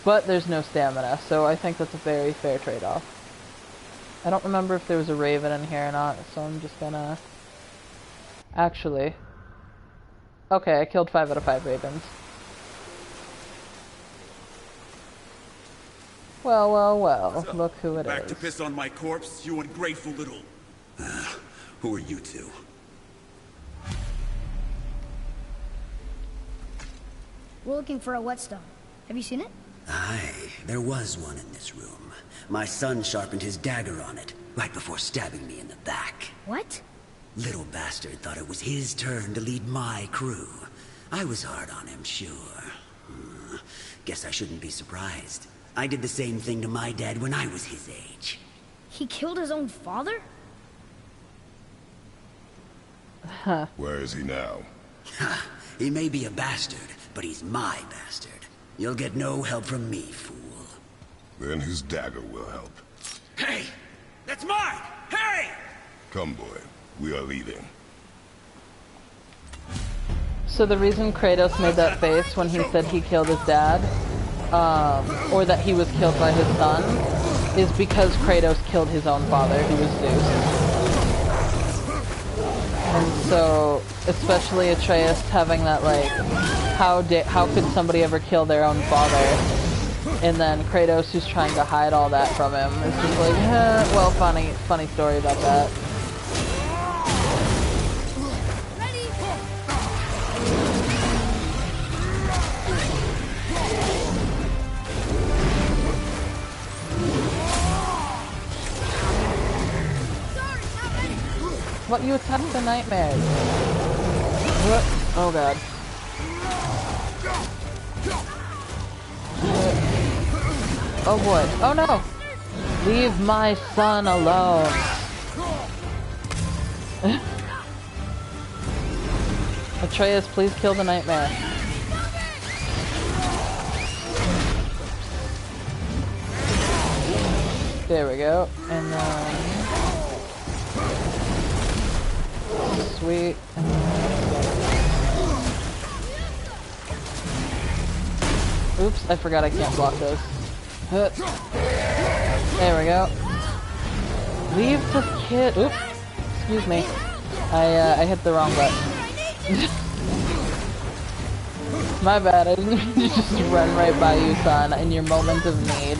but there's no stamina, so I think that's a very fair trade-off. I don't remember if there was a raven in here or not, so I'm just gonna... Actually... Okay, I killed 5 out of 5 ravens. Well, well, well, look who it is. Back to piss on my corpse, you ungrateful little... who are you two? We're looking for a whetstone. Have you seen it? Aye, there was one in this room. My son sharpened his dagger on it, right before stabbing me in the back. What? Little bastard thought it was his turn to lead my crew. I was hard on him, sure. Guess I shouldn't be surprised. I did the same thing to my dad when I was his age. He killed his own father? Huh. Where is he now? Ha! He may be a bastard, but he's my bastard. You'll get no help from me, fool. Then his dagger will help. Hey! That's mine! Hey! Come, boy. We are leaving. So the reason Kratos made that face when he said he killed his dad, or that he was killed by his son, is because Kratos killed his own father, who was Zeus. And so, especially Atreus having that, like, how could somebody ever kill their own father? And then Kratos, who's trying to hide all that from him, is just like, well, funny story about that. What, you attacked the nightmares? What? Oh god. Oh boy. Oh no! Leave my son alone. Atreus, please kill the nightmare. There we go. And then... Sweet. Oops, I forgot I can't block those. There we go. Leave the kid. Oops. Excuse me. I hit the wrong button. My bad, I didn't mean to just run right by you, son, in your moment of need.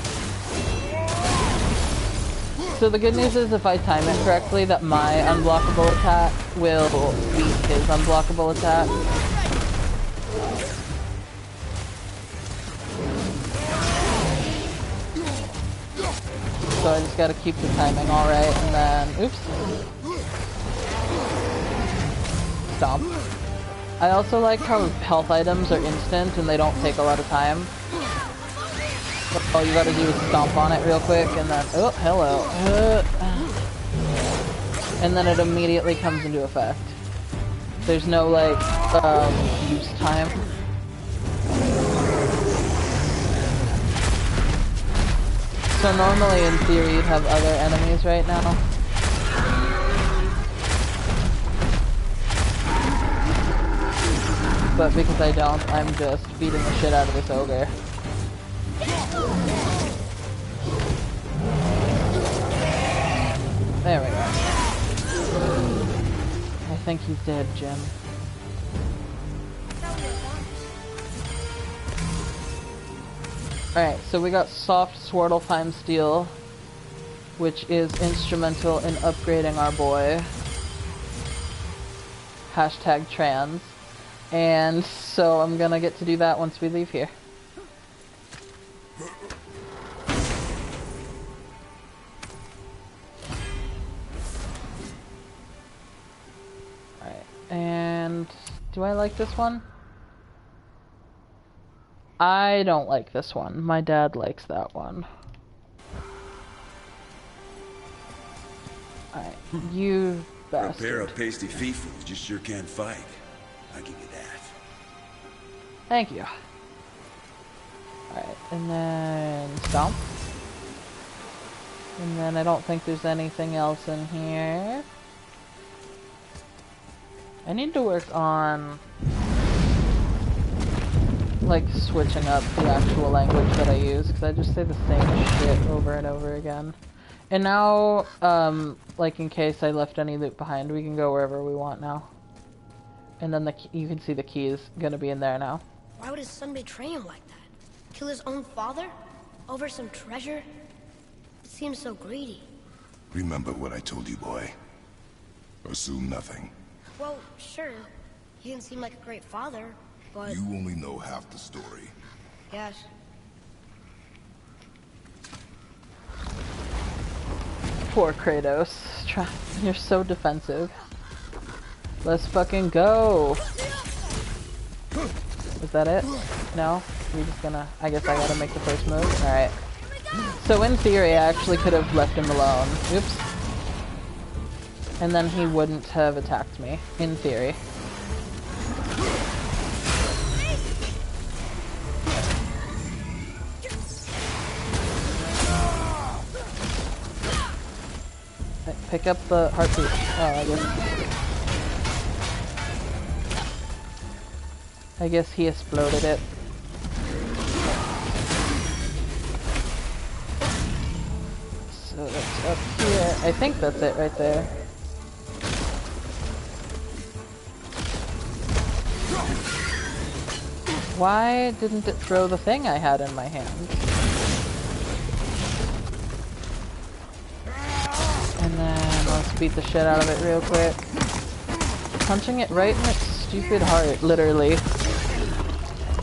So the good news is if I time it correctly, that my unblockable attack will beat his unblockable attack. So I just gotta keep the timing alright, and then, oops. Stomp. I also like how health items are instant and they don't take a lot of time. All you gotta do is stomp on it real quick, and then, oh, hello. And then it immediately comes into effect. There's no, like, use time. So normally, in theory, you'd have other enemies right now. But because I don't, I'm just beating the shit out of this ogre. There we go. I think he's dead, Jim. Alright, so we got soft Swartlefheim steel, which is instrumental in upgrading our boy. Hashtag trans. And so I'm gonna get to do that once we leave here. Alright, and do I like this one? I don't like this one. My dad likes that one. Alright, you bastard. For a pair of pasty feet-fools, just sure can't fight. I'll give you that. Thank you. Alright, and then stomp. And then I don't think there's anything else in here. I need to work on like switching up the actual language that I use, because I just say the same shit over and over again. And now, like in case I left any loot behind, we can go wherever we want now. And then you can see the key is gonna be in there now. Why would his son betray him like that? Kill his own father? Over some treasure? It seems so greedy. Remember what I told you, boy. Assume nothing. Well, sure. He didn't seem like a great father, but... You only know half the story. Yes. Poor Kratos. You're so defensive. Let's fucking go! Is that it? No? We're just gonna... I guess I gotta make the first move? Alright. So in theory, I actually could have left him alone. Oops. And then he wouldn't have attacked me. In theory. Pick up the heartbeat. Oh, I guess he exploded it. So that's up here. I think that's it right there. Why didn't it throw the thing I had in my hand? And then let's beat the shit out of it real quick. Punching it right in its stupid heart, literally.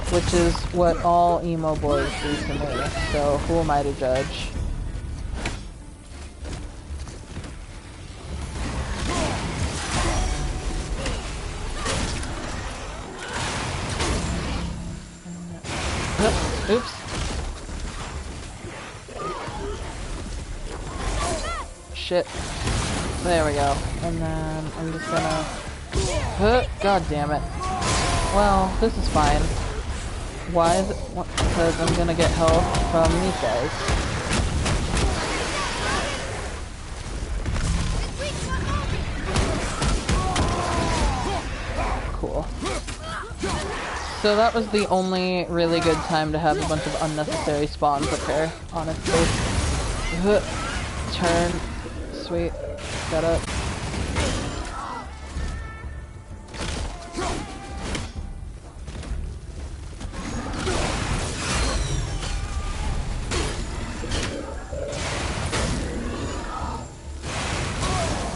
Which is what all emo boys do to me, so who am I to judge? Oops. Shit. There we go. And then I'm just gonna... God damn it. Well, this is fine. Why is it? Because I'm gonna get health from these guys. Cool. So that was the only really good time to have a bunch of unnecessary spawns occur, honestly. Turn. Sweet. Got up.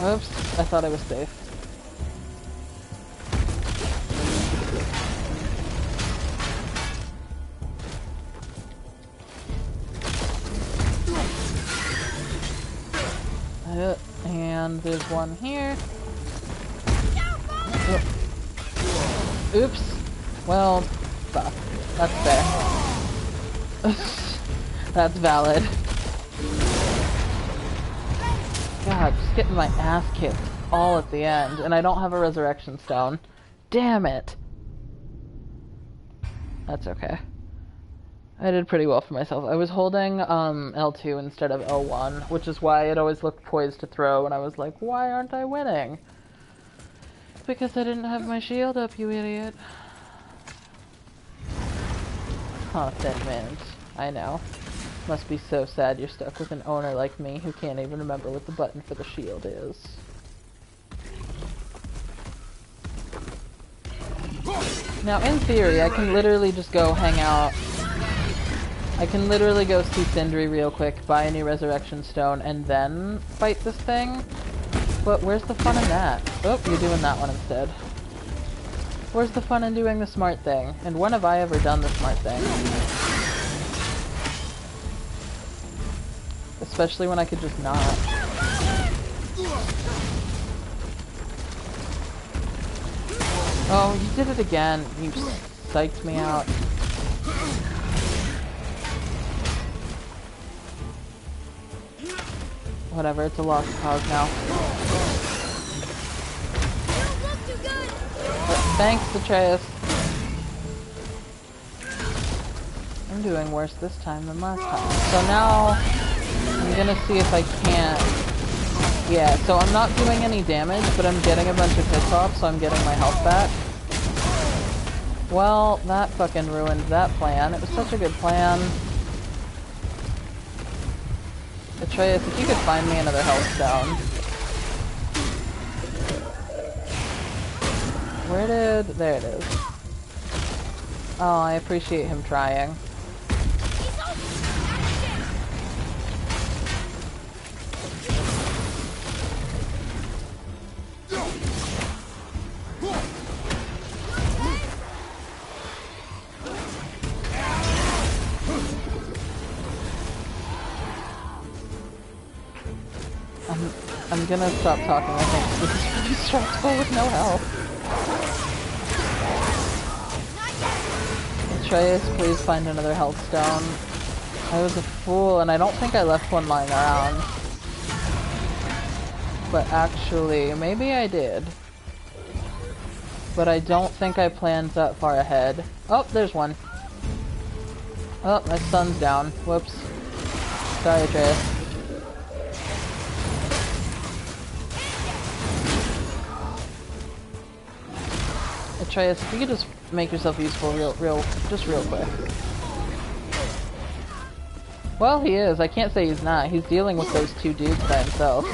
Oops, I thought I was safe. And there's one here. Oops. Well, fuck. That's fair. That's valid. God, just getting my ass kicked all at the end, and I don't have a resurrection stone. Damn it! That's okay. I did pretty well for myself. I was holding L2 instead of L1, which is why it always looked poised to throw, and I was like, why aren't I winning? Because I didn't have my shield up, you idiot. Huh, thin mint. I know. Must be so sad you're stuck with an owner like me who can't even remember what the button for the shield is. Now, in theory, I can literally just go hang out. I can literally go see Sindri real quick, buy a new resurrection stone, and then fight this thing. But where's the fun in that? Oh, you're doing that one instead. Where's the fun in doing the smart thing? And when have I ever done the smart thing? Especially when I could just not. Oh, you did it again. You psyched me out. Whatever, it's a lost cause now. Thanks, Atreus. I'm doing worse this time than last time. So now, I'm gonna see if I can't... Yeah, so I'm not doing any damage, but I'm getting a bunch of hits off, so I'm getting my health back. Well, that fucking ruined that plan. It was such a good plan. Atreus, if you could find me another health stone. Where did... There it is. Oh, I appreciate him trying. I'm gonna stop talking, I think. This is really stressful with no health. Atreus, please find another health stone. I was a fool, and I don't think I left one lying around. But actually, maybe I did. But I don't think I planned that far ahead. Oh, there's one. Oh, my sun's down. Whoops. Sorry, Atreus. Atreus, if you could just make yourself useful real quick. Well, he is. I can't say he's not. He's dealing with those two dudes by himself.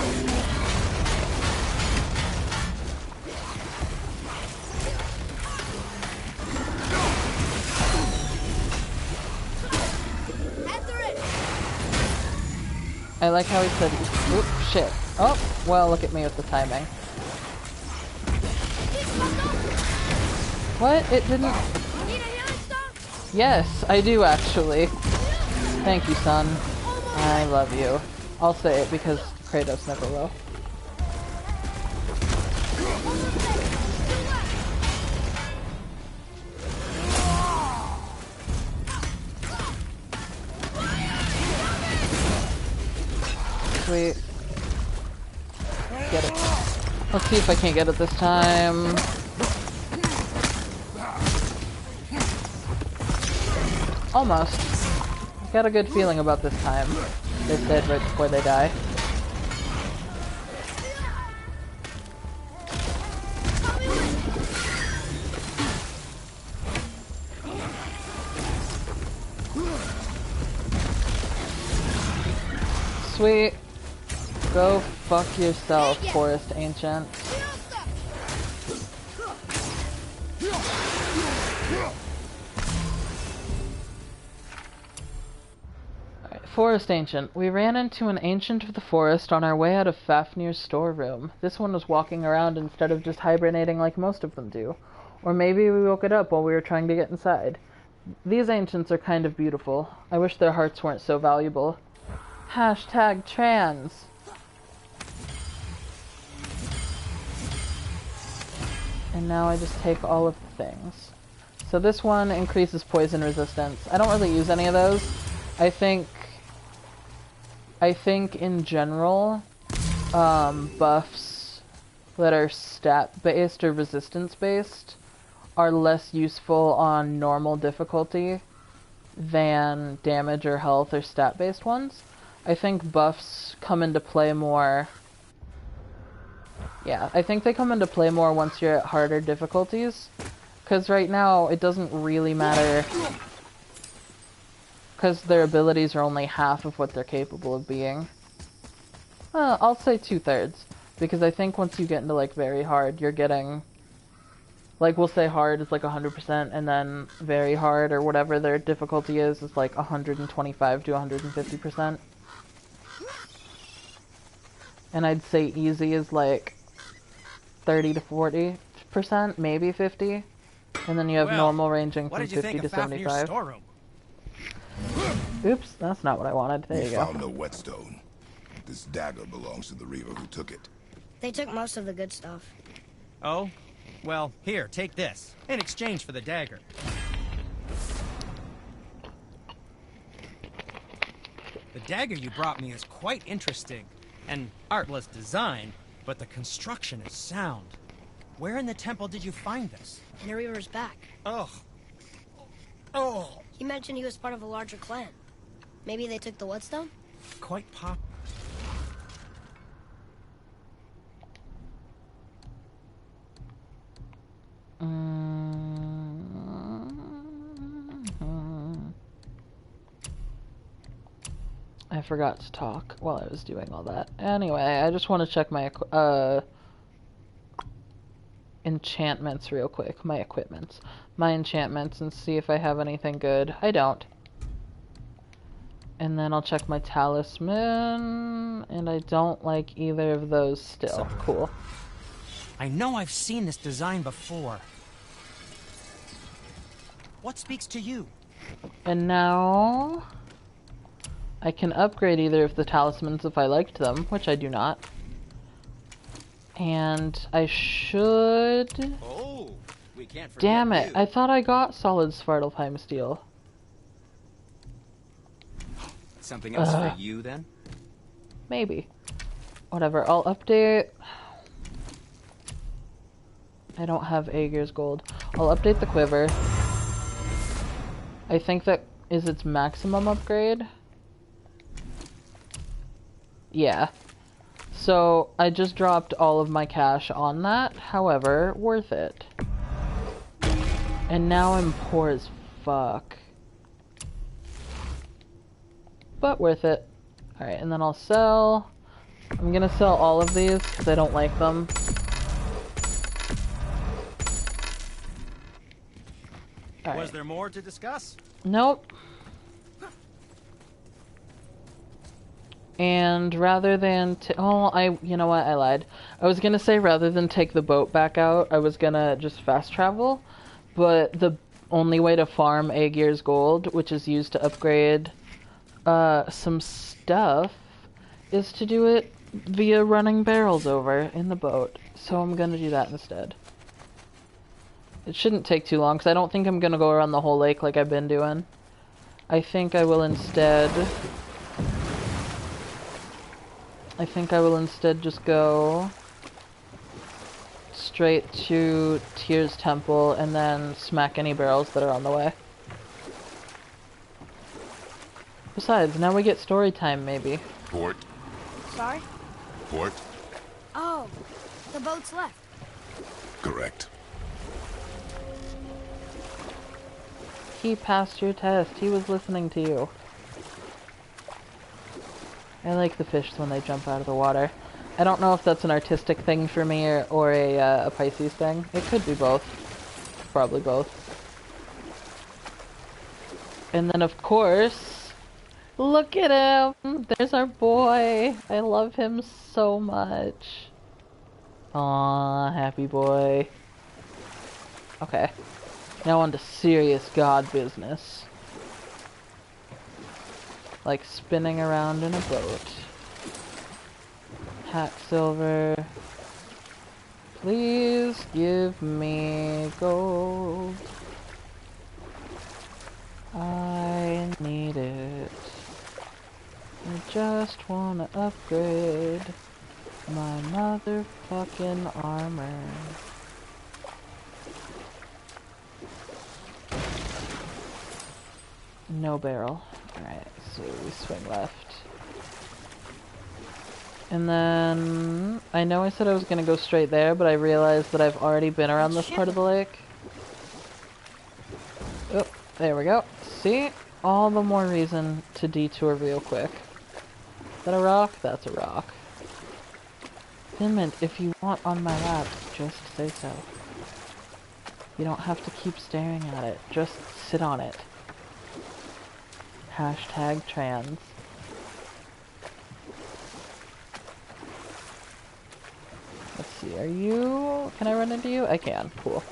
I like how he said, oop, shit. Oh, well, look at me with the timing. What? It didn't... Yes, I do actually. Thank you, son. I love you. I'll say it because Kratos never will. Sweet. Get it. Let's see if I can't get it this time. Almost. Got a good feeling about this time. They said right before they die. Sweet. Go fuck yourself, Forest Ancient. Forest Ancient. We ran into an ancient of the forest on our way out of Fafnir's storeroom. This one was walking around instead of just hibernating like most of them do. Or maybe we woke it up while we were trying to get inside. These ancients are kind of beautiful. I wish their hearts weren't so valuable. Hashtag trans. And now I just take all of the things. So this one increases poison resistance. I don't really use any of those. I think in general, buffs that are stat-based or resistance-based are less useful on normal difficulty than damage or health or stat-based ones. I think buffs come into play more... Yeah, I think they come into play more once you're at harder difficulties. Because right now, it doesn't really matter... Because their abilities are only half of what they're capable of being. I'll say 2/3. Because I think once you get into, like, very hard, you're getting... Like, we'll say hard is, like, 100%, and then very hard, or whatever their difficulty is like, 125 to 150%. And I'd say easy is, like, 30 to 40%, maybe 50. And then you have normal ranging from 50 to 75. Oops, that's not what I wanted. There you go. We found no whetstone. This dagger belongs to the reaver who took it. They took most of the good stuff. Oh? Well, here, take this. In exchange for the dagger. The dagger you brought me is quite interesting. An artless design, but the construction is sound. Where in the temple did you find this? In the Reaver's back. Ugh. Oh. He mentioned he was part of a larger clan. Maybe they took the whetstone? Quite pop. I forgot to talk while I was doing all that. Anyway, I just want to check my enchantments real quick. My equipments. My enchantments and see if I have anything good. I don't. And then I'll check my talisman, and I don't like either of those still. Cool. I know I've seen this design before. What speaks to you? And now I can upgrade either of the talismans if I liked them, which I do not. And I should... Oh, we can't forget Damn it, you. I thought I got solid Svartalfheim steel. Something else for you, then? Maybe. Whatever, I'll update... I don't have Aegir's gold. I'll update the quiver. I think that is its maximum upgrade. Yeah. So, I just dropped all of my cash on that. However, worth it. And now I'm poor as fuck. But worth it. Alright, and then I'll sell... I'm gonna sell all of these because I don't like them. Right. Was there more to discuss? Nope. And rather than... you know what? I lied. I was gonna say rather than take the boat back out, I was gonna just fast travel. But the only way to farm Aegir's gold, which is used to upgrade some stuff, is to do it via running barrels over in the boat. So I'm gonna do that instead. It shouldn't take too long, because I don't think I'm going to go around the whole lake like I've been doing. I think I will instead just go straight to Tyr's temple and then smack any barrels that are on the way. Besides, now we get story time, maybe. Port. Sorry? Port. Oh, the boat's left. Correct. He passed your test. He was listening to you. I like the fish when they jump out of the water. I don't know if that's an artistic thing for me or a Pisces thing. It could be both. Probably both. And then, of course, Look at him! There's our boy! I love him so much. Aw, happy boy. Okay. Now on to serious god business. Like spinning around in a boat. Hack silver. Please give me gold. I need it. I just wanna upgrade my motherfucking armor. No barrel. Alright, so we swing left. And then... I know I said I was gonna go straight there, but I realized that I've already been around this part of the lake. Oh, there we go. See? All the more reason to detour real quick. Is that a rock? That's a rock. Finment, if you want on my lap, just say so. You don't have to keep staring at it. Just sit on it. Hashtag trans. Let's see, are you... Can I run into you? I can. Cool.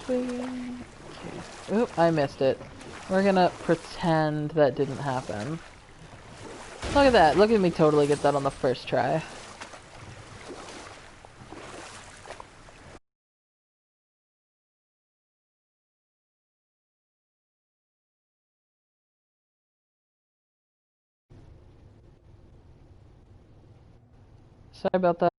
Swing. Okay. Oop, I missed it. We're gonna pretend that didn't happen. Look at that. Look at me totally get that on the first try. Sorry about that.